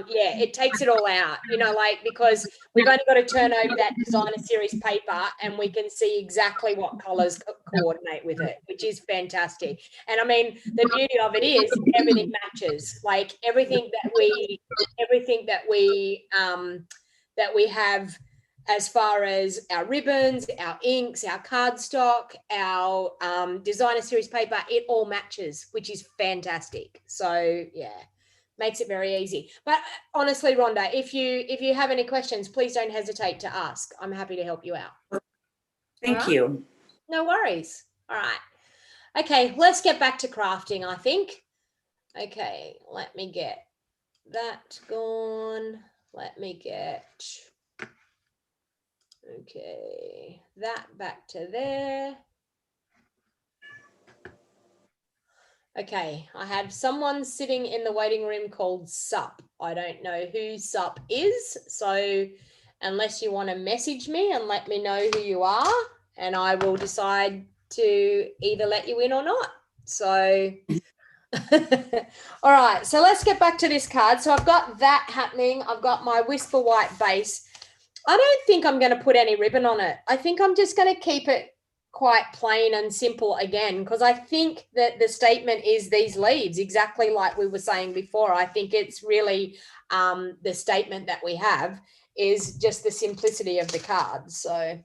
it takes it all out, you know, like, because we've only got to turn over that designer series paper and we can see exactly what colors coordinate with it, which is fantastic. And I mean, the beauty of it is everything matches, like everything that we have as far as our ribbons, our inks, our cardstock, our designer series paper, it all matches, which is fantastic. So yeah, makes it very easy. But honestly, Rhonda, if you have any questions, please don't hesitate to ask. I'm happy to help you out. Thank you. No worries. All right. Okay, let's get back to crafting, I think. Okay, let me get that gone. Let me get, okay, that back to there. Okay, I have someone sitting in the waiting room called Sup. I don't know who Sup is, so unless you want to message me and let me know who you are, and I will decide to either let you in or not. So, all right, so let's get back to this card. So I've got that happening. I've got my Whisper White base. I don't think I'm going to put any ribbon on it. I think I'm just going to keep it quite plain and simple again, because I think that the statement is these leaves, exactly like we were saying before. I think it's really the statement that we have is just the simplicity of the card. So,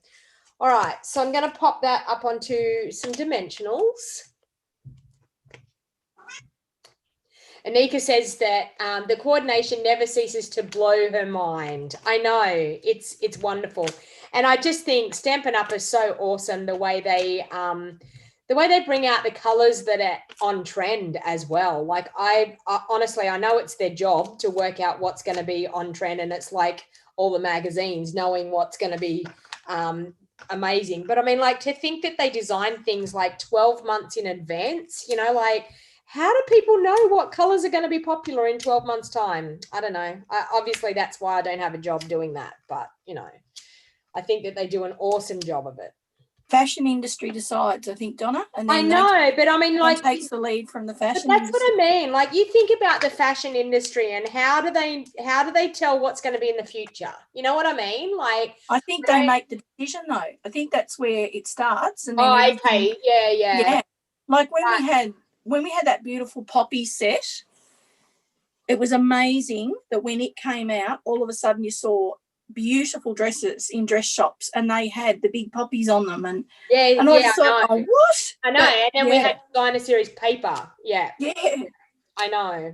all right, so I'm going to pop that up onto some dimensionals. Anika says that the coordination never ceases to blow her mind. I know, it's wonderful. And I just think Stampin' Up is so awesome, the way they bring out the colors that are on trend as well. Like I honestly, I know it's their job to work out what's going to be on trend, and it's like all the magazines knowing what's going to be amazing. But I mean, like, to think that they design things like 12 months in advance, you know, like, how do people know what colors are going to be popular in 12 months time? I don't know. Obviously that's why I don't have a job doing that, but you know, I think that they do an awesome job of it. Fashion industry decides, I think, Donna. And I know, but I mean, like, takes the lead from the fashion but that's industry. what I mean. Like, you think about the fashion industry and how do they tell what's going to be in the future? You know what I mean? Like, I think they make the decision though. I think that's where it starts. And then okay, yeah. Like when we had that beautiful poppy set, it was amazing that when it came out, all of a sudden you saw beautiful dresses in dress shops, and they had the big poppies on them, and I just thought, oh, what? I know. And then we had designer series paper. Yeah. I know.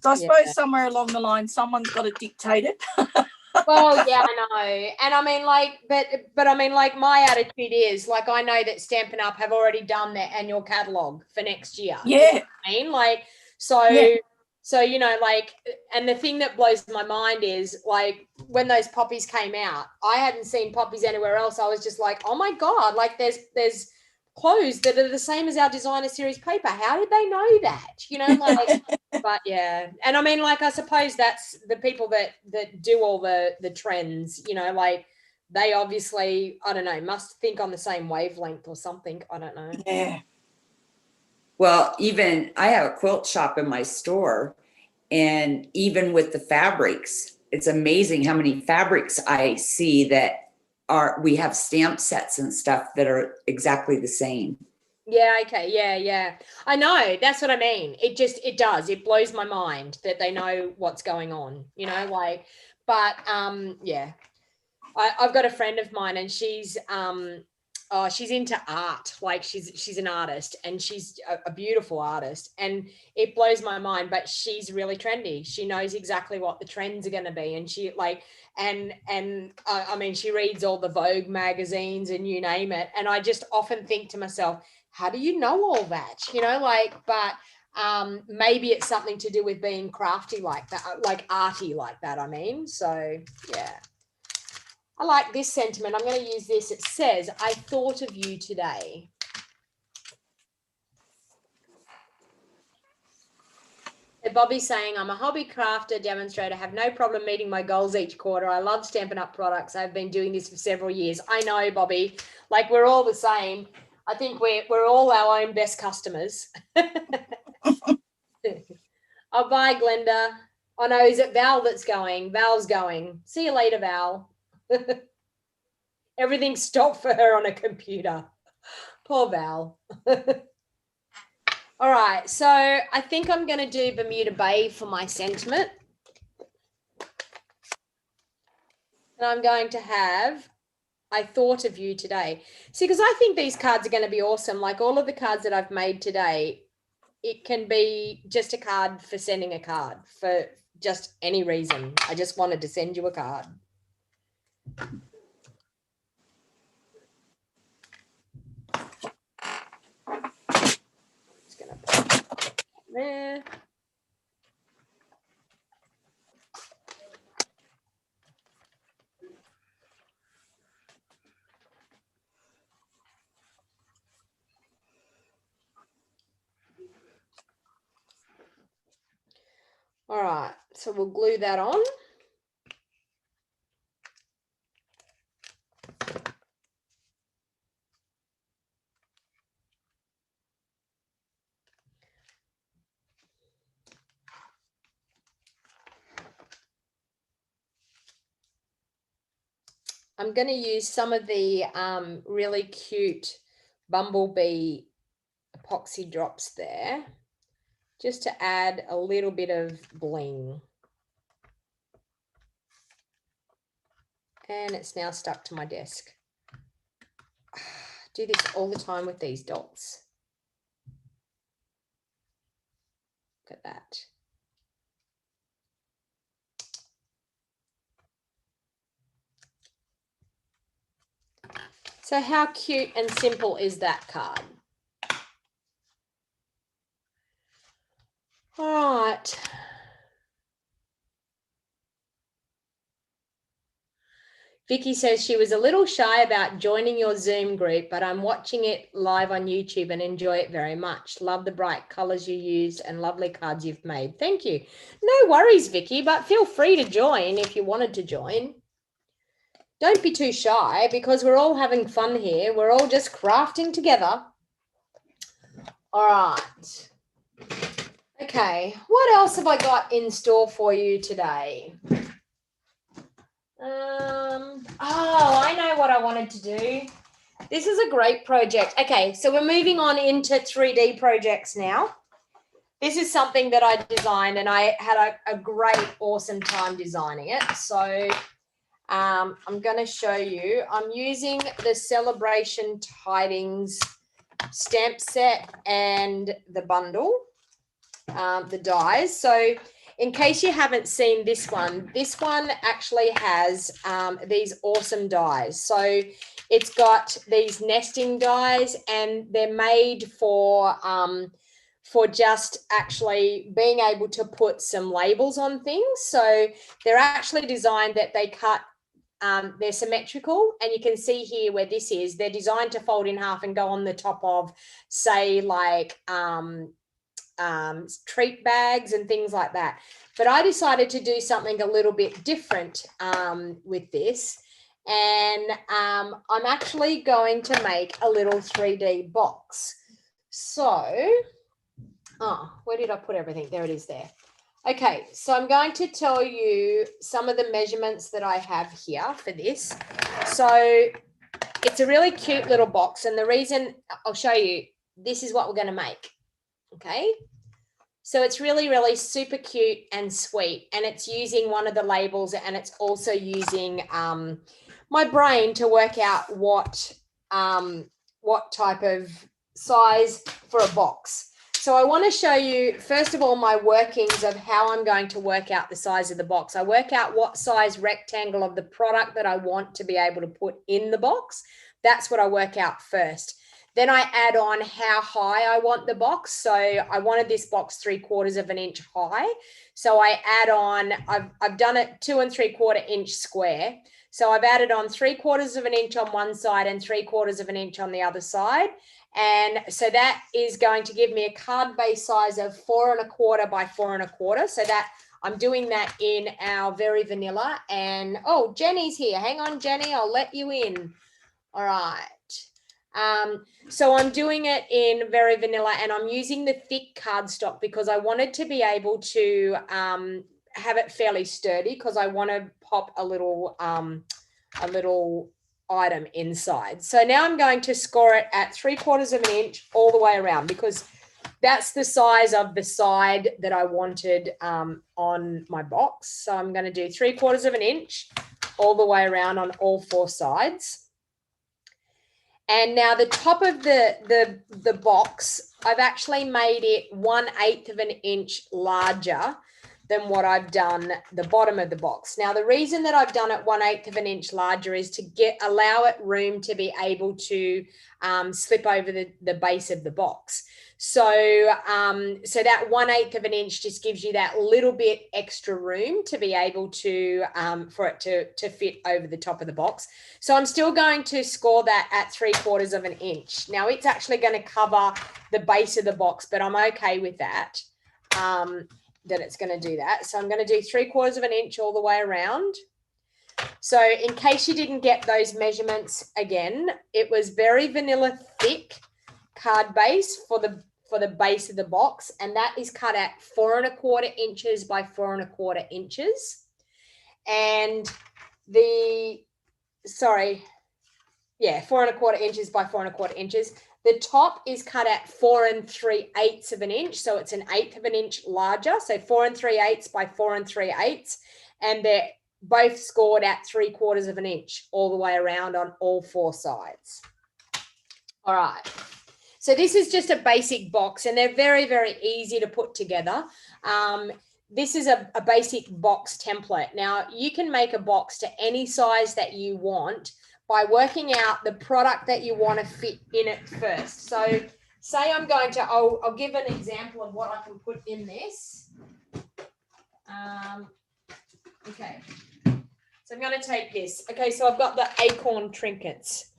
So I suppose somewhere along the line, someone's got to dictate it. Well, yeah, I know. And I mean, like, but I mean, like, my attitude is, like, I know that Stampin' Up have already done their annual catalogue for next year. Yeah. You know what I mean? Like, so, you know, like, and the thing that blows my mind is, like, when those poppies came out, I hadn't seen poppies anywhere else. I was just like, oh my God, like, there's clothes that are the same as our designer series paper. How did they know that? You know, like, but yeah. And I mean, like, I suppose that's the people that do all the trends, you know, like, they obviously, I don't know, must think on the same wavelength or something. I don't know. Yeah. Well, even I have a quilt shop in my store, and even with the fabrics, it's amazing how many fabrics I see that we have stamp sets and stuff that are exactly the same. Yeah, okay, yeah. I know, that's what I mean. It does. It blows my mind that they know what's going on, you know, like, but yeah. I've got a friend of mine, and she's into art. Like, she's an artist, and she's a beautiful artist, and it blows my mind, but she's really trendy. She knows exactly what the trends are going to be, and she like, and I mean, she reads all the Vogue magazines and you name it, and I just often think to myself, how do you know all that? You know, like, but maybe it's something to do with being crafty like that, like arty like that, I mean. So yeah. I like this sentiment. I'm going to use this. It says, I thought of you today. So Bobby's saying, I'm a hobby crafter, demonstrator, have no problem meeting my goals each quarter. I love Stampin' Up products. I've been doing this for several years. I know, Bobby. Like, we're all the same. I think we're all our own best customers. Oh, bye, Glenda. Oh, no, is it Val that's going? Val's going. See you later, Val. Everything stopped for her on a computer. Poor Val. All right, so I think I'm going to do Bermuda Bay for my sentiment. And I'm going to have, I thought of you today. See, because I think these cards are going to be awesome. Like all of the cards that I've made today, it can be just a card for sending a card for just any reason. I just wanted to send you a card. Just going to put that there. All right, so we'll glue that on. I'm going to use some of the really cute bumblebee epoxy drops there, just to add a little bit of bling. And it's now stuck to my desk. I do this all the time with these dots. Look at that. So how cute and simple is that card? All right. Vicky says she was a little shy about joining your Zoom group, but I'm watching it live on YouTube and enjoy it very much. Love the bright colors you used and lovely cards you've made. Thank you. No worries, Vicky, but feel free to join if you wanted to join. Don't be too shy because we're all having fun here. We're all just crafting together. All right. Okay, what else have I got in store for you today? Oh, I know what I wanted to do. This is a great project. Okay, so we're moving on into 3D projects now. This is something that I designed and I had a great, awesome time designing it. So I'm going to show you. I'm using the Celebration Tidings stamp set and the bundle, the dies. So in case you haven't seen this one actually has these awesome dies. So it's got these nesting dies and they're made for just actually being able to put some labels on things. So they're actually designed that they cut, they're symmetrical, and you can see here where this is, they're designed to fold in half and go on the top of, say, like treat bags and things like that. But I decided to do something a little bit different with this, and I'm actually going to make a little 3D box. So, oh, where did I put everything? There it is there. Okay, so I'm going to tell you some of the measurements that I have here for this. So it's a really cute little box, and the reason I'll show you, this is what we're going to make. Okay, so it's really, really super cute and sweet, and it's using one of the labels, and it's also using my brain to work out what type of size for a box. So I want to show you, first of all, my workings of how I'm going to work out the size of the box. I work out what size rectangle of the product that I want to be able to put in the box. That's what I work out first. Then I add on how high I want the box. So I wanted this box 3/4 of an inch high. So I add on, I've done it 2 3/4 inch square. So I've added on 3/4 of an inch on one side and 3/4 of an inch on the other side. And so that is going to give me a card base size of 4 1/4 by 4 1/4. So that I'm doing that in our Very Vanilla. And oh, Jenny's here. Hang on, Jenny, I'll let you in. All right. So I'm doing it in Very Vanilla, and I'm using the thick cardstock because I wanted to be able to have it fairly sturdy, because I want to pop a little item inside. So now I'm going to score it at 3/4 of an inch all the way around, because that's the size of the side that I wanted on my box. So I'm going to do 3/4 of an inch all the way around on all 4 sides. And now the top of the box, I've actually made it 1/8 of an inch larger than what I've done the bottom of the box. Now, the reason that I've done it 1/8 of an inch larger is to allow it room to be able to slip over the base of the box. So, so that 1/8 of an inch just gives you that little bit extra room to be able to, for it to fit over the top of the box. So I'm still going to score that at 3/4 of an inch. Now it's actually going to cover the base of the box, but I'm okay with that. That it's going to do that. So I'm going to do 3/4 of an inch all the way around. So in case you didn't get those measurements again, it was very vanilla thick card base for the base of the box, and that is cut at 4 1/4 inches by 4 1/4 inches. And 4 1/4 inches by 4 1/4 inches. The top is cut at 4 3/8 of an inch. So it's 1/8 of an inch larger. So 4 3/8 by 4 3/8. And they're both scored at 3/4 of an inch all the way around on all 4 sides. All right. So this is just a basic box, and they're very, very easy to put together. This is a basic box template. Now, you can make a box to any size that you want by working out the product that you want to fit in it first. So say I'm going to, I'll give an example of what I can put in this. Okay, so I'm going to take this. Okay, so I've got the acorn trinkets.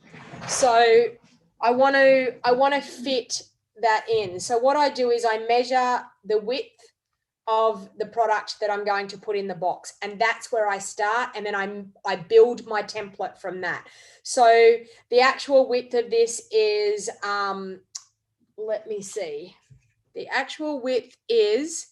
So I want to fit that in. So what I do is I measure the width of the product that I'm going to put in the box, and that's where I start, and then I build my template from that. So the actual width of this is let me see, the actual width is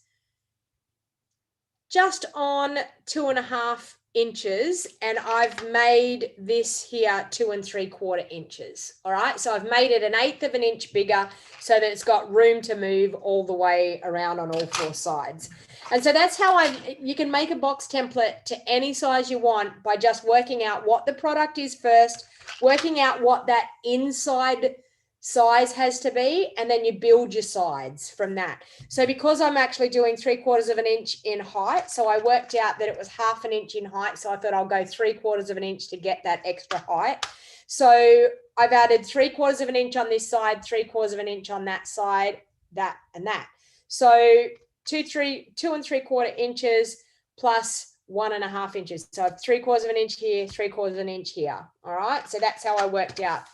just on 2.5 inches, and I've made this here 2 3/4 inches. All right, so I've made it 1/8 of an inch bigger so that it's got room to move all the way around on all 4 sides. And so that's how you can make a box template to any size you want by just working out what the product is first, working out what that inside size has to be, and then you build your sides from that. So because I'm actually doing 3/4 of an inch in height, so I worked out that it was 1/2 inch in height, so I thought I'll go 3/4 of an inch to get that extra height. So I've added 3/4 of an inch on this side, 3/4 of an inch on that side, that and that. So 2 3/4 inches plus 1.5 inches. So 3/4 of an inch here, 3/4 of an inch here. All right, so that's how I worked out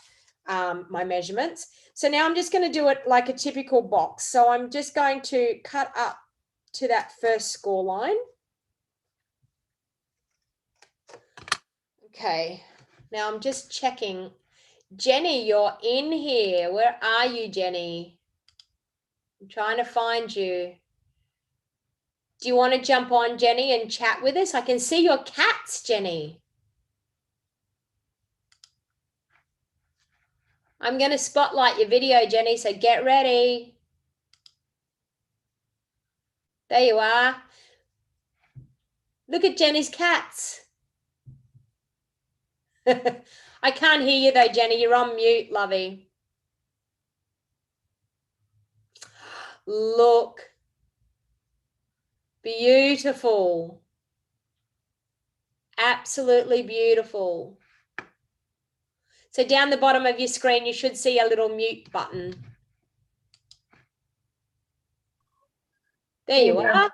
my measurements. So now I'm just going to do it like a typical box. So I'm just going to cut up to that first score line. Okay, now I'm just checking. Jenny, you're in here. Where are you, Jenny? I'm trying to find you. Do you want to jump on, Jenny, and chat with us? I can see your cats, Jenny. I'm going to spotlight your video, Jenny, so get ready. There you are. Look at Jenny's cats. I can't hear you though, Jenny. You're on mute, lovey. Look. Beautiful. Absolutely beautiful. So down the bottom of your screen, you should see a little mute button. There you are.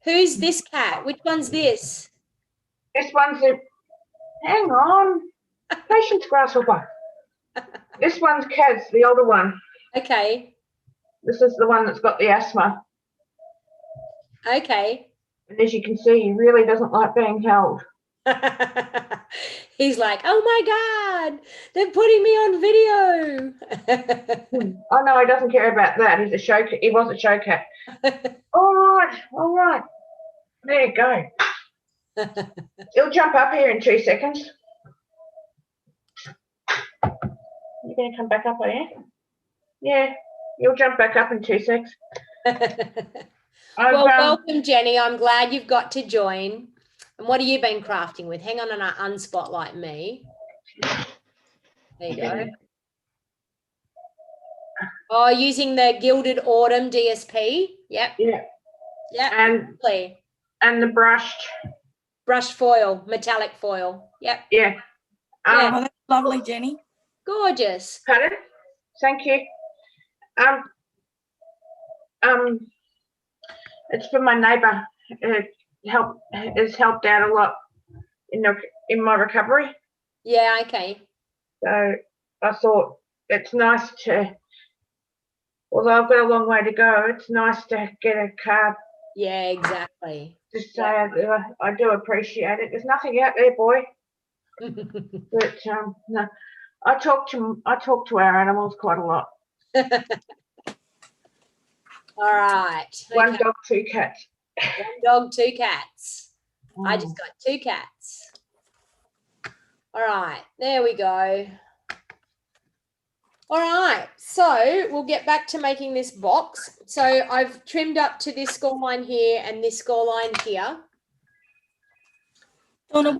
Who's this cat? Which one's this? This one's a, hang on, patience, grasshopper. This one's Kaz, the older one. Okay. This is the one that's got the asthma. Okay. And as you can see, he really doesn't like being held. He's like, oh my God, they're putting me on video. Oh no, he doesn't care about that. He's a show. He was a show cat. All right, all right. There you go. He'll jump up here in 2 seconds. You're going to come back up, are you? Yeah, you'll jump back up in 2 seconds. Well, welcome, Jenny. I'm glad you've got to join. And what have you been crafting with? Hang on and unspotlight me. There you go. Oh, using the Gilded Autumn DSP. Yep. Yeah. Yep. And the brushed foil, metallic foil. Yep. Yeah. Yeah. Oh, that's lovely, Jenny. Gorgeous. Pardon? Thank you. It's for my neighbour. It's helped out a lot in my recovery. Yeah, okay. So I thought it's nice to, although I've got a long way to go, it's nice to get a card. Yeah, exactly. To say I do appreciate it. There's nothing out there, boy. But no, I talk to our animals quite a lot. All right. One dog, 2 cats. 1 dog, 2 cats. I just got 2 cats. All right, there we go. All right, so we'll get back to making this box. So I've trimmed up to this score line here and this score line here. Donna.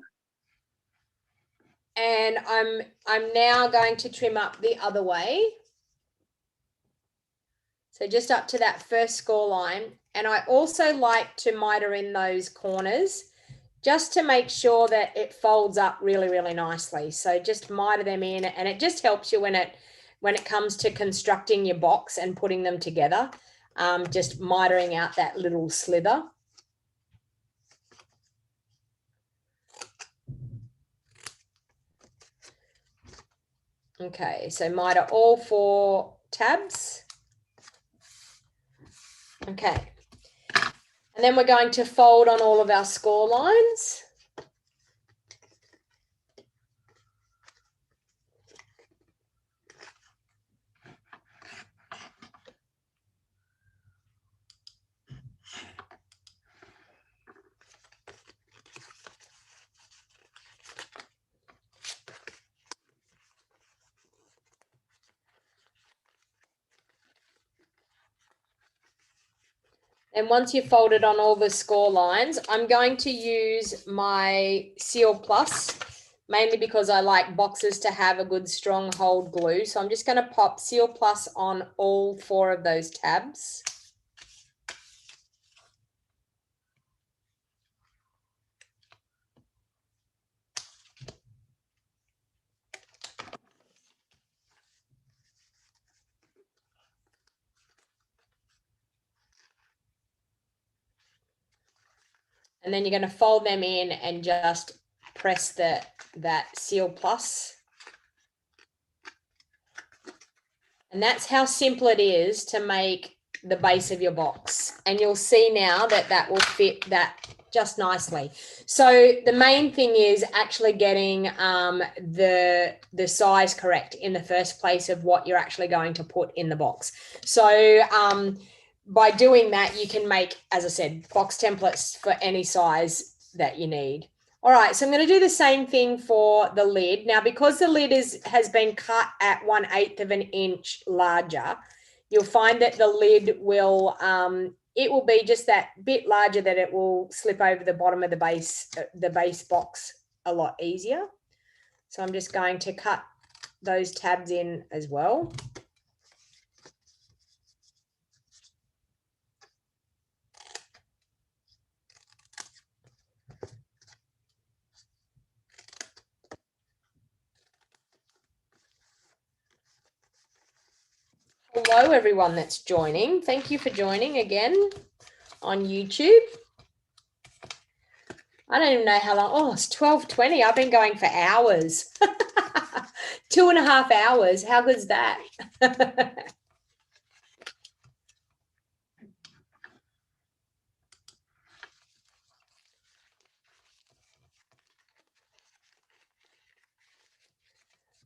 And I'm now going to trim up the other way. So just up to that first score line. And I also like to miter in those corners just to make sure that it folds up really, really nicely. So just miter them in, and it just helps you when it comes to constructing your box and putting them together, just mitering out that little slither. Okay, so miter all 4 tabs. Okay. And then we're going to fold on all of our score lines. And once you've folded on all the score lines, I'm going to use my Seal Plus, mainly because I like boxes to have a good strong hold glue. So I'm just going to pop Seal Plus on all 4 of those tabs. And then you're going to fold them in and just press that Seal Plus. And that's how simple it is to make the base of your box. And you'll see now that that will fit that just nicely. So the main thing is actually getting the size correct in the first place of what you're actually going to put in the box. So by doing that, you can make, as I said, box templates for any size that you need. All right, so I'm going to do the same thing for the lid. Now, because the lid has been cut at 1/8 of an inch larger, you'll find that the lid will, it will be just that bit larger, that it will slip over the bottom of the base box a lot easier. So I'm just going to cut those tabs in as well. Hello, everyone that's joining. Thank you for joining again on YouTube. I don't even know how long. Oh, it's 12:20. I've been going for hours. 2.5 hours. How good's that?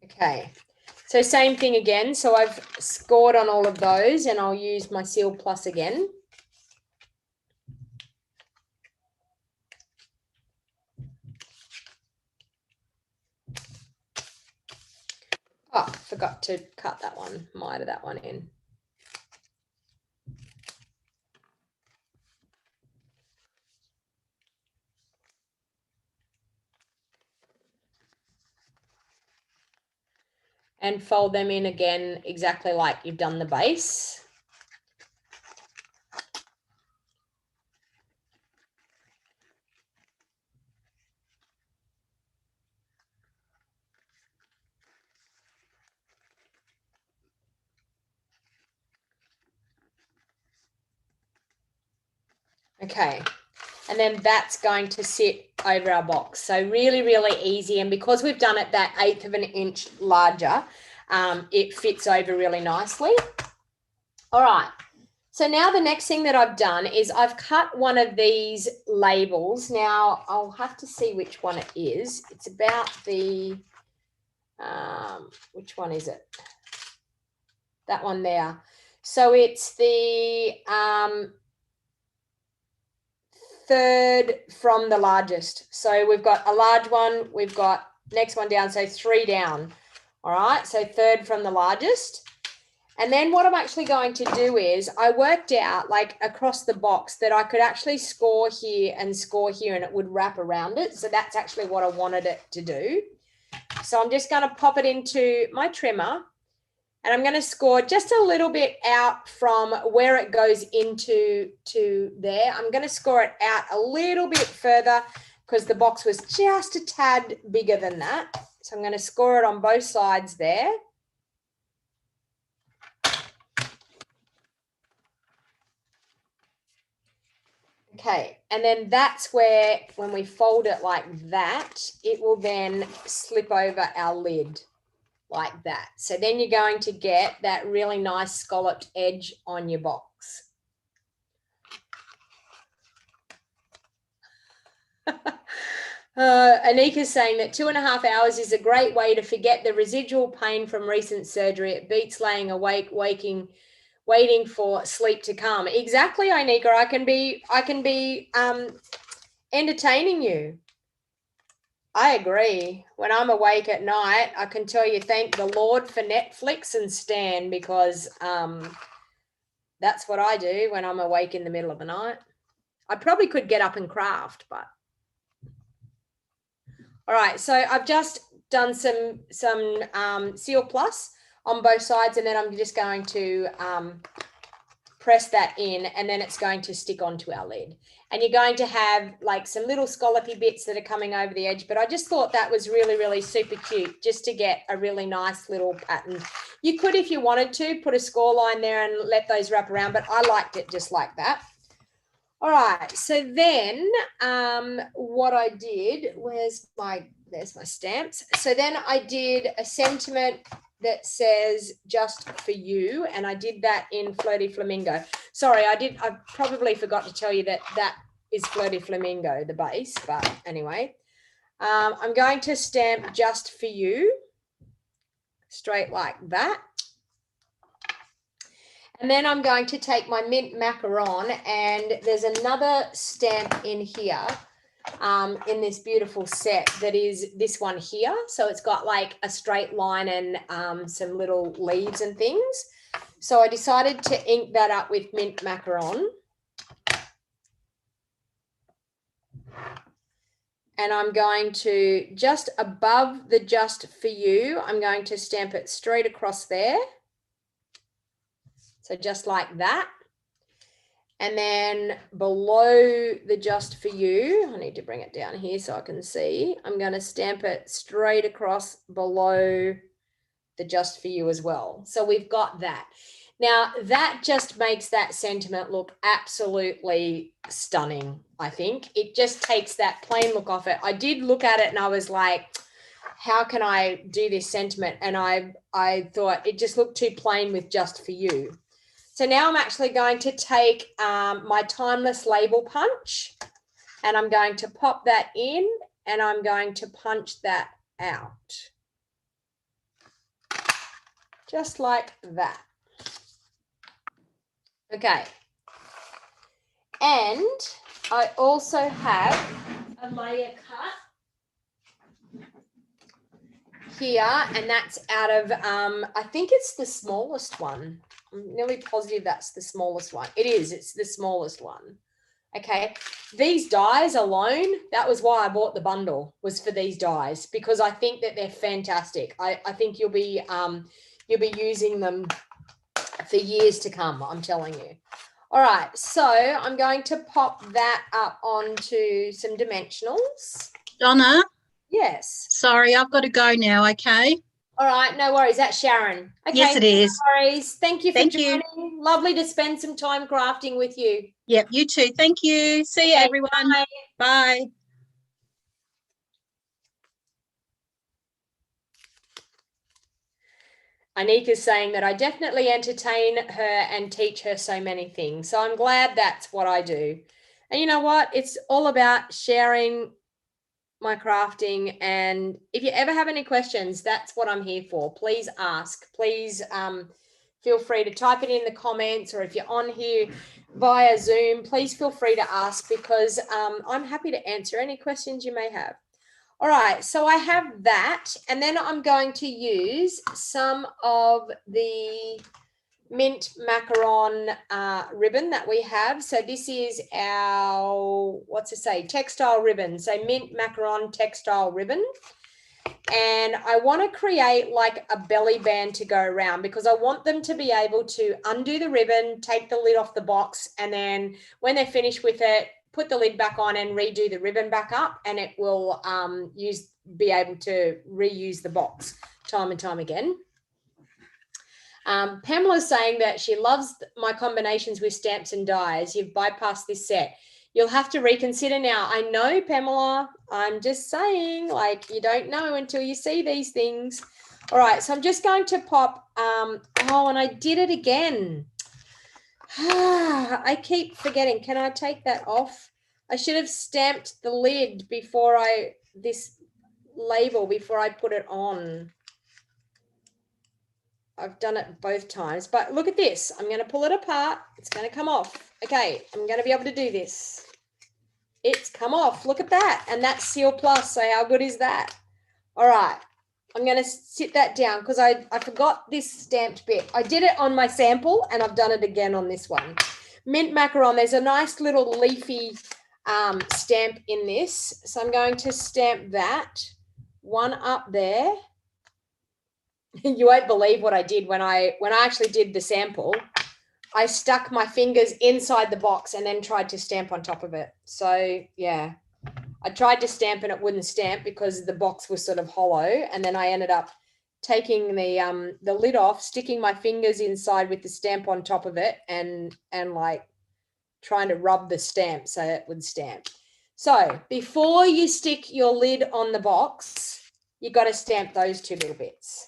Okay. So same thing again. So I've scored on all of those, and I'll use my Seal Plus again. Oh, forgot to cut that one, miter that one in. and fold them in again exactly like you've done the base. Okay, and then that's going to sit over our box. So really, really easy. And because we've done it that 1/8 of an inch larger, it fits over really nicely. All right. So now the next thing that I've done is I've cut one of these labels. Now I'll have to see which one it is. It's about the, which one is it? That one there. So it's the, 3rd from the largest. So we've got a large one, we've got next one down, so 3 down. All right, so 3rd from the largest. And then what I'm actually going to do is I worked out like across the box that I could actually score here and score here and it would wrap around it. So that's actually what I wanted it to do. So I'm just going to pop it into my trimmer. And I'm going to score just a little bit out from where it goes into there. I'm going to score it out a little bit further because the box was just a tad bigger than that. So I'm going to score it on both sides there. Okay, and then that's where when we fold it like that, it will then slip over our lid. Like that. So then you're going to get that really nice scalloped edge on your box. Anika's saying that 2.5 hours is a great way to forget the residual pain from recent surgery. It beats laying awake, waiting for sleep to come. Exactly, Anika. I can be entertaining you. I agree. When I'm awake at night, I can tell you thank the Lord for Netflix and Stan because that's what I do when I'm awake in the middle of the night. I probably could get up and craft, but. All right, so I've just done some Seal Plus on both sides and then I'm just going to press that in and then it's going to stick onto our lid. And you're going to have like some little scallopy bits that are coming over the edge, but I just thought that was really, really super cute just to get a really nice little pattern. You could, if you wanted to, put a score line there and let those wrap around, but I liked it just like that. All right, so then what I did, there's my stamps. So then I did a sentiment that says just for you, and I did that in Flirty Flamingo. Sorry, I probably forgot to tell you that is Flirty Flamingo, the base, but anyway. I'm going to stamp just for you, straight like that. And then I'm going to take my mint macaron, and there's another stamp in here in this beautiful set that is this one here. So it's got like a straight line and some little leaves and things. So I decided to ink that up with mint macaron. And I'm going to, just above the just for you, I'm going to stamp it straight across there. So just like that. And then below the just for you, I need to bring it down here so I can see. I'm going to stamp it straight across below the just for you as well. So we've got that. Now that just makes that sentiment look absolutely stunning, I think. It just takes that plain look off it. I did look at it and I was like, how can I do this sentiment? And I thought it just looked too plain with just for you. So now I'm actually going to take my timeless label punch and I'm going to pop that in and I'm going to punch that out. Just like that. Okay. And I also have a layer cut here, and that's out of, I think it's the smallest one. I'm nearly positive that's the smallest one. It is, it's the smallest one. Okay, these dies alone, that was why I bought the bundle, was for these dies, because I think that they're fantastic. I think you'll be using them for years to come, I'm telling you. All right, so I'm going to pop that up onto some dimensionals. Donna, Yes. sorry, I've got to go now, okay? All right, no worries. That's Sharon. Okay, Yes, it is. No worries. Thank you for Thank you. joining. Lovely to spend some time crafting with you. Yep, you too. Thank you. See you, Okay, everyone. bye. Bye. Anika's saying that I definitely entertain her and teach her so many things. So I'm glad that's what I do. And you know what? It's all about sharing my crafting. And if you ever have any questions, that's what I'm here for. Please ask. Please feel free to type it in the comments, or if you're on here via Zoom, please feel free to ask, because I'm happy to answer any questions you may have. All right, so I have that, and then I'm going to use some of the mint macaron ribbon that we have. So this is our, what's it say, textile ribbon. So mint macaron textile ribbon. And I want to create like a belly band to go around, because I want them to be able to undo the ribbon, take the lid off the box, and then when they're finished with it, put the lid back on and redo the ribbon back up, and it will be able to reuse the box time and time again. Pamela's saying that she loves my combinations with stamps and dies. You've bypassed this set. You'll have to reconsider now. I know, Pamela. I'm just saying, like, you don't know until you see these things. All right, so I'm just going to pop. Oh, and I did it again. I keep forgetting. Can I take that off? I should have stamped the lid before this label before I put it on. I've done it both times, but look at this. I'm going to pull it apart. It's going to come off. Okay, I'm going to be able to do this. It's come off. Look at that. And that's Seal Plus. So how good is that? All right. I'm going to sit that down because I forgot this stamped bit. I did it on my sample and I've done it again on this one. Mint macaron. There's a nice little leafy stamp in this. So I'm going to stamp that one up there. You won't believe what I did when I actually did the sample. I stuck my fingers inside the box and then tried to stamp on top of it. So yeah, I tried to stamp and it wouldn't stamp because the box was sort of hollow. And then I ended up taking the lid off, sticking my fingers inside with the stamp on top of it, and like trying to rub the stamp so it would stamp. So before you stick your lid on the box, you got to stamp those two little bits.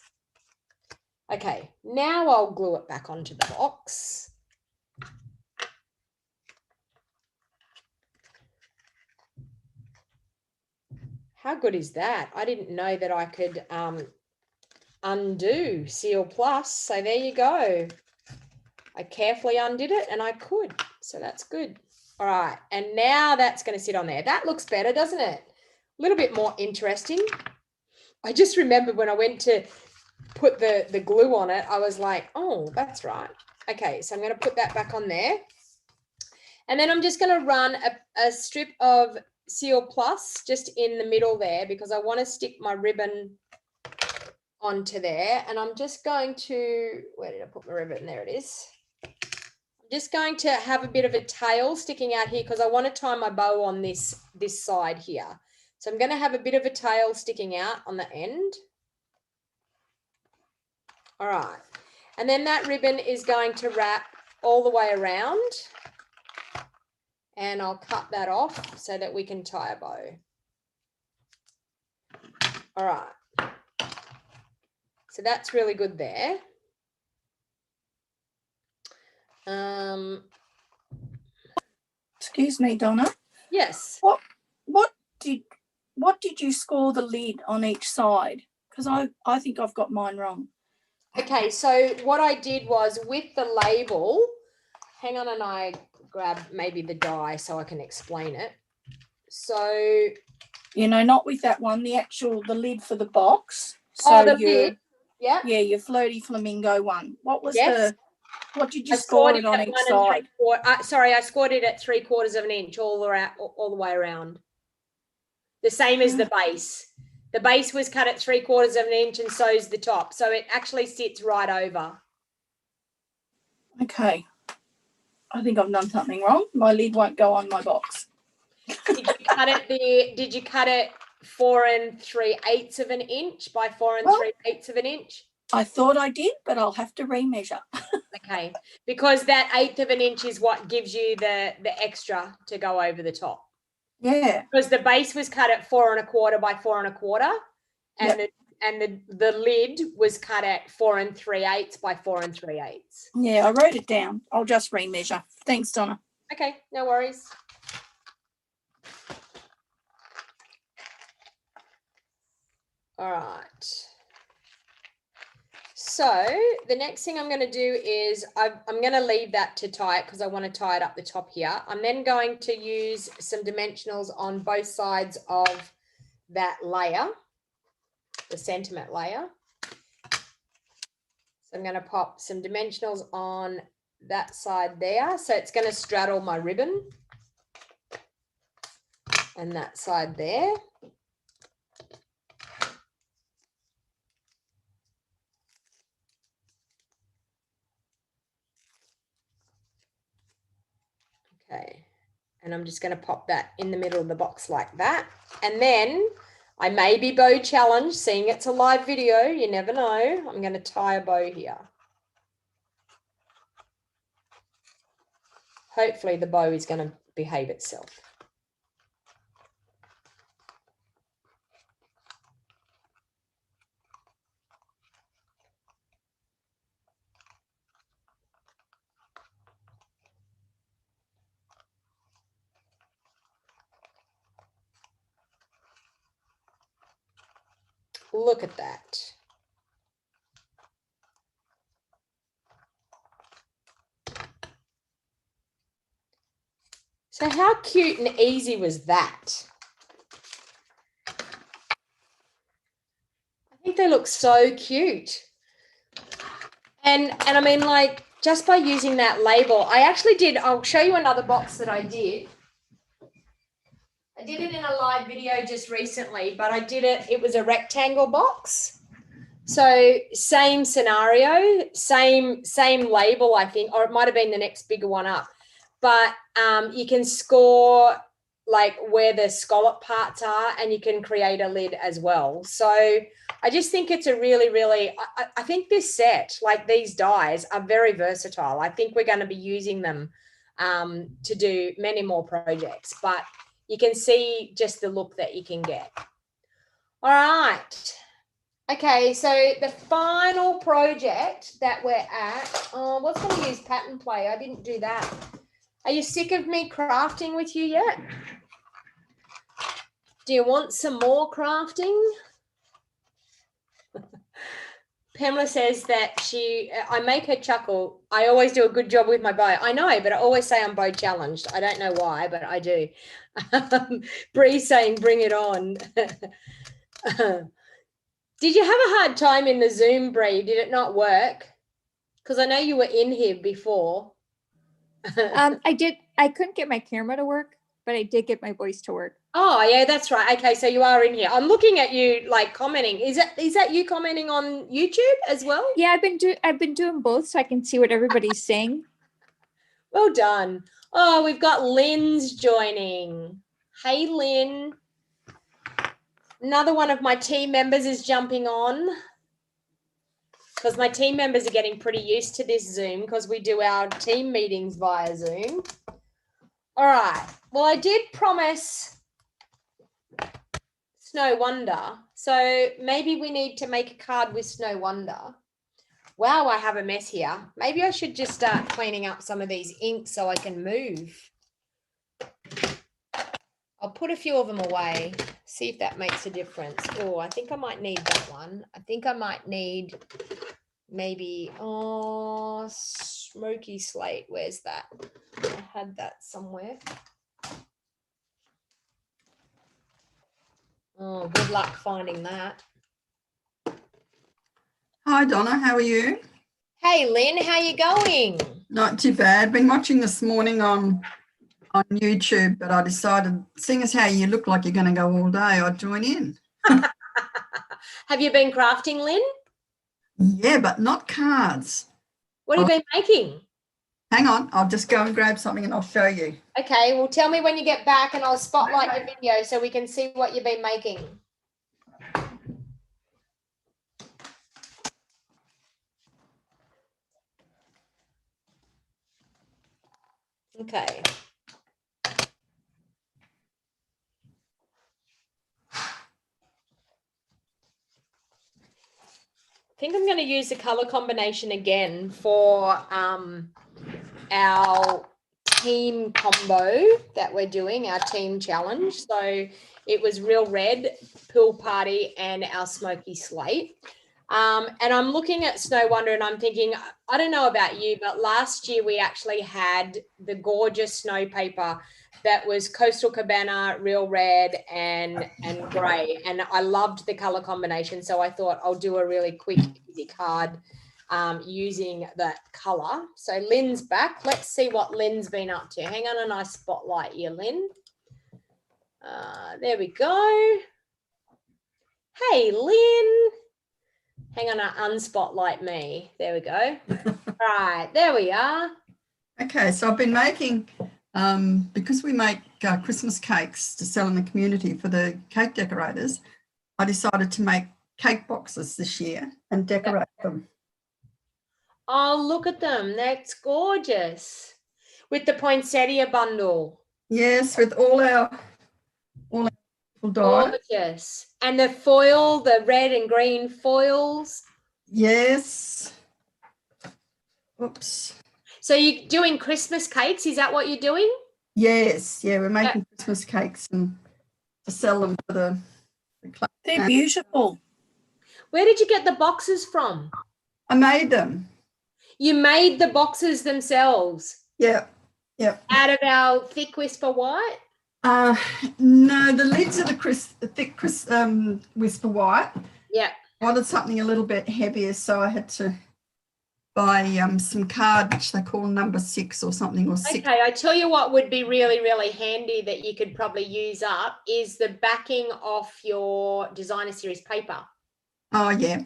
Okay, now I'll glue it back onto the box. How good is that? I didn't know that I could undo Seal Plus. So there you go. I carefully undid it and I could. So that's good. All right. And now that's going to sit on there. That looks better, doesn't it? A little bit more interesting. I just remembered when I went to put the glue on it, I was like, oh, that's right. Okay, so I'm going to put that back on there. And then I'm just going to run a strip of Seal Plus just in the middle there because I want to stick my ribbon onto there. And I'm just going to, where did I put my ribbon? There it is. I'm just going to have a bit of a tail sticking out here because I want to tie my bow on this side here. So I'm going to have a bit of a tail sticking out on the end. All right, and then that ribbon is going to wrap all the way around, and I'll cut that off so that we can tie a bow. All right, so that's really good there. Excuse me, Donna. Yes. What did you score the lid on each side? Because I think I've got mine wrong. Okay, so what I did was with the label, hang on, and I grab maybe the die so I can explain it. So, you know, not with that one, the lid for the box. So the lid, yeah. Yeah, your floaty flamingo one. What was yes. What did you I score scored it on at each 1 side? 3/4 sorry, I scored it at 3/4 of an inch all the way around. The same as the base. The base was cut at 3/4 of an inch, and so's the top. So it actually sits right over. Okay. I think I've done something wrong. My lid won't go on my box. Did you cut it 4 3/8 of an inch by 4 3/8 of an inch? I thought I did, but I'll have to remeasure. Okay, because that 1/8 of an inch is what gives you the extra to go over the top. Yeah. Because the base was cut at 4 1/4 by 4 1/4, and the lid was cut at 4 3/8 by 4 3/8. Yeah, I wrote it down. I'll just remeasure. Thanks, Donna. Okay, no worries. All right. So the next thing I'm going to do is I'm going to leave that to tie it because I want to tie it up the top here. I'm then going to use some dimensionals on both sides of that layer, the sentiment layer. So I'm going to pop some dimensionals on that side there. So it's going to straddle my ribbon and that side there. Okay, and I'm just going to pop that in the middle of the box like that. And then I may be bow challenged, seeing it's a live video, you never know. I'm going to tie a bow here. Hopefully the bow is going to behave itself. Look at that. So how cute and easy was that? I think they look so cute. And I mean, like, just by using that label, I actually did, I'll show you another box that I did. I did it in a live video just recently, but I did it, it was a rectangle box. So same scenario, same label, I think, or it might have been the next bigger one up. But you can score like where the scallop parts are, and you can create a lid as well. So I just think it's a really, really, I think this set, like these dies, are very versatile. I think we're going to be using them to do many more projects, but you can see just the look that you can get. All right. Okay, so the final project that we're at, what's going to use pattern play? I didn't do that. Are you sick of me crafting with you yet? Do you want some more crafting? Pamela says that I make her chuckle. I always do a good job with my bow. I know, but I always say I'm bow challenged. I don't know why, but I do. Bree's saying, bring it on. Did you have a hard time in the Zoom, Bree? Did it not work? Because I know you were in here before. I did. I couldn't get my camera to work, but I did get my voice to work. Oh, yeah, that's right. Okay, so you are in here. I'm looking at you like commenting. Is that you commenting on YouTube as well? Yeah, I've been doing both so I can see what everybody's saying. Well done. Oh, we've got Lynn's joining. Hey, Lynn. Another one of my team members is jumping on, because my team members are getting pretty used to this Zoom because we do our team meetings via Zoom. All right. Well, I did promise Snow Wonder, so maybe we need to make a card with Snow Wonder. Wow, I have a mess here. Maybe I should just start cleaning up some of these inks so I can move. I'll put a few of them away, see if that makes a difference. Oh, I think I might need that one. I think I might need maybe, smoky slate. Where's that? I had that somewhere. Oh, good luck finding that. Hi, Donna. How are you? Hey, Lynn, how you going? Not too bad. Been watching this morning on YouTube, but I decided, seeing as how you look like you're going to go all day, I'd join in. Have you been crafting, Lynn? Yeah, but not cards. What have you been making? Hang on, I'll just go and grab something and I'll show you. Okay, well, tell me when you get back and I'll spotlight your video so we can see what you've been making. Okay. I think I'm going to use the color combination again for our team combo that we're doing, our team challenge. So it was Real Red, Pool Party, and our Smoky Slate. And I'm looking at Snow Wonder and I'm thinking, I don't know about you, but last year we actually had the gorgeous snow paper that was Coastal Cabana, Real Red, and grey. And I loved the color combination. So I thought I'll do a really quick, easy card using that color. So Lynn's back. Let's see what Lynn's been up to. Hang on a nice spotlight here, Lynn. There we go. Hey, Lynn. Hang on, unspotlight me. There we go. Right, there we are. Okay, so I've been making, because we make Christmas cakes to sell in the community for the cake decorators, I decided to make cake boxes this year and decorate them. Oh, look at them. That's gorgeous. With the poinsettia bundle. Yes, with all our dies. Gorgeous. And the foil, the red and green foils. Yes. Oops. So you're doing Christmas cakes? Is that what you're doing? Yes, yeah, we're making Christmas cakes and to sell them for the club. They're beautiful. Where did you get the boxes from? I made them. You made the boxes themselves? Yeah, yeah. Out of our thick Whisper White? No, the lids are the thick Whisper White. Yeah. I wanted something a little bit heavier, so I had to buy some card, which they call number 6 or something, or 6. Okay, I tell you what would be really, really handy that you could probably use up is the backing off your designer series paper. Oh, yeah.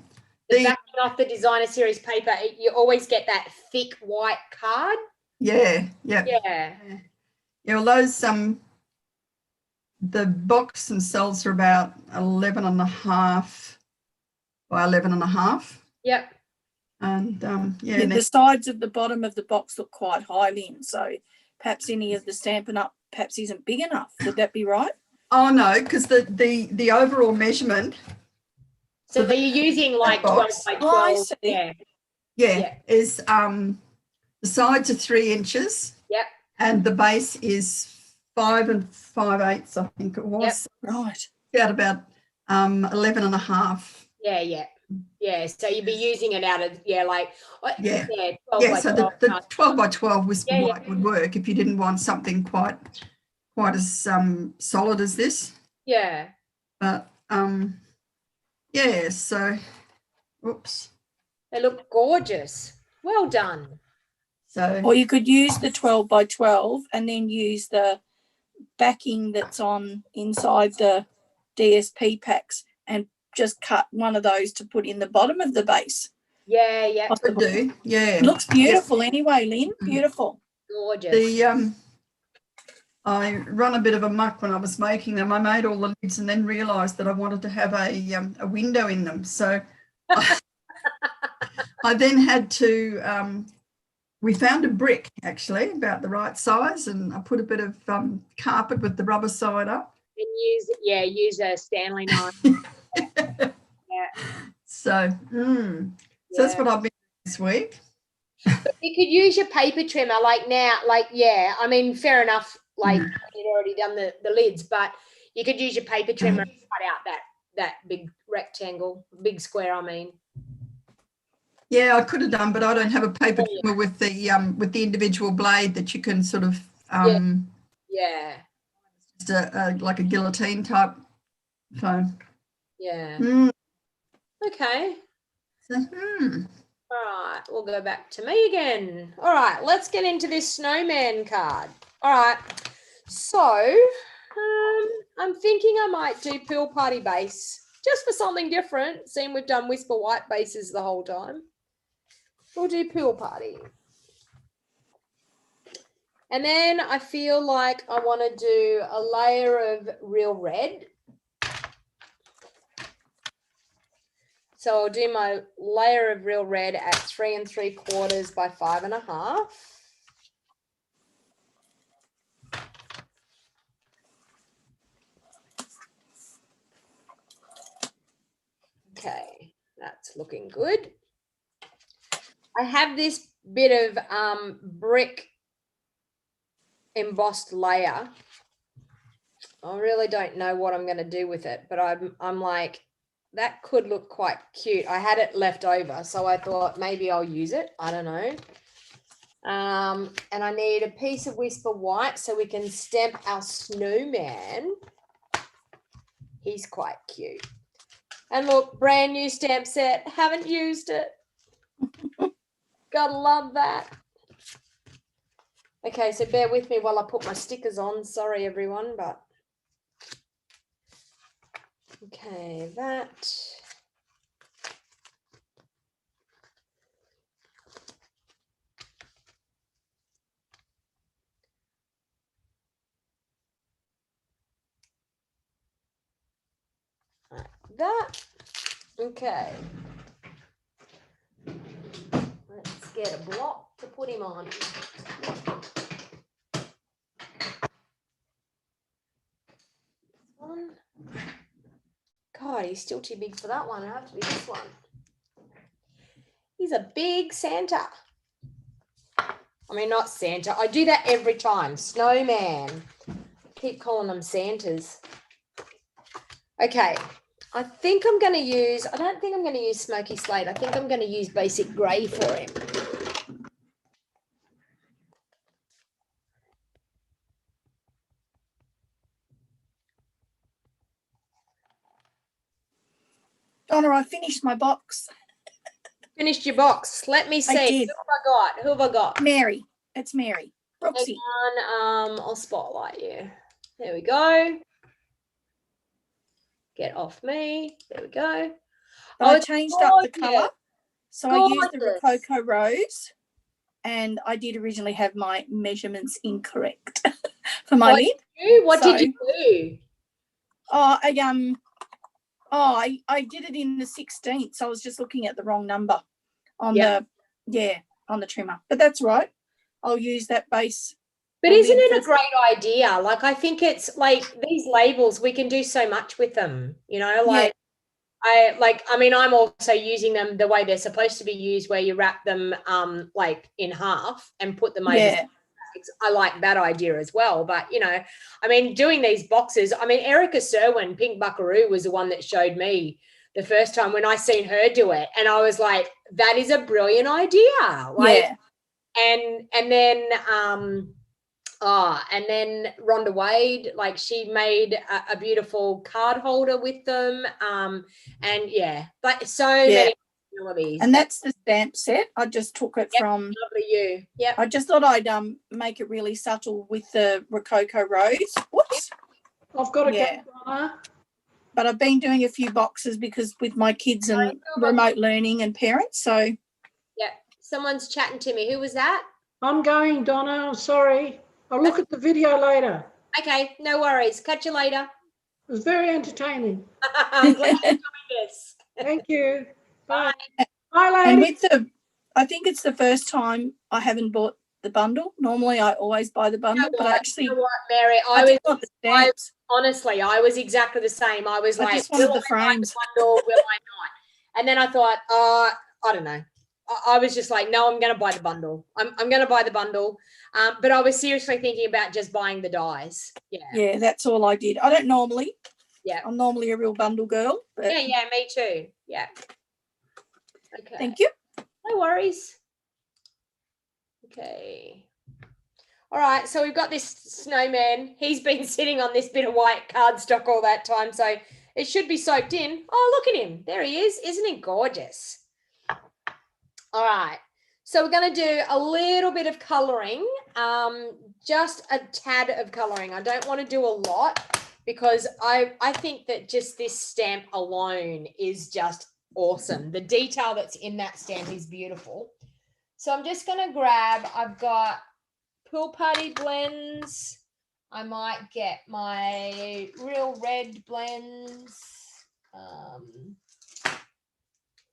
The backing off the designer series paper, you always get that thick white card. Yeah, yeah. Yeah. Yeah, well, those, the box themselves are about 11.5 by 11.5. Yep. And yeah, The sides of the bottom of the box look quite high, Lynn. So perhaps any of the Stampin' Up perhaps isn't big enough. Would that be right? Oh no, because the overall measurement. So you're using like 12 by 12. Oh, I see. Yeah. Yeah, is the sides are 3 inches. Yep. And the base is 5 5/8, I think it was. Yep. Right. About 11.5. Yeah, yeah. Yeah, so you'd be using it out of, like, 12 Yeah, by so 12. the 12 by 12 Whisper White would work if you didn't want something quite as solid as this. Yeah. But yeah, so oops. They look gorgeous. Well done. So or you could use the 12 by 12 and then use the backing that's on inside the DSP packs and just cut one of those to put in the bottom of the base. Yeah, yeah. Could do. Yeah. It looks beautiful anyway, Lynn. Beautiful. Gorgeous. The I run a bit of a muck when I was making them. I made all the lids and then realised that I wanted to have a window in them. So I then had to we found a brick actually about the right size, and I put a bit of carpet with the rubber side up. And use a Stanley knife. Yeah. So that's what I've been doing this week. But you could use your paper trimmer like now, I mean, fair enough, like you'd already done the lids, but you could use your paper trimmer and cut out that big rectangle, big square, I mean. Yeah, I could have done, but I don't have a paper trimmer with the individual blade that you can sort of yeah. Just like a guillotine type. So yeah. Okay. So, All right. we'll go back to me again. All right, let's get into this snowman card. All right, so I'm thinking I might do Pool Party base just for something different, seeing we've done Whisper White bases the whole time. We'll do Pool Party. And then I feel like I want to do a layer of real red. So I'll do my layer of real red at 3 3/4 by 5.5. Okay, that's looking good. I have this bit of brick embossed layer. I really don't know what I'm going to do with it, but I'm like, that could look quite cute. I had it left over, so I thought maybe I'll use it. I don't know. And I need a piece of Whisper White so we can stamp our snowman. He's quite cute. And look, brand new stamp set. Haven't used it. Gotta love that. Okay, so bear with me while I put my stickers on. Sorry, everyone, but okay, that. Like that. Okay. Let's get a block to put him on. One. God, he's still too big for that one. It'll have to be this one. He's a big Santa. I mean, not Santa. I do that every time. Snowman. Keep calling them Santas. Okay. I think I'm going to use, I don't think I'm going to use Smoky Slate. I think I'm going to use Basic Grey for him. Donna, I finished my box. Finished your box. Let me see. I did. Who have I got? Who have I got? Mary. It's Mary. Roxy. Hang on, I'll spotlight you. There we go. Get off me. There we go. But I changed up the colour. So I used the Gorgeous. Rococo Rose, and I did originally have my measurements incorrect for my lid. What did you do? Oh, I did it in the 16th. So I was just looking at the wrong number on on the trimmer. But that's right. I'll use that base. But isn't it a great idea? Like, I think it's like these labels, we can do so much with them, you know, like I mean, I'm also using them the way they're supposed to be used, where you wrap them like in half and put them over. Yeah. I like that idea as well. But, you know, I mean, doing these boxes, I mean, Erica Serwin, Pink Buckaroo, was the one that showed me the first time when I seen her do it. And I was like, that is a brilliant idea. Like, and then and then Rhonda Wade, like, she made a beautiful card holder with them. And yeah, but so many possibilities. And that's the stamp set. I just took it from lovely you. Yep. I just thought I'd make it really subtle with the Rococo Rose. Whoops. I've got to go, Donna. But I've been doing a few boxes because with my kids and remote learning and parents. So yeah, someone's chatting to me. Who was that? I'm going, Donna. I'm sorry. I'll look at the video later. Okay, no worries. Catch you later. It was very entertaining. I'm glad you enjoyed this. Thank you. Bye. Bye, lady. And with I think it's the first time I haven't bought the bundle. Normally I always buy the bundle, but actually, you know what, Mary, honestly, I was exactly the same. I was like, just wanted will the frames. I buy the bundle, will I not? And then I thought, I don't know. I was just like, no, I'm going to buy the bundle. I'm going to buy the bundle. But I was seriously thinking about just buying the dies. Yeah, that's all I did. I don't normally. Yeah. I'm normally a real bundle girl. But Yeah, me too. Yeah. Okay. Thank you. No worries. Okay. All right, so we've got this snowman. He's been sitting on this bit of white cardstock all that time, so it should be soaked in. Oh, look at him. There he is. Isn't he gorgeous? All right. So we're going to do a little bit of colouring, just a tad of colouring. I don't want to do a lot because I think that just this stamp alone is just awesome. The detail that's in that stamp is beautiful. So I'm just going to grab, I've got Pool Party blends. I might get my Real Red blends.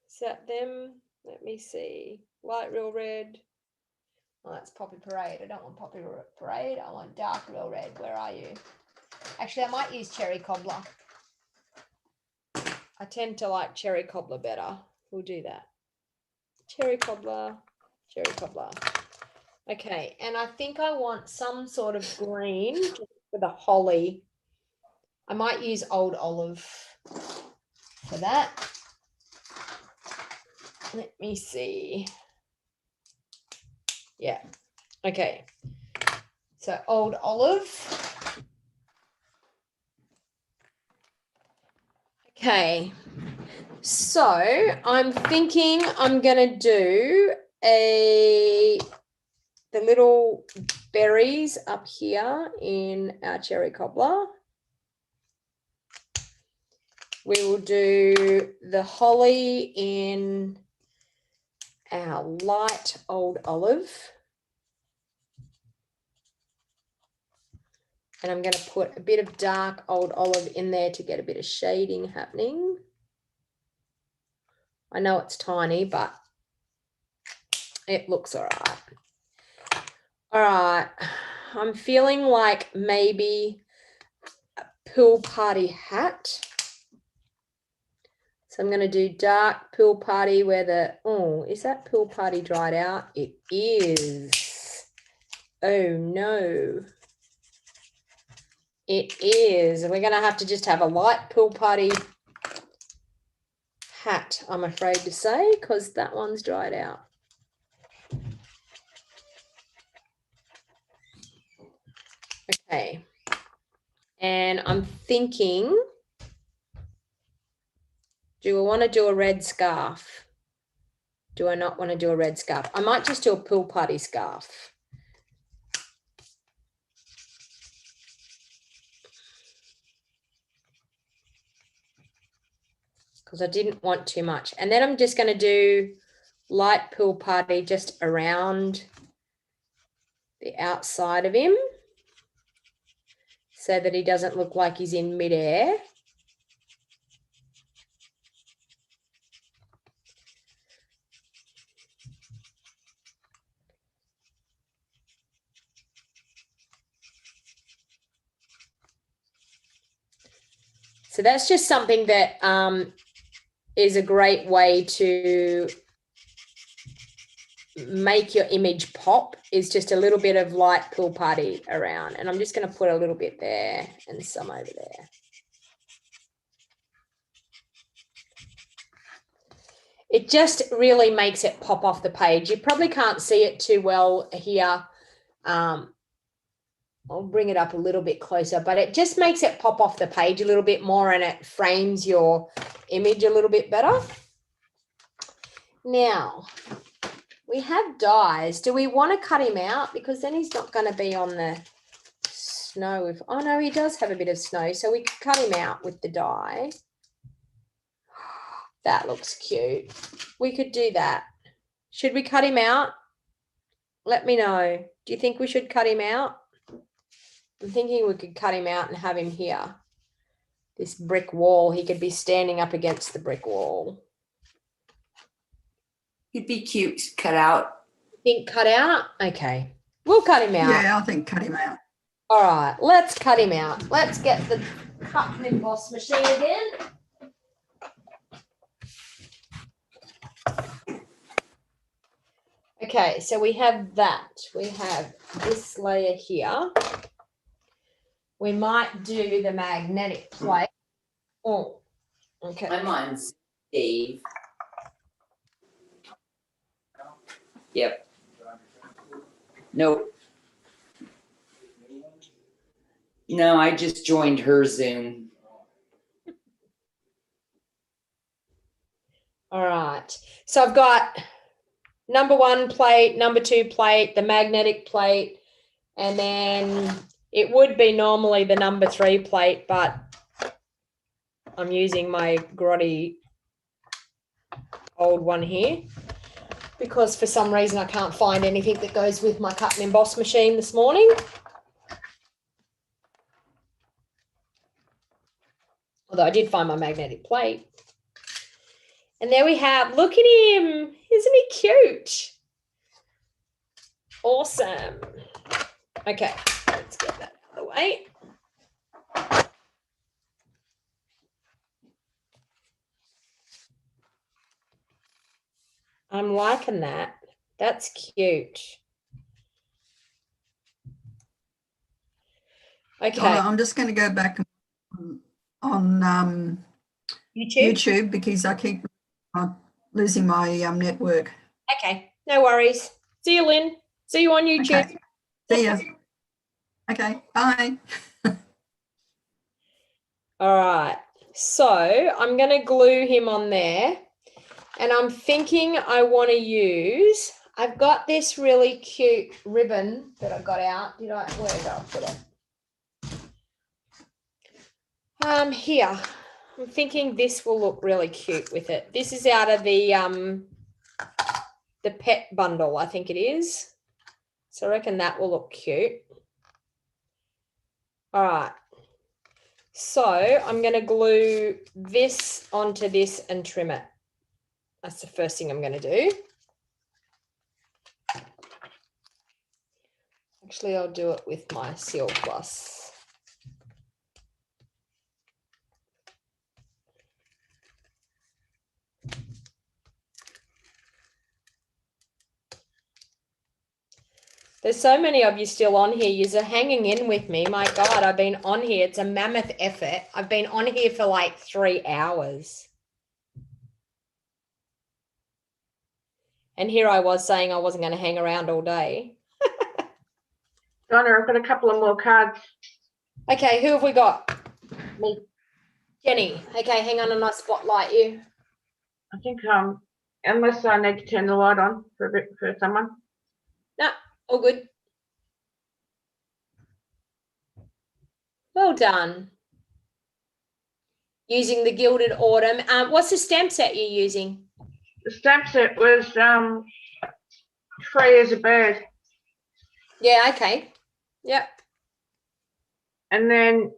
Is that them? Let me see. Light Real Red. Oh, that's Poppy Parade. I don't want Poppy Parade. I want Dark Real Red. Where are you? Actually, I might use Cherry Cobbler. I tend to like Cherry Cobbler better. We'll do that. Cherry Cobbler, Cherry Cobbler. Okay, and I think I want some sort of green for the holly. I might use Old Olive for that. Let me see. Yeah. Okay. So Old Olive. Okay. So I'm thinking I'm going to do the little berries up here in our Cherry Cobbler. We will do the holly in our light Old Olive. And I'm going to put a bit of dark Old Olive in there to get a bit of shading happening. I know it's tiny, but it looks all right. All right. I'm feeling like maybe a Pool Party hat. So I'm going to do dark Pool Party where the, oh, is that Pool Party dried out? It is. Oh no. It is. We're going to have to just have a light Pool Party hat, I'm afraid to say, because that one's dried out. Okay. And I'm thinking, do I want to do a red scarf? Do I not want to do a red scarf? I might just do a Pool Party scarf. Because I didn't want too much. And then I'm just going to do light Pool Party just around the outside of him so that he doesn't look like he's in midair. So that's just something that is a great way to make your image pop, is just a little bit of light Pool Party around. And I'm just going to put a little bit there and some over there. It just really makes it pop off the page. You probably can't see it too well here. I'll bring it up a little bit closer, but it just makes it pop off the page a little bit more and it frames your image a little bit better. Now, we have dies. Do we want to cut him out? Because then he's not going to be on the snow. Oh, no, he does have a bit of snow, so we could cut him out with the die. That looks cute. We could do that. Should we cut him out? Let me know. Do you think we should cut him out? I'm thinking we could cut him out and have him here. This brick wall. He could be standing up against the brick wall. He'd be cute cut out. Think cut out? Okay. We'll cut him out. Yeah, I think cut him out. All right. Let's cut him out. Let's get the cut and emboss machine again. Okay, so we have that. We have this layer here. We might do the magnetic plate. Oh, okay. I'm on Steve. Yep. Nope. No, I just joined her Zoom. All right. So I've got number 1 plate, number 2 plate, the magnetic plate, and then it would be normally the number 3 plate, but I'm using my grotty old one here because for some reason I can't find anything that goes with my cut and emboss machine this morning. Although I did find my magnetic plate. And there we have, look at him. Isn't he cute? Awesome. Okay, let's get that out of the way. I'm liking that. That's cute. Okay. Donna, I'm just going to go back on YouTube because I keep losing my network. Okay, no worries. See you, Lynn. See you on YouTube. Okay. See ya. Okay, bye. All right, so I'm going to glue him on there, and I'm thinking I want to use, I've got this really cute ribbon that I got out. Where did I put it? Here. I'm thinking this will look really cute with it. This is out of the pet bundle, I think it is. So I reckon that will look cute. All right. So I'm going to glue this onto this and trim it. That's the first thing I'm going to do. Actually, I'll do it with my Seal Plus. There's so many of you still on here. You're hanging in with me. My God, I've been on here. It's a mammoth effort. I've been on here for like 3 hours. And here I was saying I wasn't going to hang around all day. Donna, I've got a couple of more cards. Okay, who have we got? Me. Jenny. Okay, hang on and I spotlight you. I think unless I need to turn the light on for a bit for someone. No. All good. Well done. Using the Gilded Autumn. What's the stamp set you're using? The stamp set was Free as a Bird. Yeah, okay. Yep. And then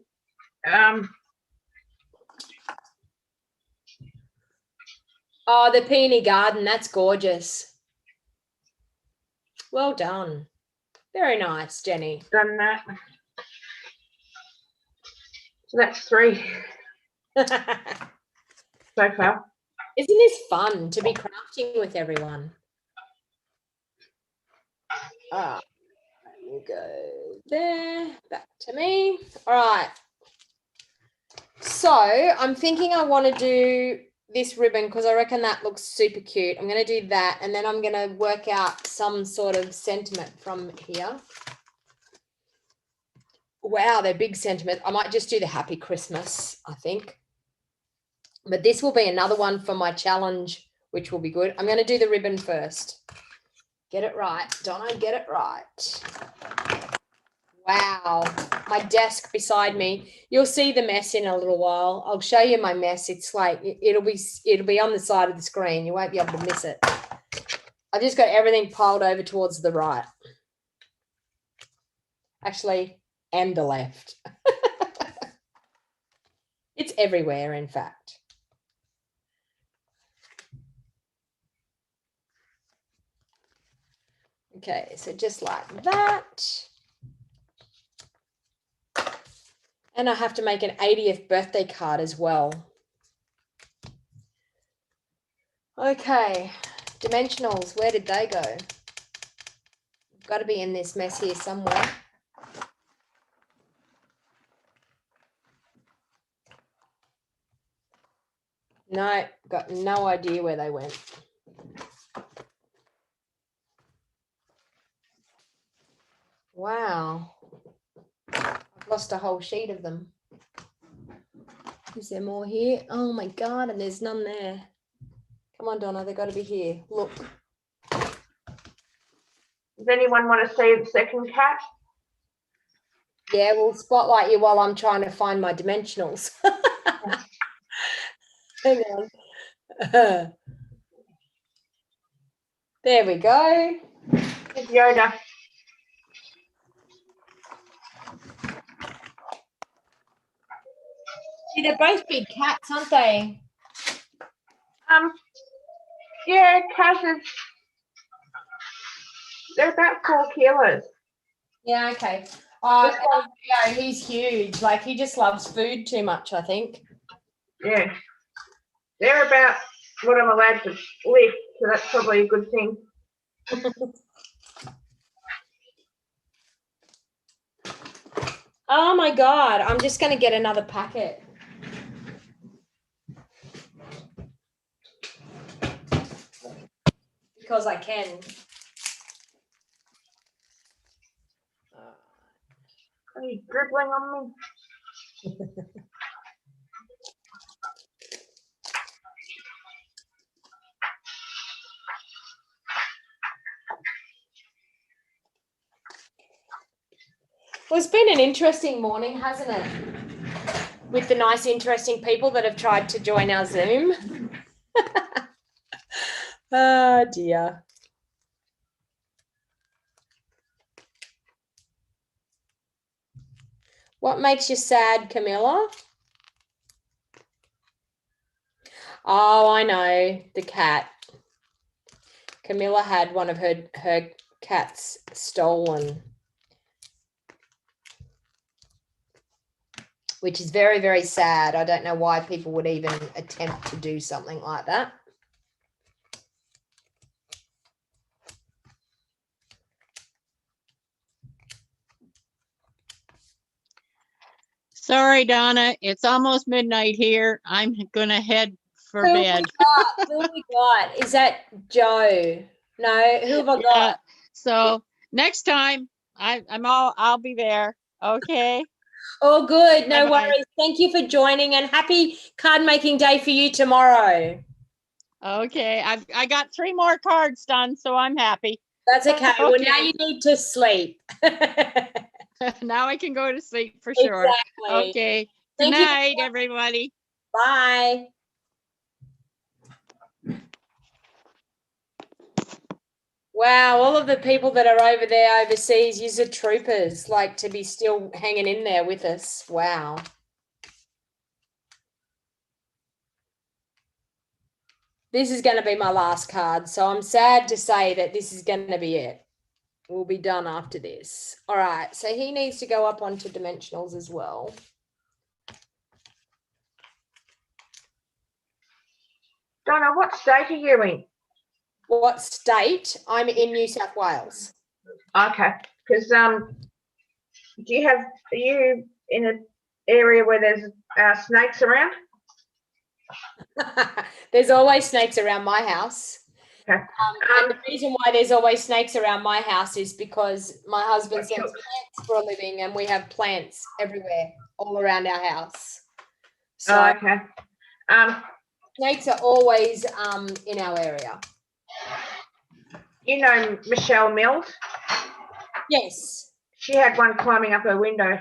oh, the Peony Garden. That's gorgeous. Well done. Very nice, Jenny. Done that. So that's 3 so far. Isn't this fun to be crafting with everyone? All right, let me go there, back to me. All right. So I'm thinking I want to do this ribbon because I reckon that looks super cute. I'm going to do that, and then I'm going to work out some sort of sentiment from here. Wow, they're big sentiment. I might just do the Happy Christmas, I think. But this will be another one for my challenge, which will be good. I'm going to do the ribbon first. Get it right, Donna, get it right. Wow, my desk beside me. You'll see the mess in a little while. I'll show you my mess. It's like it'll be on the side of the screen. You won't be able to miss it. I've just got everything piled over towards the right. Actually, and the left. It's everywhere, in fact. Okay, so just like that. And I have to make an 80th birthday card as well. Okay, dimensionals, where did they go? Got to be in this mess here somewhere. No, got no idea where they went. Wow. I've lost a whole sheet of them. Is there more here? Oh my God, and there's none there. Come on, Donna, they've got to be here. Look. Does anyone want to see the second cat? Yeah, we'll spotlight you while I'm trying to find my dimensionals. Hang on. There we go. It's Yoda. See, they're both big cats, aren't they? Yeah, Cass is. They're about 4 kilos. Yeah, okay. Yeah, he's huge. Like, he just loves food too much, I think. Yeah. They're about what I'm allowed to lift, so that's probably a good thing. Oh my God, I'm just going to get another packet. Because I can. Are you dribbling on me? Well, it's been an interesting morning, hasn't it? With the nice, interesting people that have tried to join our Zoom. Oh, dear. What makes you sad, Camilla? Oh, I know, the cat. Camilla had one of her cats stolen, which is very, very sad. I don't know why people would even attempt to do something like that. Sorry, Donna. It's almost midnight here. I'm gonna head for Who bed. Who have we got? Is that Joe? No, who have I got? Yeah. So next time I'll be there. Okay. Oh, good. No Bye-bye. worries. Thank you for joining, and happy card making day for you tomorrow. Okay. I got 3 more cards done, so I'm happy. That's okay. Well, now Okay. you need to sleep. Now I can go to sleep for sure. Exactly. Okay. Good Thank you. night, everybody. Bye. Wow, all of the people that are over there overseas, you're troopers, like to be still hanging in there with us. Wow. This is going to be my last card, so I'm sad to say that this is going to be it. We'll be done after this. All right, so he needs to go up onto dimensionals as well. Donna, what state are you in? What state? I'm in New South Wales. Okay, because are you in an area where there's snakes around? There's always snakes around my house. Okay. And the reason why there's always snakes around my house is because my husband sells plants for a living, and we have plants everywhere, all around our house. So okay. snakes are always in our area. You know Michelle Mills? Yes. She had one climbing up her window.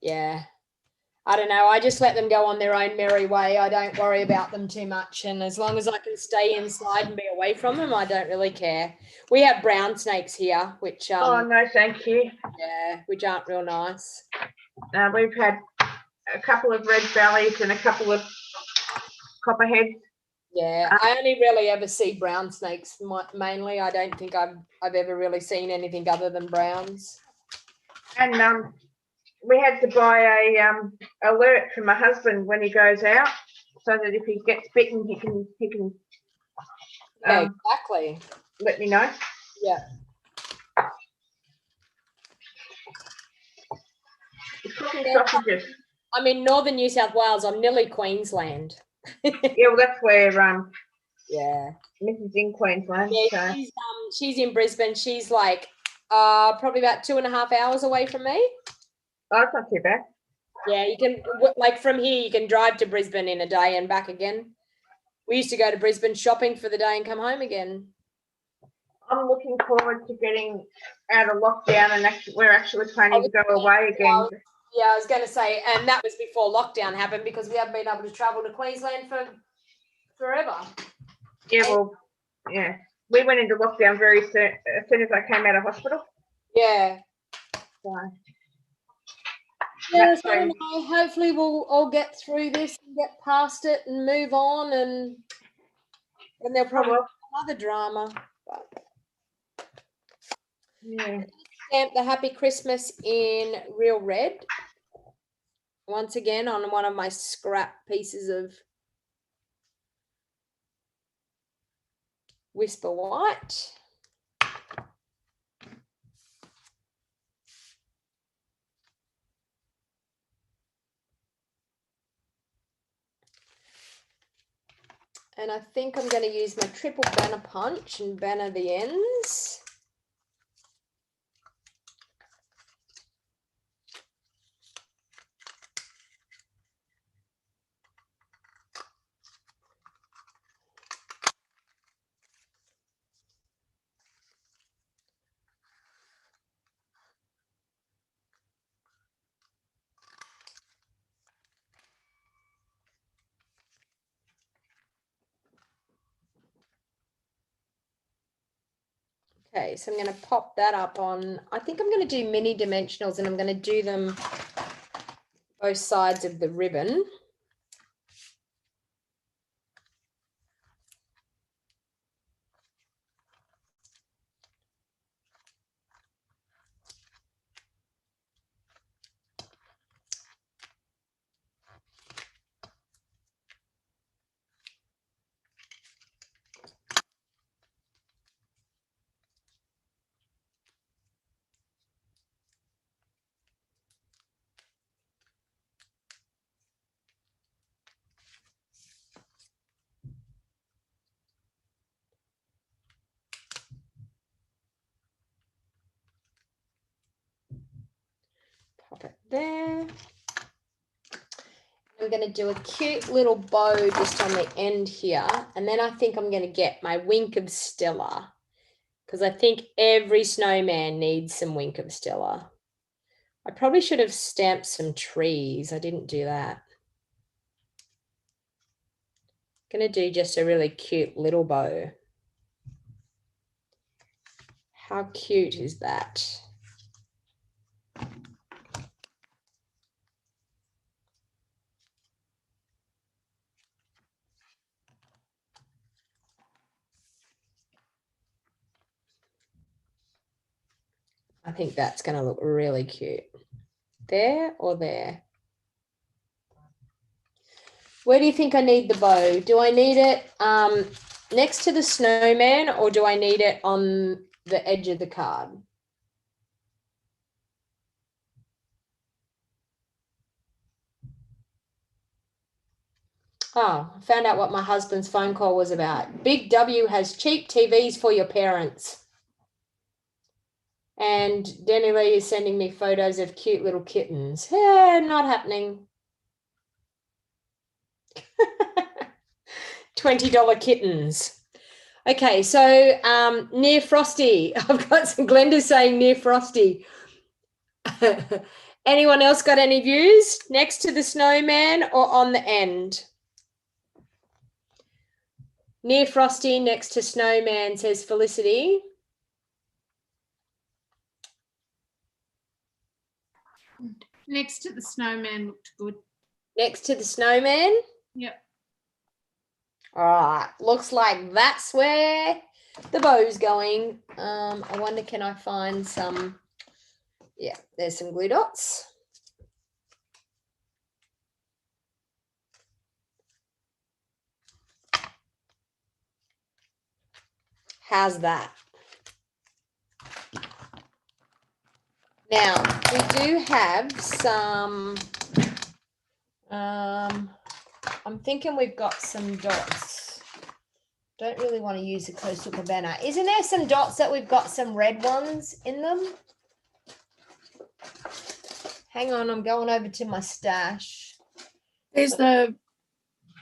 Yeah. I don't know. I just let them go on their own merry way. I don't worry about them too much. And as long as I can stay inside and be away from them, I don't really care. We have brown snakes here, which oh, no, thank you. Yeah, which aren't real nice. We've had a couple of red bellies and a couple of copperheads. Yeah, I only really ever see brown snakes mainly. I don't think I've ever really seen anything other than browns. And we had to buy a alert from my husband when he goes out, so that if he gets bitten, he can yeah, exactly. Let me know. Yeah. Cooking sausages. I'm in northern New South Wales. I'm nearly Queensland. Yeah, well, that's where yeah, Mrs. in Queensland. Yeah, so. she's in Brisbane. She's like probably about 2.5 hours away from me. Oh, that's not too bad. Yeah, you can, like from here, you can drive to Brisbane in a day and back again. We used to go to Brisbane shopping for the day and come home again. I'm looking forward to getting out of lockdown, and we're actually planning to go away again. Yeah, I was going to say, and that was before lockdown happened because we haven't been able to travel to Queensland for forever. Yeah, well, yeah. We went into lockdown very soon, as soon as I came out of hospital. Yeah. So, yes, I don't know. Hopefully we'll all get through this and get past it and move on, and there'll probably be another drama. But yeah. Stamp the Happy Christmas in real red. Once again on one of my scrap pieces of Whisper White. And I think I'm going to use my triple banner punch and banner the ends. Okay, so I'm going to pop that up on, I think I'm going to do mini dimensionals, and I'm going to do them both sides of the ribbon. Pop it there. I'm going to do a cute little bow just on the end here. And then I think I'm going to get my Wink of Stella, because I think every snowman needs some Wink of Stella. I probably should have stamped some trees. I didn't do that. Going to do just a really cute little bow. How cute is that? I think that's going to look really cute. There or there? Where do you think I need the bow? Do I need it next to the snowman, or do I need it on the edge of the card? Oh, I found out what my husband's phone call was about. Big W has cheap TVs for your parents. And Denny Lee is sending me photos of cute little kittens. Not happening. $20 kittens. Okay, so near Frosty. I've got some Glenda saying near Frosty. Anyone else got any views? Next to the snowman or on the end? Near Frosty, next to snowman, says Felicity. Next to the snowman looked good. Next to the snowman? Yep. All right, looks like that's where the bow's going. I wonder, can I find some? Yeah, there's some glue dots. How's that? Now, we do have some, I'm thinking we've got some dots. Don't really want to use the coastal cabana. Isn't there some dots that we've got some red ones in them? Hang on, I'm going over to my stash. There's the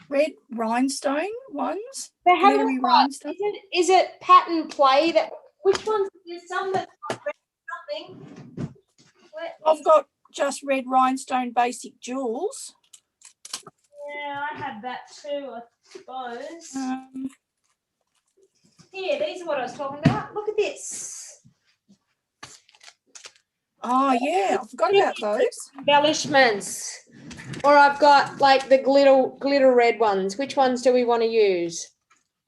red rhinestone ones. They haven't Glittery got, rhinestone. is it pattern play that Which ones? There's some that's got red something. I've got just red rhinestone basic jewels. Yeah, I had that too, I suppose. Here, these are what I was talking about. Look at this. Oh yeah, I forgot about those. Embellishments. Or I've got like the glitter red ones. Which ones do we want to use?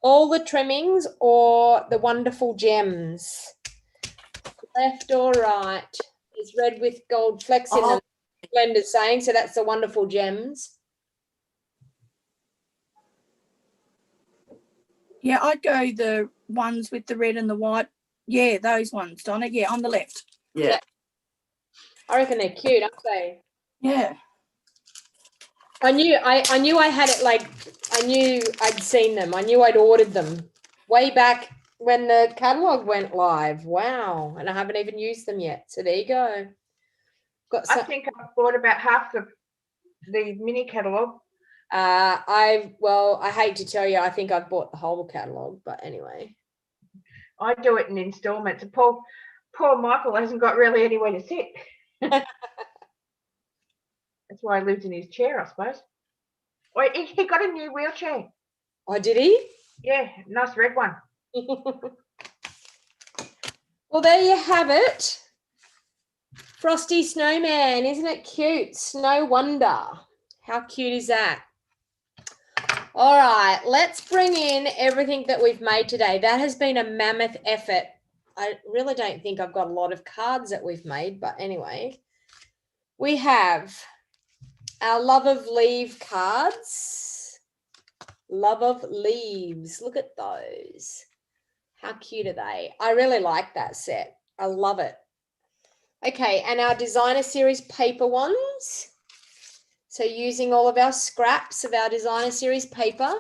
All the trimmings or the wonderful gems? Left or right? It's red with gold flecks in them. Blender's saying, so that's the wonderful gems. Yeah, I'd go the ones with the red and the white. Yeah, those ones, Donna. Yeah, on the left. Yeah. I reckon they're cute, aren't they? Yeah. I knew I had it, like I knew I'd seen them. I knew I'd ordered them way back when the catalogue went live. Wow. And I haven't even used them yet. So there you go. I think I've bought about half the mini catalogue. I hate to tell you, I think I've bought the whole catalogue, but anyway. I do it in installments. Poor Michael hasn't got really anywhere to sit. That's why he lives in his chair, I suppose. Wait, he got a new wheelchair. Oh, did he? Yeah, nice red one. Well, there you have it. Frosty Snowman, isn't it cute? Snow Wonder. How cute is that? All right, let's bring in everything that we've made today. That has been a mammoth effort. I really don't think I've got a lot of cards that we've made, but anyway. We have our Love of Leave cards. Love of Leaves. Look at those. How cute are they? I really like that set. I love it. Okay, and our designer series paper ones. So using all of our scraps of our designer series paper.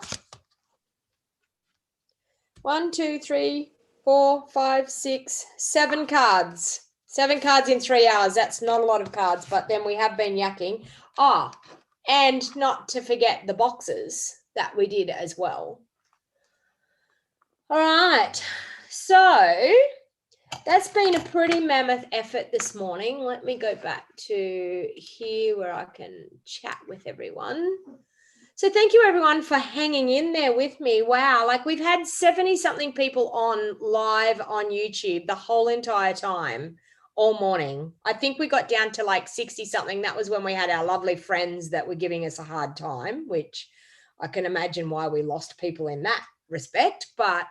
1, 2, 3, 4, 5, 6, 7 cards. 7 cards in 3 hours. That's not a lot of cards, but then we have been yakking. Oh, and not to forget the boxes that we did as well. All right, so that's been a pretty mammoth effort this morning. Let me go back to here where I can chat with everyone. So thank you everyone for hanging in there with me. Wow, like we've had 70 something people on live on YouTube the whole entire time, all morning. I think we got down to like 60 something. That was when we had our lovely friends that were giving us a hard time, which I can imagine why we lost people in that respect, but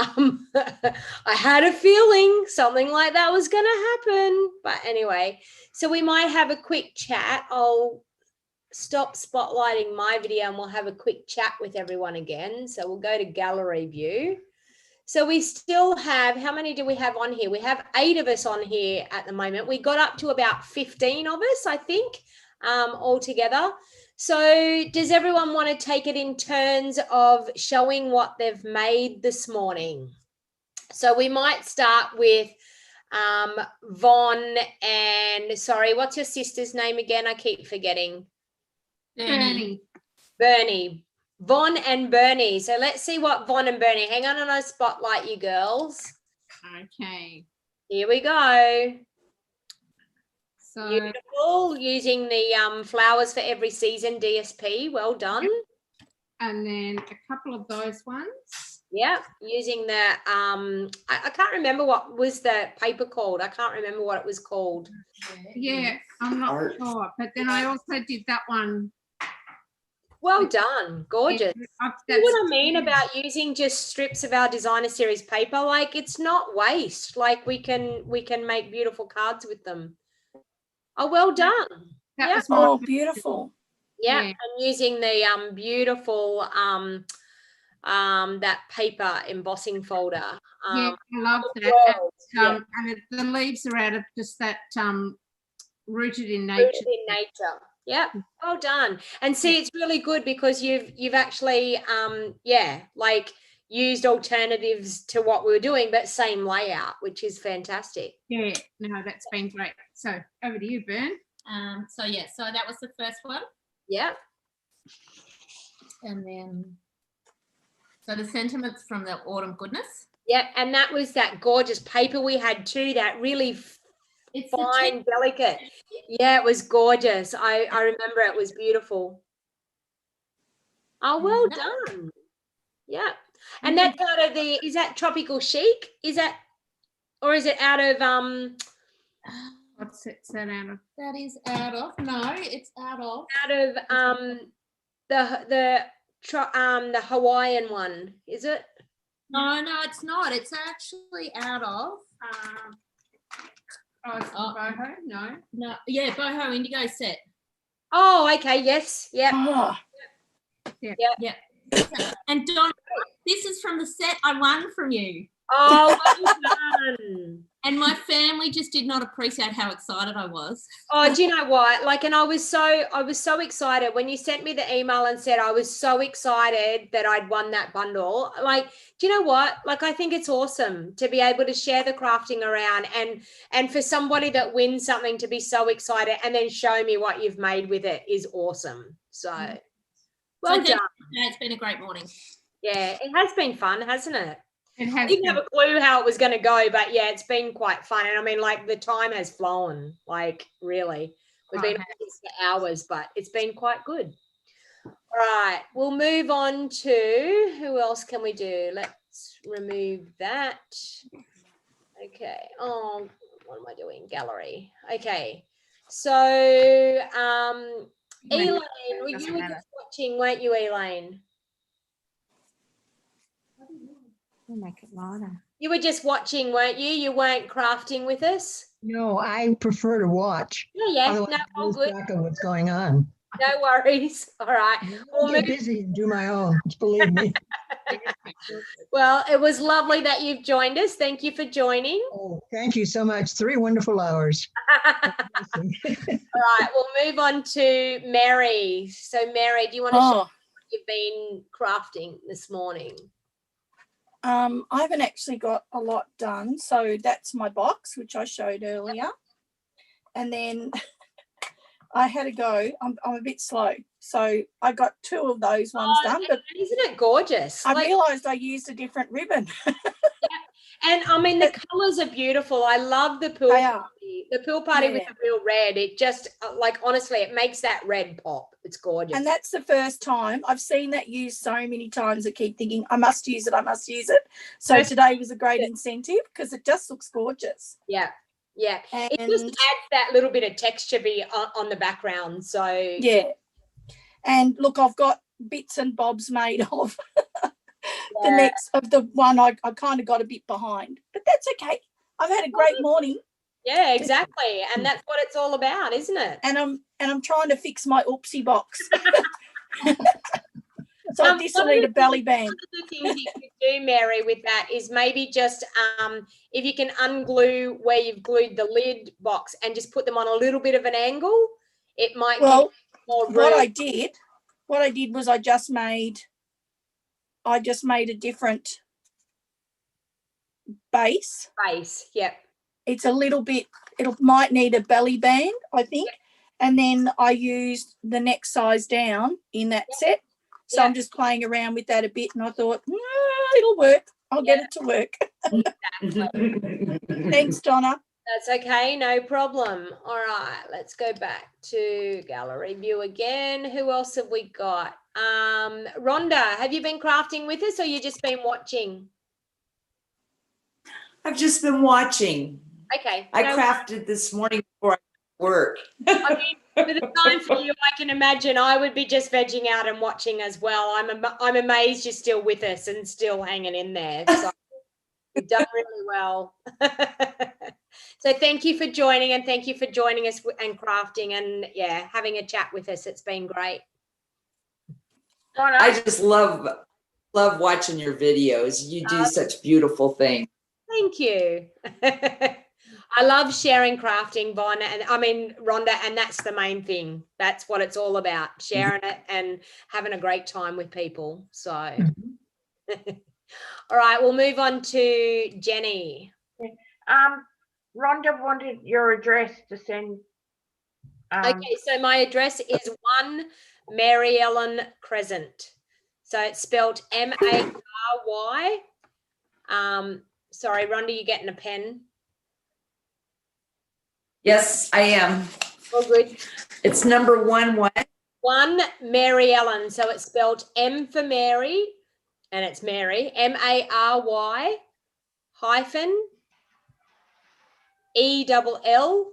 I had a feeling something like that was going to happen. But anyway, so we might have a quick chat. I'll stop spotlighting my video and we'll have a quick chat with everyone again. So we'll go to gallery view. So we still have, how many do we have on here? We have 8 of us on here at the moment. We got up to about 15 of us, I think, all together. So does everyone want to take it in turns of showing what they've made this morning? So we might start with Von and, sorry, what's your sister's name again? I keep forgetting. Bernie. Bernie. Von and Bernie. So let's see what Von and Bernie. Hang on and I spotlight you girls. Okay. Here we go. So beautiful, using the flowers for every season DSP. Well done. And then a couple of those ones. Yeah, using the I can't remember what was the paper called. I can't remember what it was called. Yeah, I'm not sure. But then I also did that one. Well done, gorgeous. Yeah, you know what I mean about using just strips of our designer series paper? Like it's not waste. Like we can make beautiful cards with them. Oh, well done. That was oh, beautiful. Yeah, and using the beautiful that paper embossing folder. Yeah, I love that. And the leaves are out of just that rooted in nature. Rooted in nature. Yeah, well done. And see, it's really good because you've actually like used alternatives to what we were doing, but same layout, which is fantastic. Yeah, no, that's been great. So over to you, Bern. So that was the first one. Yeah. And then, so the sentiments from the Autumn Goodness. Yeah, and that was that gorgeous paper we had too, that really It's the fine, delicate. Yeah, it was gorgeous. I remember it was beautiful. Oh, well done. Yeah. And that's out of the, is that Tropical Chic? Is that, or is it out of What's it set out of? That is out of, no, it's out of the Hawaiian one, is it? No, it's not. It's actually out of Boho? No. Yeah, boho indigo set. Oh, okay, yes. Yeah. Oh, Yeah. And Donna, this is from the set I won from you. Oh, well done. And my family just did not appreciate how excited I was. Oh, do you know what? Like, and I was so excited when you sent me the email and said I was so excited that I'd won that bundle. Like, do you know what? Like, I think it's awesome to be able to share the crafting around and for somebody that wins something to be so excited and then show me what you've made with it is awesome. So, well done. It's been a great morning. Yeah, it has been fun, hasn't it? I didn't have a clue how it was going to go, but yeah, it's been quite fun. And I mean, like, the time has flown, like, really. We've been on this for hours, but it's been quite good. All right, we'll move on to, who else can we do? Let's remove that. Okay. Oh, what am I doing? Gallery. Okay. So, Elaine, you were just watching, weren't you, Elaine? I'll make it lighter. You were just watching, weren't you? You weren't crafting with us? No, I prefer to watch. Yeah. Otherwise No, I all lose good. track of what's going on. No worries. All right. I'll get busy and do my own, believe me. Well, it was lovely that you've joined us. Thank you for joining. Oh, thank you so much. 3 wonderful hours. All right, we'll move on to Mary. So, Mary, do you want to share what you've been crafting this morning? I haven't actually got a lot done. So that's my box, which I showed earlier. And then I had to go. I'm a bit slow. So I got 2 of those ones done. But isn't it gorgeous? I realised I used a different ribbon. And I mean, the colours are beautiful. I love the pool party. The pool party with the real red. It just, like, honestly, it makes that red pop. It's gorgeous. And that's the first time. I've seen that used so many times. I keep thinking, I must use it. I must use it. So today was a great incentive because it just looks gorgeous. Yeah. Yeah. And it just adds that little bit of texture on the background. So yeah. And look, I've got bits and bobs made of the next of the one I kind of got a bit behind, but that's okay. I've had a great morning. Yeah, exactly. And that's what it's all about, isn't it? And I'm trying to fix my oopsie box. So this will need a belly band. One of the things you could do, Mary, with that is maybe just if you can unglue where you've glued the lid box and just put them on a little bit of an angle, it might give more room. What I did was I just made a different base. Yep. It's a little bit, might need a belly band, I think. Yep. And then I used the next size down in that set. So I'm just playing around with that a bit, and I thought, it'll work. I'll get it to work. Thanks, Donna. That's okay, no problem. All right, let's go back to gallery view again. Who else have we got? Rhonda, have you been crafting with us or you just been watching? I've just been watching. Okay. I crafted this morning before I work. I mean, with the time for you, I can imagine I would be just vegging out and watching as well. I'm amazed you're still with us and still hanging in there. So you've done really well. So thank you for joining, and thank you for joining us and crafting and having a chat with us. It's been great. I just love watching your videos. You do such beautiful things. Thank you. I love sharing crafting, Von, and I mean, Rhonda, and that's the main thing. That's what it's all about, sharing it and having a great time with people. So, all right, we'll move on to Jenny. Rhonda wanted your address to send. Okay, so my address is 1 Mary Ellen Crescent. So it's spelled M-A-R-Y. Sorry, Rhonda, you getting a pen? Yes, I am. All good. It's number 1 what? 1 Mary Ellen. So it's spelled M for Mary, and it's Mary, MARY hyphen ELLEN,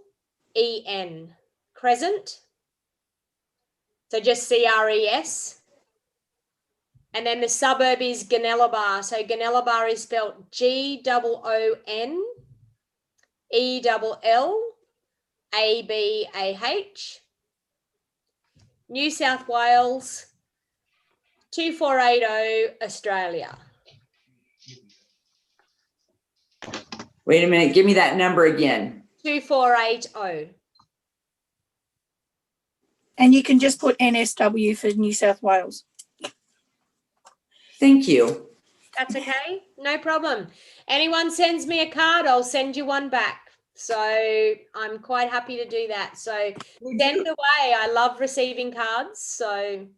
Crescent. So just CRES. And then the suburb is Gonnellabar. So Gonnellabar is spelled GONELLABAH. New South Wales, 2480, Australia. Wait a minute, give me that number again. 2480. And you can just put NSW for New South Wales. Thank you. That's okay, no problem. Anyone sends me a card, I'll send you one back. So I'm quite happy to do that. So send away. I love receiving cards. So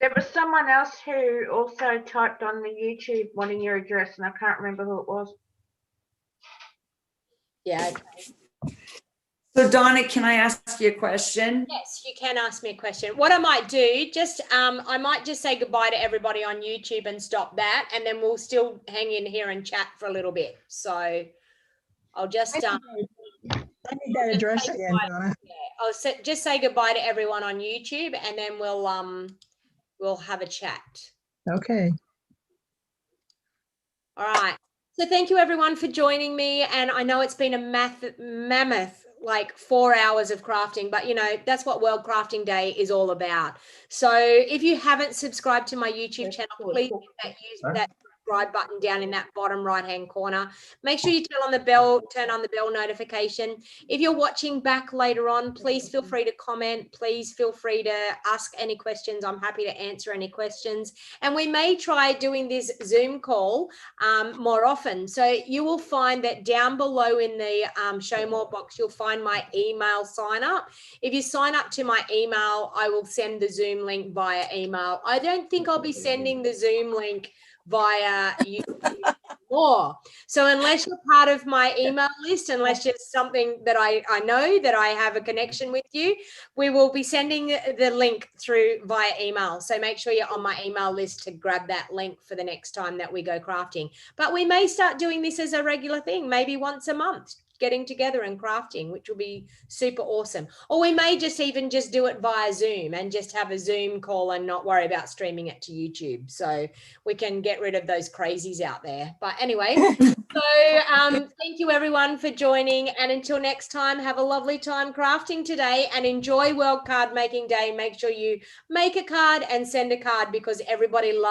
There was someone else who also typed on the YouTube wanting your address, and I can't remember who it was. yeah, okay. So Donna, can I ask you a question? Yes, you can ask me a question. What I might do, I might just say goodbye to everybody on YouTube and stop that, and then we'll still hang in here and chat for a little bit. So I'll just I need that address again, Donna. yeah, I'll just say goodbye to everyone on YouTube, and then we'll have a chat. Okay. All right. So thank you everyone for joining me, and I know it's been a mammoth like 4 hours of crafting, but you know that's what World Crafting Day is all about. So if you haven't subscribed to my YouTube channel, please hit that subscribe button down in that bottom right hand corner. Make sure you turn on the bell notification. If you're watching back later on, please feel free to comment. Please feel free to ask any questions. I'm happy to answer any questions, and we may try doing this Zoom call more often. So you will find that down below in the show more box, you'll find my email sign up. If you sign up to my email, I will send the Zoom link via email. I don't think I'll be sending the Zoom link via YouTube more. So unless you're part of my email list, unless it's something that I know that I have a connection with you, we will be sending the link through via email. So make sure you're on my email list to grab that link for the next time that we go crafting. But we may start doing this as a regular thing, maybe once a month, getting together and crafting, which will be super awesome. Or we may just do it via Zoom and just have a Zoom call and not worry about streaming it to YouTube. So we can get rid of those crazies out there. But anyway, so thank you everyone for joining. And until next time, have a lovely time crafting today and enjoy World Card Making Day. Make sure you make a card and send a card because everybody loves